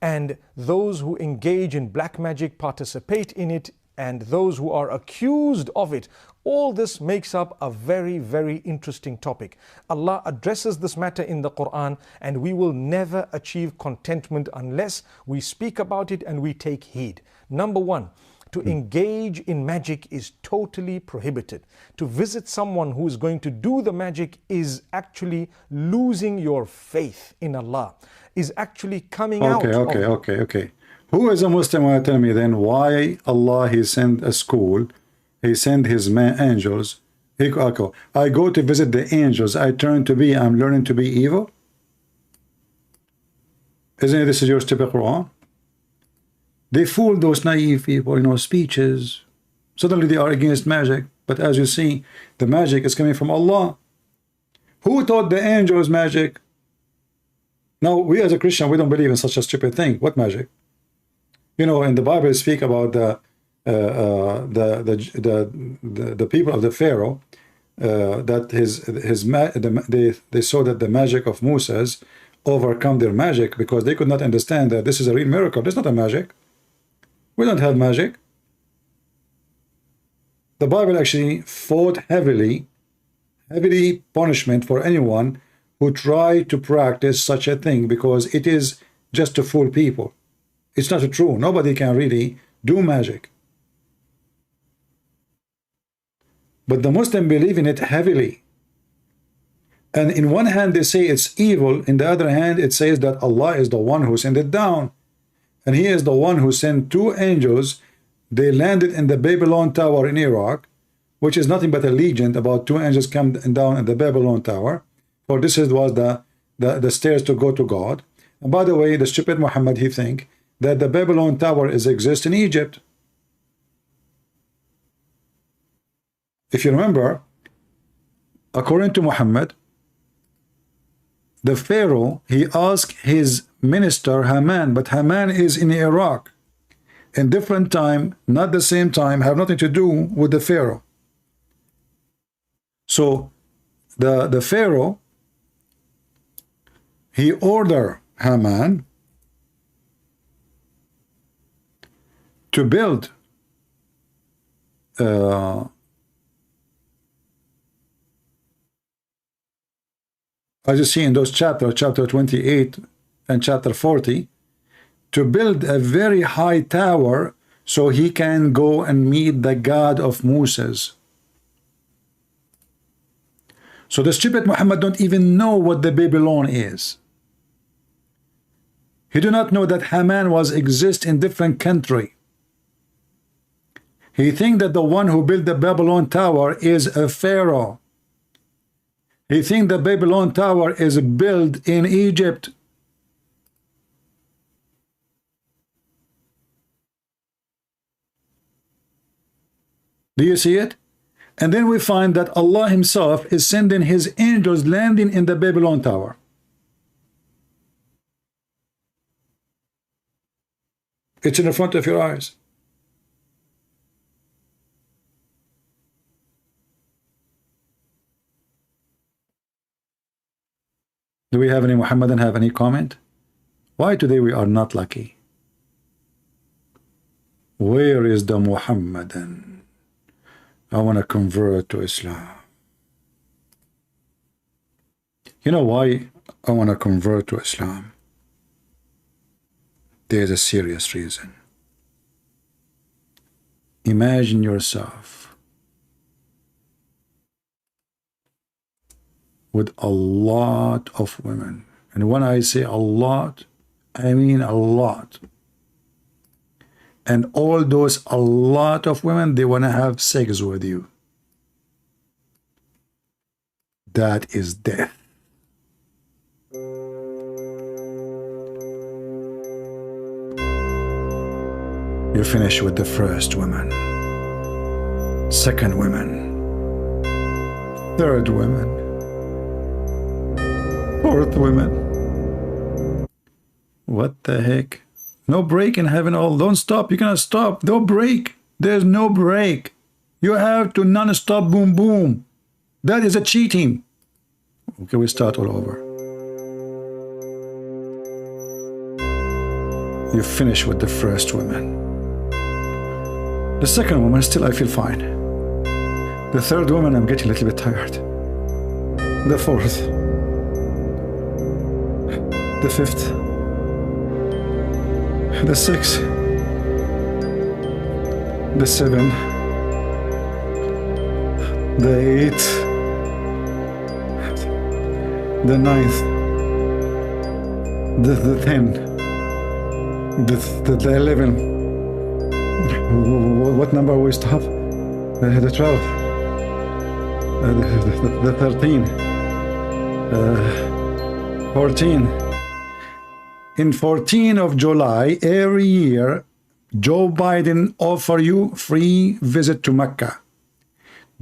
And those who engage in black magic, participate in it, and those who are accused of it. All this makes up a very, very interesting topic. Allah addresses this matter in the Qur'an, and we will never achieve contentment unless we speak about it and we take heed. Number one, to engage in magic is totally prohibited. To visit someone who is going to do the magic is actually losing your faith in Allah, is actually coming out. Okay. Who is a Muslim want to tell me then why Allah He sent a school, He sent His angels. I go to visit the angels, I'm learning to be evil? Isn't it this is your stupid Quran? They fool those naive people, speeches. Suddenly they are against magic. But as you see, the magic is coming from Allah. Who taught the angels magic? Now, we as a Christian, we don't believe in such a stupid thing. What magic? In the Bible, speak about the people of the Pharaoh, that they saw that the magic of Moses overcome their magic because they could not understand that this is a real miracle. This is not a magic. We don't have magic. The Bible actually fought heavily punishment for anyone who tried to practice such a thing, because it is just to fool people. It's not true. Nobody can really do magic. But the Muslims believe in it heavily. And in one hand they say it's evil, in the other hand it says that Allah is the one who sent it down. And He is the one who sent two angels. They landed in the Babylon Tower in Iraq, which is nothing but a legend about two angels come down in the Babylon Tower. For this was the stairs to go to God. And by the way, the stupid Muhammad, he think that the Babylon Tower exists in Egypt. If you remember, according to Muhammad, the Pharaoh, he asked his minister Haman, but Haman is in Iraq. In different time, not the same time, have nothing to do with the Pharaoh. So the Pharaoh, he ordered Haman to build as you see in those chapter 28 and chapter 40, to build a very high tower so he can go and meet the God of Moses. So the stupid Muhammad don't even know what the Babylon is. He do not know that Haman exist in different country. He think that the one who built the Babylon Tower is a Pharaoh. He think the Babylon Tower is built in Egypt. Do you see it? And then we find that Allah Himself is sending His angels landing in the Babylon Tower. It's in the front of your eyes. Do we have any Muhammadan have any comment? Why today we are not lucky? Where is the Muhammadan? I want to convert to Islam. You know why I want to convert to Islam? There's a serious reason. Imagine yourself with a lot of women. And when I say a lot, I mean a lot. And all those a lot of women, they want to have sex with you. That is death. You finish with the first woman, second woman, third woman, fourth woman. What the heck? No break in heaven. All don't stop. You cannot stop. Don't break. There's no break. You have to non-stop boom boom. That is a cheating. Okay, we start all over. You finish with the first woman. The second woman, still I feel fine. The third woman, I'm getting a little bit tired. The fourth. The fifth. The sixth. The seventh. The eighth. The ninth. The 10. The 11. What number we stop? The 12. The 13. 14. In 14 of July every year, Joe Biden offer you free visit to Mecca.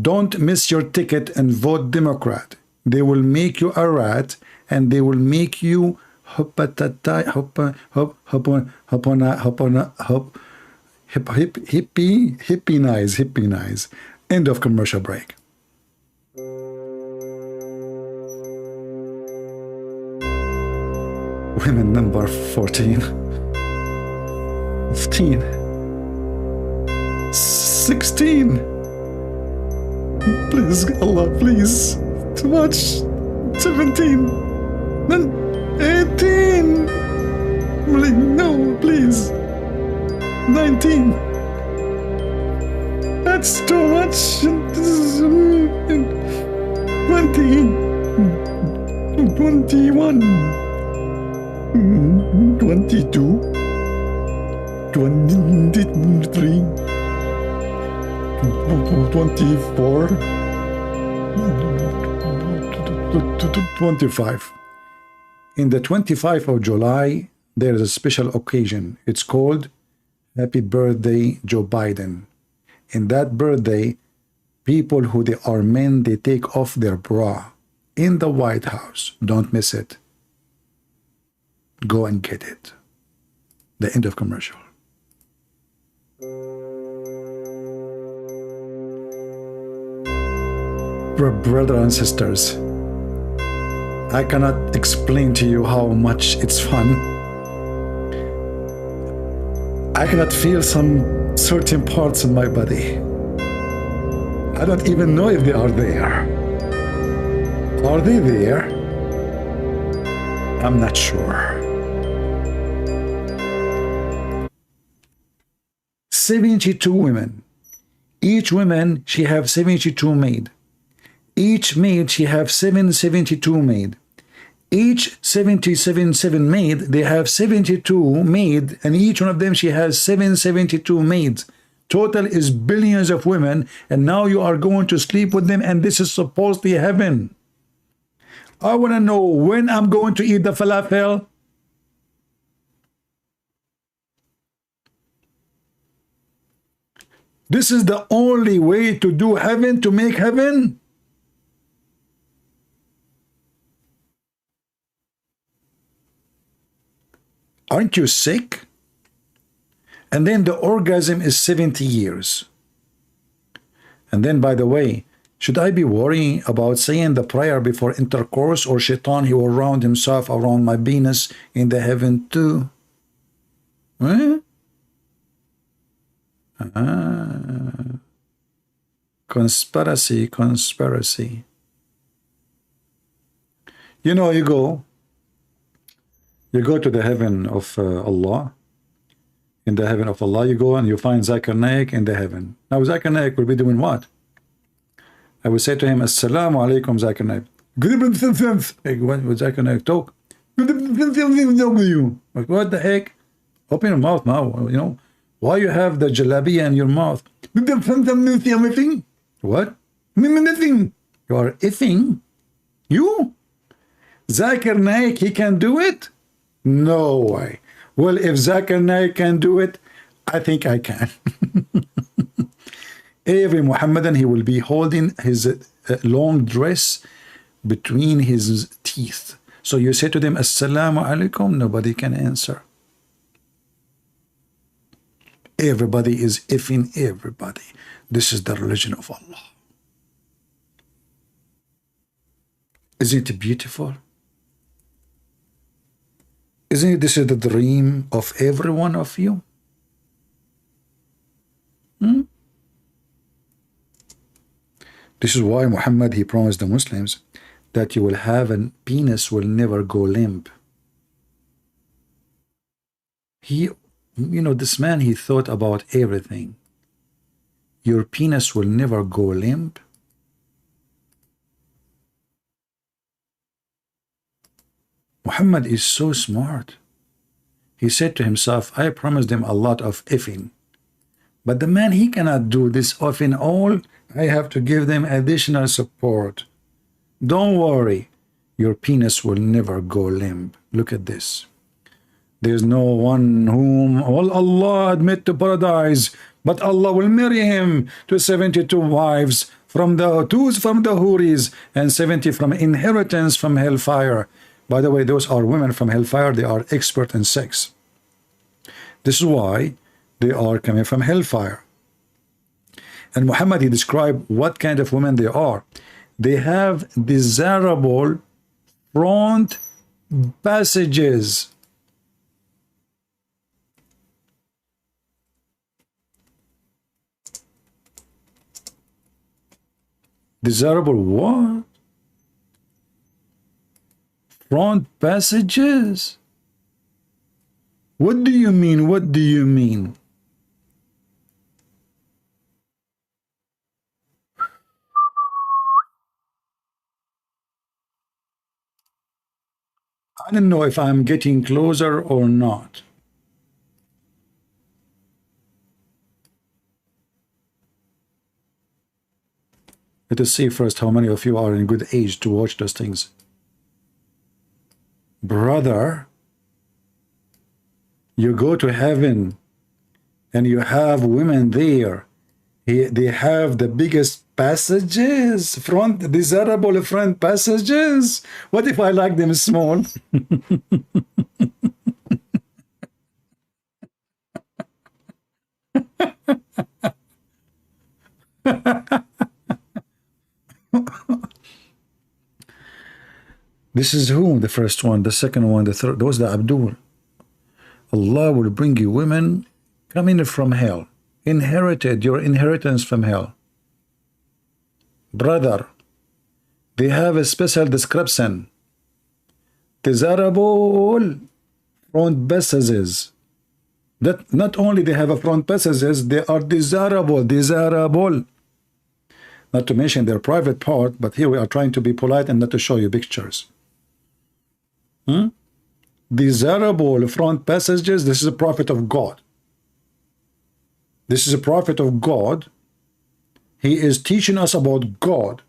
Don't miss your ticket and vote Democrat. They will make you a rat and they will make you hippie-nize. End of commercial break. Women number 14, 15, 16. Please, Allah, please. Too much. 17. Then 18. No, please. 19. That's too much. 20. 21. 22. 23. 24. 25. In the 25th of July, there is a special occasion. It's called Happy Birthday Joe Biden. In that birthday, people who they are men, they take off their bra in the White House. Don't miss it. Go and get it. The end of commercial. Brothers and sisters, I cannot explain to you how much it's fun. I cannot feel some certain parts in my body. I don't even know if they are there. Are they there? I'm not sure. 72 women. Each woman, she have 72 maid. Each maid, she have 772 maid. Each 7 maid, they have 72 maid, and each one of them, she has 772 maids. Total is billions of women, and now you are going to sleep with them, and this is supposedly heaven. I want to know when I'm going to eat the falafel. This is the only way to do heaven, to make heaven. Aren't you sick? And then the orgasm is 70 years. And then, by the way, should I be worrying about saying the prayer before intercourse, or shaitan, he will round himself around my penis in the heaven too? Huh? Conspiracy. You know, you go to the heaven of Allah. In the heaven of Allah, you go and you find Zakir Naik in the heaven. Now, Zakir Naik will be doing what? I will say to him, Assalamu alaikum, Zakir Naik. Good evening, what would Zakir Naik talk? Good evening, like, what the heck? Open your mouth now, you know. Why you have the jalabiya in your mouth? What? Nothing. You are effing? You? Zakir Naik, he can do it? No way. Well, if Zakir Naik can do it, I think I can. Every Muhammadan, he will be holding his long dress between his teeth. So you say to them, Assalamu alaikum, nobody can answer. Everybody is effing everybody. This is the religion of Allah. Isn't it beautiful? Isn't this the dream of every one of you? This is why Muhammad, he promised the Muslims that you will have a penis will never go limp. He, you know, this man, he thought about everything. Your penis will never go limp. Muhammad is so smart. He said to himself, I promised him a lot of effing. But the man, he cannot do this effing all. I have to give them additional support. Don't worry. Your penis will never go limp. Look at this. There's no one whom will Allah admit to paradise, but Allah will marry him to 72 wives from the Houris and 70 from inheritance from hellfire. By the way, those are women from hellfire. They are expert in sex. This is why they are coming from hellfire. And Muhammad, he described what kind of women they are. They have desirable front passages. Desirable what? Front passages? What do you mean? What do you mean? I don't know if I'm getting closer or not. Let us see first how many of you are in good age to watch those things. Brother, you go to heaven and you have women there. They have the biggest passages, desirable front passages. What if I like them small? This is who? The first one, the second one, the third. Those are the Abdul. Allah will bring you women coming from hell. Inherited, your inheritance from hell. Brother, they have a special description. Desirable front passages. That not only they have a front passages, they are desirable. Not to mention their private part, but here we are trying to be polite and not to show you pictures. Desirable front passages. This is a prophet of God. This is a prophet of God. He is teaching us about God.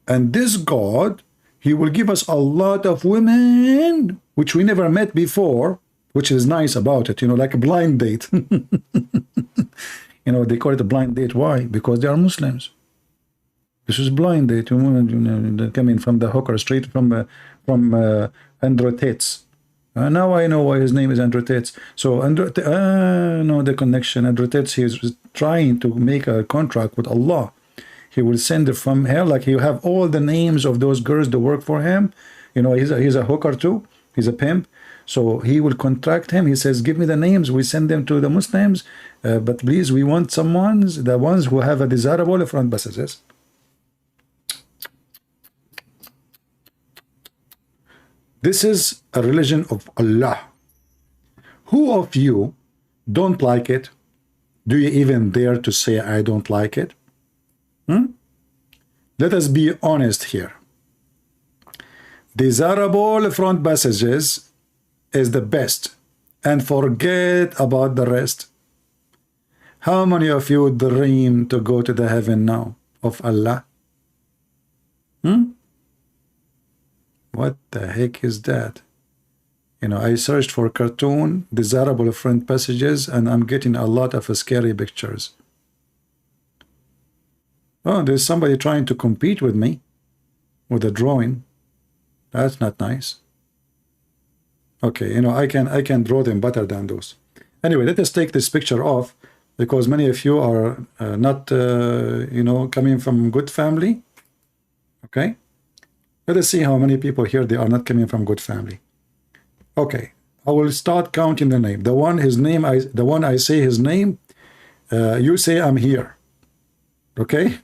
And this God, he will give us a lot of women, which we never met before, which is nice about it, you know, like a blind date. You know, they call it a blind date. Why? Because they are Muslims. This is blind date. Women coming from the hooker street, from Andrew Tate's. Now I know why his name is Andrew Tate's. So Andrew, no, the connection. Andrew Tate's, he is trying to make a contract with Allah. He will send it from hell. Like you have all the names of those girls that work for him. You know, he's a hooker too. He's a pimp. So he will contract him. He says, give me the names. We send them to the Muslims. But please, we want the ones who have a desirable front passages. This is a religion of Allah. Who of you don't like it? Do you even dare to say I don't like it? Let us be honest here. Desirable front passages is the best, and forget about the rest. How many of you dream to go to the heaven now of Allah? What the heck is that? You know, I searched for cartoon, desirable front passages, and I'm getting a lot of scary pictures. Oh, there's somebody trying to compete with me with a drawing. That's not nice. Okay, you know, I can draw them better than those. Anyway, let us take this picture off because many of you are not, you know, coming from good family. Okay. Let us see how many people here they are not coming from good family. Okay, I will start counting the name. The one I say his name, you say I'm here. Okay?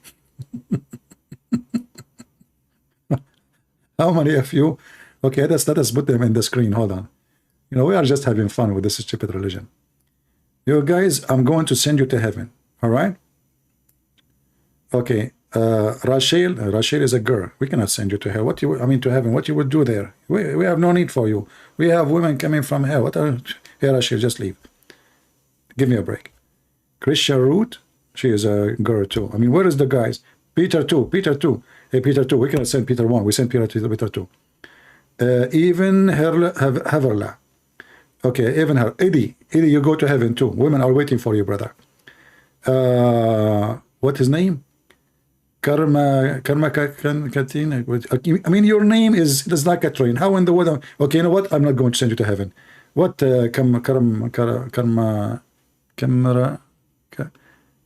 How many of you? Okay, let us put them in the screen. Hold on. You know, we are just having fun with this stupid religion. You guys, I'm going to send you to heaven. All right? Okay. Rachel is a girl. We cannot send you to hell. To heaven. What you would do there? We have no need for you. We have women coming from hell. What are? Here, Rachel, just leave. Give me a break. Christian Root, she is a girl too. I mean, where is the guys? Peter too. Hey, Peter too. We cannot send Peter 1. We send Peter 2. Even Haverla. Okay, even her. Eddie, you go to heaven too. Women are waiting for you, brother. What his name? Karma Katina. I mean, your name is like a train. How in the world? Okay, you know what? I'm not going to send you to heaven. What?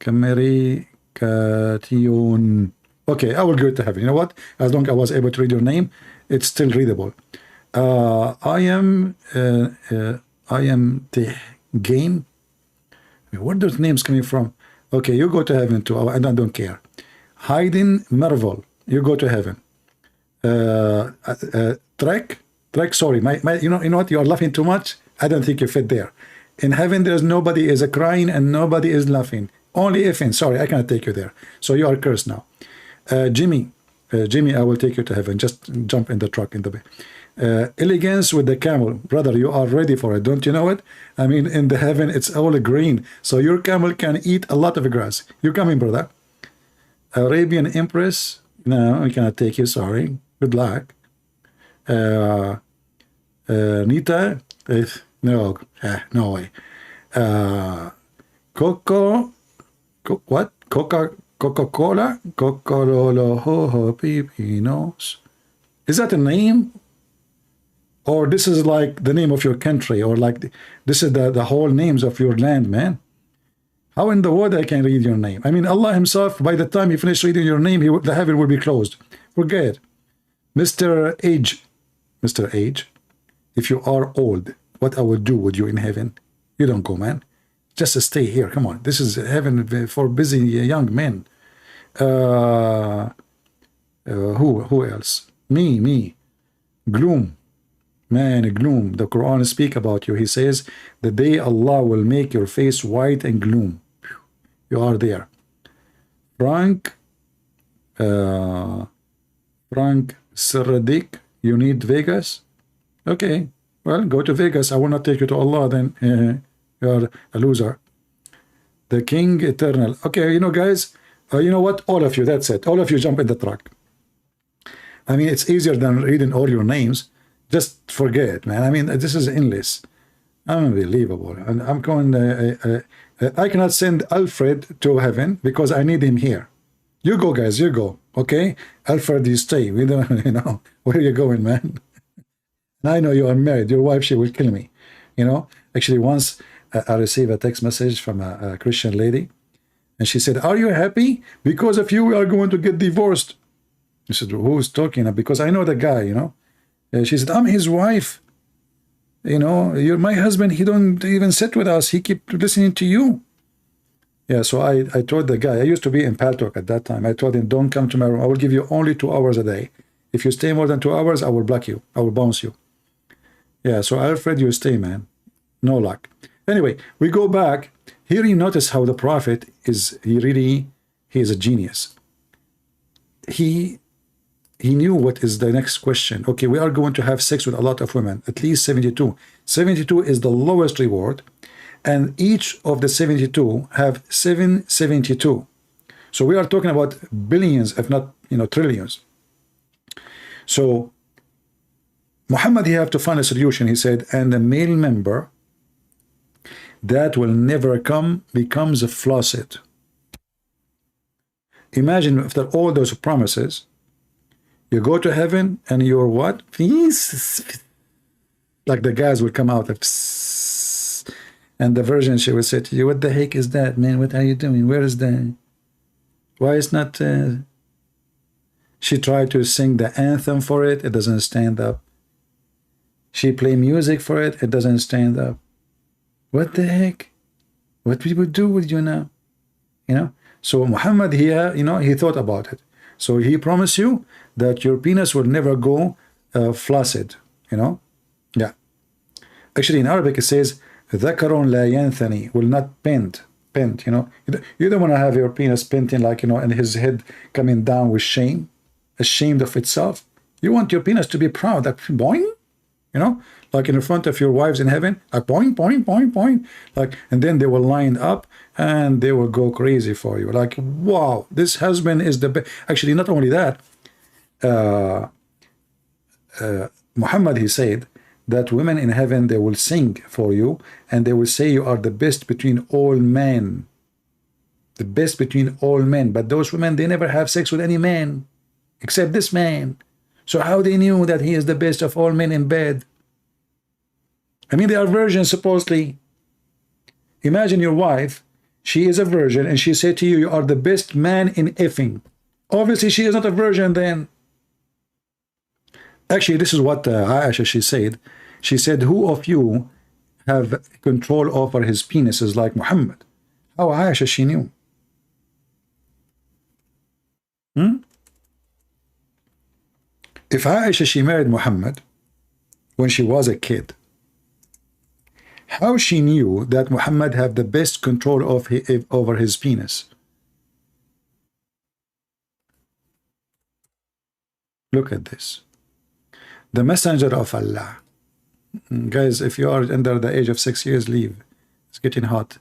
Kameri Kation. Okay, I will go to heaven. You know what? As long as I was able to read your name, it's still readable. I am Game. Where are those names coming from? Okay, you go to heaven too. I don't care. Hayden Marvel, you go to heaven. Trek, sorry, you know what? You are laughing too much. I don't think you fit there. In heaven, there's nobody is crying and nobody is laughing. Only effing. Sorry, I cannot take you there. So you are cursed now. Jimmy, I will take you to heaven. Just jump in the truck in the bay. Elegance with the camel. Brother, you are ready for it. Don't you know it? I mean, in the heaven, it's all green. So your camel can eat a lot of grass. You're coming, brother. Arabian Empress. No, we cannot take you. Sorry. Good luck. Nita. No way. What? Coca-Cola? Coca-Cola Pipinos. Is that a name? Or this is like the name of your country, or like this is the whole names of your land, man. How in the world I can read your name? I mean, Allah himself, by the time you finish reading your name, the heaven will be closed. Forget. Mr. Age, if you are old, what I will do with you in heaven? You don't go, man. Just stay here. Come on. This is heaven for busy young men. Who else? Me. Gloom. Man, gloom. The Quran speak about you. He says, the day Allah will make your face white and gloom. You are there. Frank Saradik, you need Vegas? Okay. Well, go to Vegas. I will not take you to Allah then. You are a loser. The King Eternal. Okay, you know, guys, you know what? All of you, that's it. All of you jump in the truck. I mean, it's easier than reading all your names. Just forget, man. I mean, this is endless. Unbelievable. And I'm going, I cannot send Alfred to heaven because I need him here. You go, guys, you go. Okay? Alfred, you stay. We don't, you know, where are you going, man? I know you are married. Your wife, she will kill me. You know, actually, once I received a text message from a Christian lady, and she said, are you happy? Because of you, we are going to get divorced. I said, who's talking? Because I know the guy, you know. She said, I'm his wife. You know, you're my husband. He don't even sit with us. He keep listening to you. Yeah, so I told the guy, I used to be in Paltalk at that time. I told him, don't come to my room. I will give you only 2 hours a day. If you stay more than 2 hours, I will block you. I will bounce you. Yeah, so Alfred, you stay, man. No luck. Anyway, we go back. Here you notice how the Prophet is, he is a genius. He knew what is the next question. Okay, we are going to have sex with a lot of women, at least 72. 72 is the lowest reward, and each of the 72 have 772. So we are talking about billions, if not, you know, trillions. So Muhammad, he have to find a solution. He said, and the male member that will never come becomes a flaccid. Imagine after all those promises, you go to heaven and you're what? Like the guys will come out of, and the virgin, she will say to you, what the heck is that, man? What are you doing? Where is the, why is not, she tried to sing the anthem for it. It doesn't stand up. She play music for it. It doesn't stand up. What the heck? What we would do with you now? You know? So Muhammad here, you know, he thought about it. So he promised you that your penis will never go flaccid, you know? Yeah. Actually, in Arabic it says, ذَكَرٌ لَا يَنْثَنِي, will not bend, you know? You don't want to have your penis bending like, you know, and his head coming down with shame, ashamed of itself. You want your penis to be proud, like boing, you know, like in front of your wives in heaven, like boing, boing, boing, boing, like, and then they will line up and they will go crazy for you. Like, wow, this husband is the best. Actually, not only that, Muhammad, he said that women in heaven, they will sing for you and they will say you are the best between all men. The best between all men. But those women, they never have sex with any man except this man. So how they knew that he is the best of all men in bed? I mean, they are virgins supposedly. Imagine your wife, she is a virgin and she said to you, you are the best man in effing. Obviously she is not a virgin then. Actually, this is what Aisha, she said. She said, who of you have control over his penises like Muhammad? How Aisha, she knew. If Aisha, she married Muhammad when she was a kid, how she knew that Muhammad had the best control over his penis? Look at this. The messenger of Allah. Guys, if you are under the age of 6 years, leave. It's getting hot.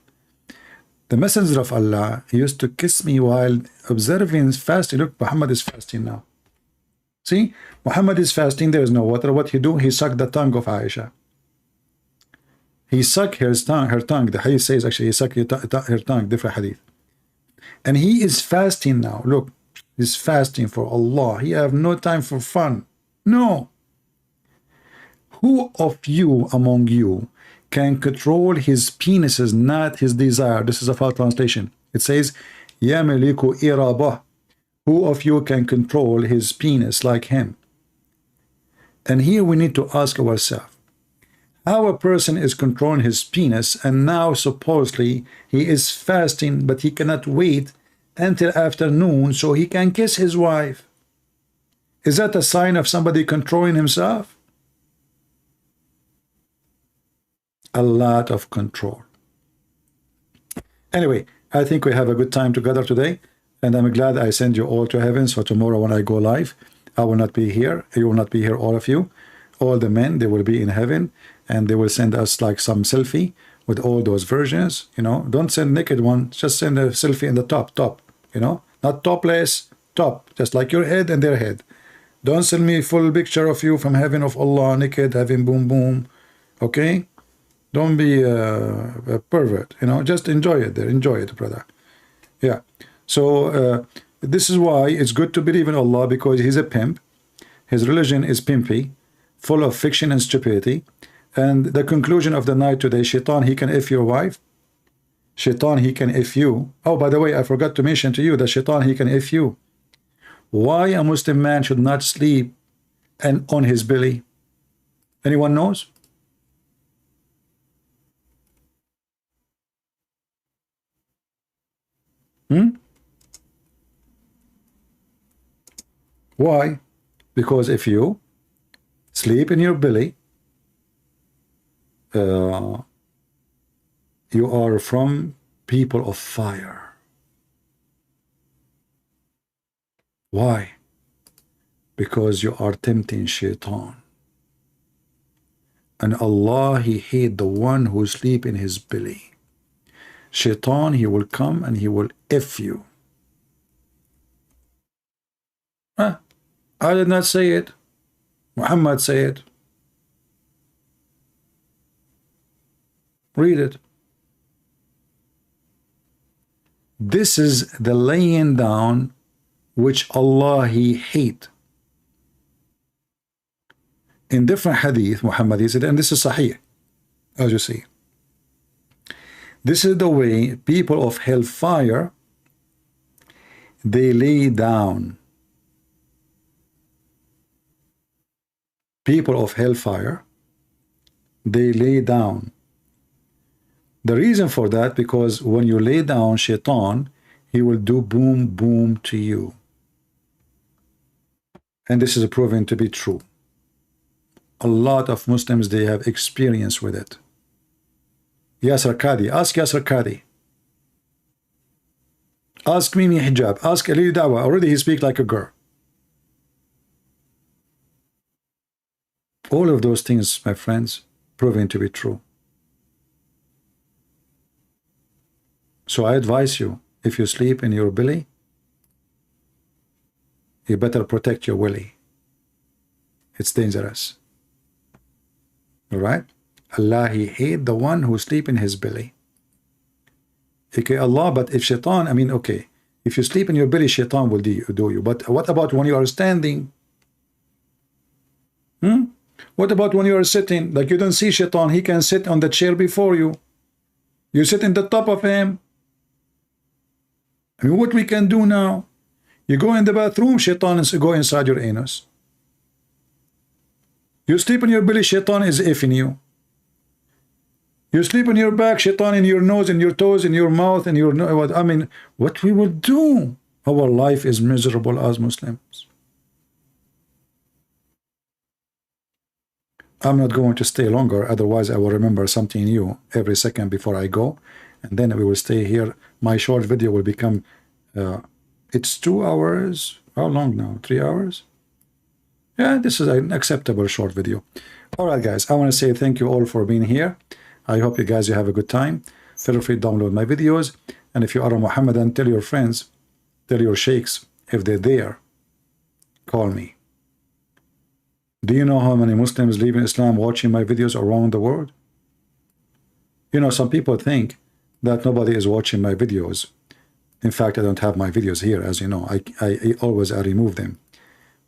The messenger of Allah, he used to kiss me while observing fasting. Look, Muhammad is fasting now. See, Muhammad is fasting, there is no water. What he do? He sucked the tongue of Aisha. He sucked her tongue. The hadith says actually he sucked her tongue, different hadith. And he is fasting now. Look, he's fasting for Allah. He have no time for fun. No. Who of you among you can control his penises, not his desire? This is a false translation. It says, يَمْلِكُ إِرَابَهُ. Who of you can control his penis like him? And here we need to ask ourselves, how a person is controlling his penis and now supposedly he is fasting, but he cannot wait until afternoon so he can kiss his wife. Is that a sign of somebody controlling himself? A lot of control. Anyway, I think we have a good time together today, and I'm glad I send you all to heaven. So tomorrow when I go live, I will not be here. You will not be here, all of you. All the men, they will be in heaven, and they will send us like some selfie with all those versions. You know, don't send naked one, just send a selfie in the top, you know, not topless, top, just like your head and their head. Don't send me full picture of you from heaven of Allah, naked, having boom boom. Okay? Don't be a pervert, you know, just enjoy it there, enjoy it, brother. Yeah. So this is why it's good to believe in Allah, because he's a pimp. His religion is pimpy, full of fiction and stupidity. And the conclusion of the night today, Shaitan, he can F your wife. Shaitan, he can F you. Oh, by the way, I forgot to mention to you that Shaitan, he can F you. Why a Muslim man should not sleep and on his belly? Anyone knows? Why? Because if you sleep in your belly, you are from people of fire. Why? Because you are tempting Shaitan. And Allah, he hate the one who sleep in his belly. Shaitan, he will come and he will F you. Huh? I did not say it. Muhammad said it. Read it. This is the laying down which Allah, he hate. In different hadith, Muhammad, he said, and this is sahih, as you see. This is the way people of hellfire, they lay down. People of hellfire, they lay down. The reason for that, because when you lay down, Shaitan, he will do boom, boom to you. And this is proven to be true. A lot of Muslims, they have experience with it. Yasser Qadi, ask Yasser Qadi. Ask Mimi Hijab, ask Ali Dawa. Already he speaks like a girl. All of those things, my friends, proven to be true. So I advise you, if you sleep in your belly, you better protect your willy. It's dangerous. All right? Allah, He hate the one who sleep in his belly. Okay, Allah, but if shaitan, I mean, okay, if you sleep in your belly, shaitan will do you. But what about when you are standing? What about when you are sitting? Like you don't see shaitan, he can sit on the chair before you. You sit in the top of him. I mean, what we can do now? You go in the bathroom, shaitan is go inside your anus. You sleep in your belly, shaitan is effing you. You sleep on your back, shaitan in your nose, in your toes, in your mouth, in your nose. I mean, what we will do? Our life is miserable as Muslims. I'm not going to stay longer, otherwise I will remember something new every second before I go, and then we will stay here. My short video will become, it's 2 hours. How long now? 3 hours? Yeah, this is an acceptable short video. All right, guys, I want to say thank you all for being here. I hope you guys have a good time. Feel free to download my videos. And if you are a Muhammadan, tell your friends, tell your sheikhs, if they're there, call me. Do you know how many Muslims live in Islam watching my videos around the world? You know, some people think that nobody is watching my videos. In fact, I don't have my videos here, as you know. I always remove them.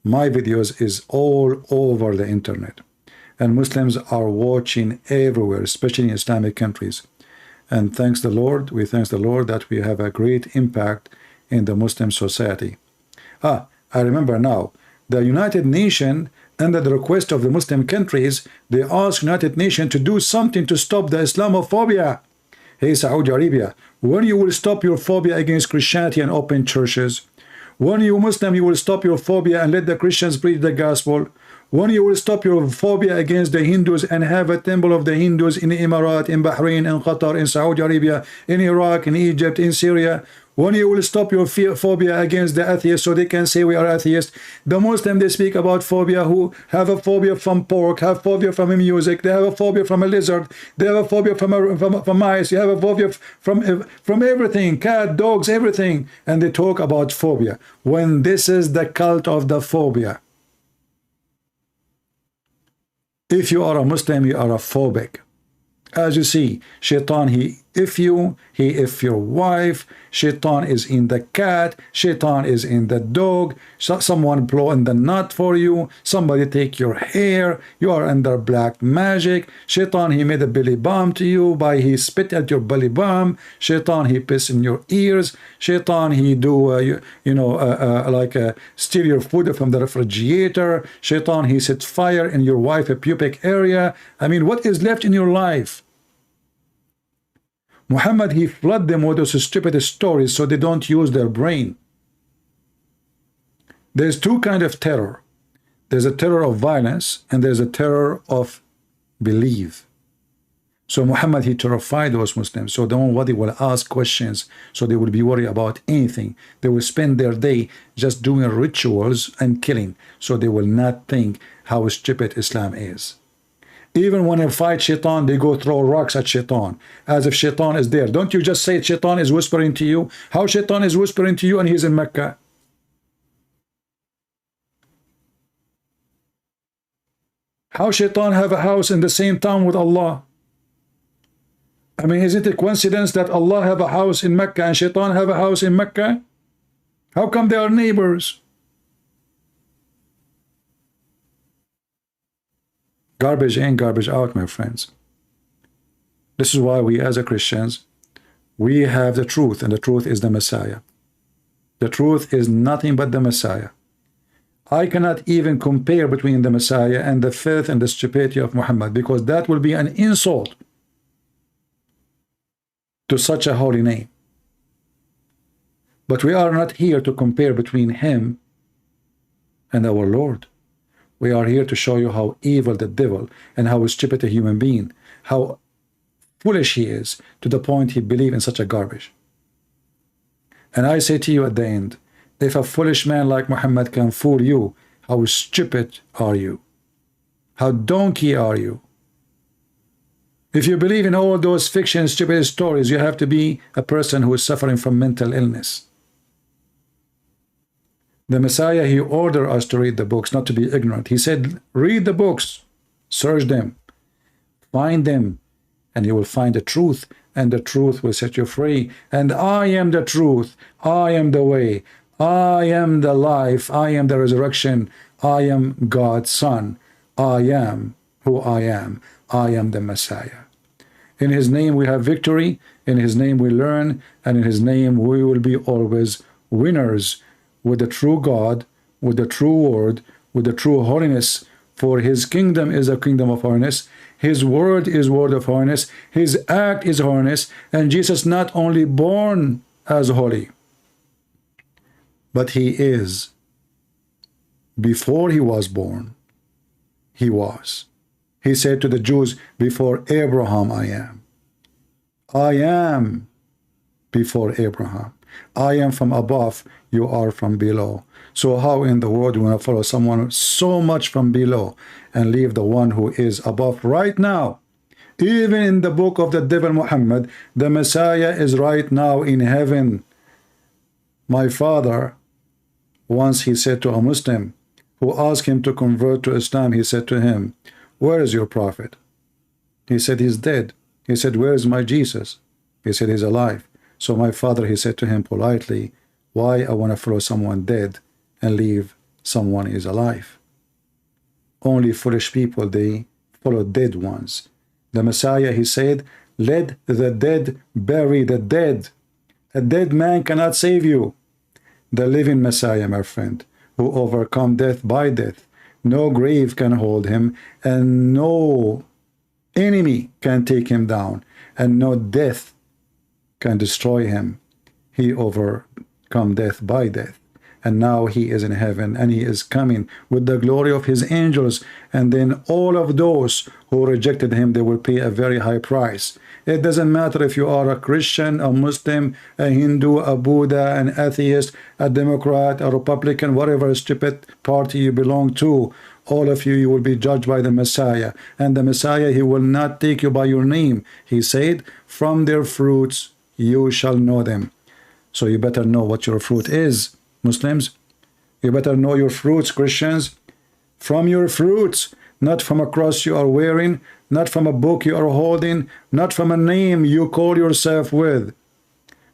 My videos is all over the internet. And Muslims are watching everywhere, especially in Islamic countries. And thanks the Lord, we thank the Lord that we have a great impact in the Muslim society. I remember now, the United Nations, under the request of the Muslim countries, they asked United Nations to do something to stop the Islamophobia. Hey, Saudi Arabia, when you will stop your phobia against Christianity and open churches? When you Muslim, you will stop your phobia and let the Christians preach the gospel? When you will stop your phobia against the Hindus and have a temple of the Hindus in the Emirat, in Bahrain, in Qatar, in Saudi Arabia, in Iraq, in Egypt, in Syria? When you will stop your phobia against the atheists so they can say we are atheists? The Muslim, they speak about phobia, who have a phobia from pork, have phobia from music, they have a phobia from a lizard, they have a phobia from mice, you have a phobia from everything, cat, dogs, everything. And they talk about phobia. When this is the cult of the phobia. If you are a Muslim, you are a phobic. As you see, shaitan, he if you, he if your wife, shaitan is in the cat, shaitan is in the dog, someone blow in the nut for you, somebody take your hair, you are under black magic, shaitan, he made a belly bomb to you by he spit at your belly bomb, shaitan, he piss in your ears, shaitan, he do, steal your food from the refrigerator, shaitan, he sets fire in your wife's pubic area. I mean, what is left in your life? Muhammad, he flooded them with those stupid stories so they don't use their brain. There's two kinds of terror. There's a terror of violence and there's a terror of belief. So Muhammad, he terrified those Muslims so nobody will ask questions, so they will be worried about anything. They will spend their day just doing rituals and killing, so they will not think how stupid Islam is. Even when they fight shaitan, they go throw rocks at shaitan, as if shaitan is there. Don't you just say shaitan is whispering to you? How shaitan is whispering to you and he's in Mecca? How shaitan have a house in the same town with Allah? I mean, is it a coincidence that Allah have a house in Mecca and shaitan have a house in Mecca? How come they are neighbors? Garbage in, garbage out, my friends. This is why we as a Christians, we have the truth, and the truth is the Messiah. The truth is nothing but the Messiah. I cannot even compare between the Messiah and the filth and the stupidity of Muhammad, because that will be an insult to such a holy name. But we are not here to compare between him and our Lord. We are here to show you how evil the devil and how stupid a human being, how foolish he is to the point he believes in such a garbage. And I say to you at the end, if a foolish man like Muhammad can fool you, how stupid are you? How donkey are you? If you believe in all those fiction stupid stories, you have to be a person who is suffering from mental illness. The Messiah, he ordered us to read the books, not to be ignorant. He said, read the books, search them, find them, and you will find the truth, and the truth will set you free. And I am the truth, I am the way, I am the life, I am the resurrection, I am God's Son, I am who I am the Messiah. In his name we have victory, in his name we learn, and in his name we will be always winners with the true God, with the true word, with the true holiness. For his kingdom is a kingdom of holiness, his word is word of holiness, his act is holiness, and Jesus not only born as holy, but he is. Before he was born, he was. He said to the Jews, before Abraham I am. I am before Abraham. I am from above, you are from below. So how in the world you want to follow someone so much from below and leave the one who is above right now? Even in the book of the devil Muhammad, the Messiah is right now in heaven. My father, once he said to a Muslim who asked him to convert to Islam, he said to him, where is your prophet? He said, he's dead. He said, where is my Jesus? He said, he's alive. So my father, he said to him politely, why I want to follow someone dead and leave someone is alive? Only foolish people, they follow dead ones. The Messiah, he said, let the dead bury the dead. A dead man cannot save you. The living Messiah, my friend, who overcome death by death. No grave can hold him, and no enemy can take him down, and no death can destroy him. He overcome death by death, and now he is in heaven, and he is coming with the glory of his angels, and then all of those who rejected him, they will pay a very high price. It doesn't matter if you are a Christian, a Muslim, a Hindu, a Buddha, an atheist, a Democrat, a Republican, whatever stupid party you belong to. All of you, you will be judged by the Messiah. And the Messiah, he will not take you by your name. He said, from their fruits you shall know them. So you better know what your fruit is, Muslims. You better know your fruits, Christians. From your fruits, not from a cross you are wearing, not from a book you are holding, not from a name you call yourself with.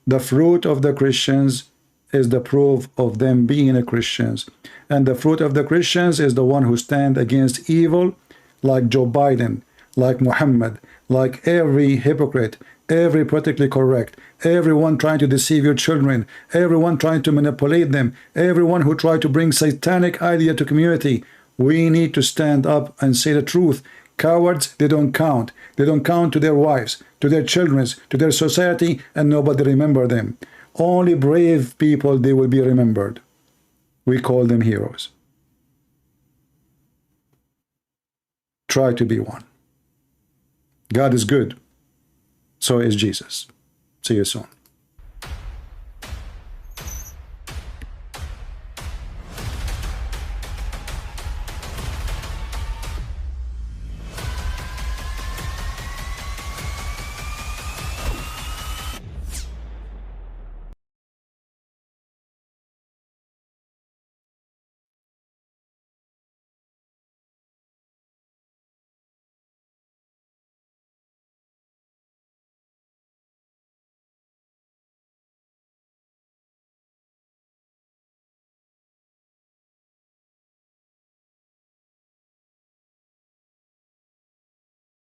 The fruit of the Christians is the proof of them being a Christians. And the fruit of the Christians is the one who stand against evil, like Joe Biden, like Muhammad, like every hypocrite, every politically correct, everyone trying to deceive your children, everyone trying to manipulate them, everyone who try to bring satanic idea to community. We need to stand up and say the truth. Cowards, they don't count. They don't count to their wives, to their children, to their society, and nobody remember them. Only brave people, they will be remembered. We call them heroes. Try to be one. God is good. So is Jesus. See you soon.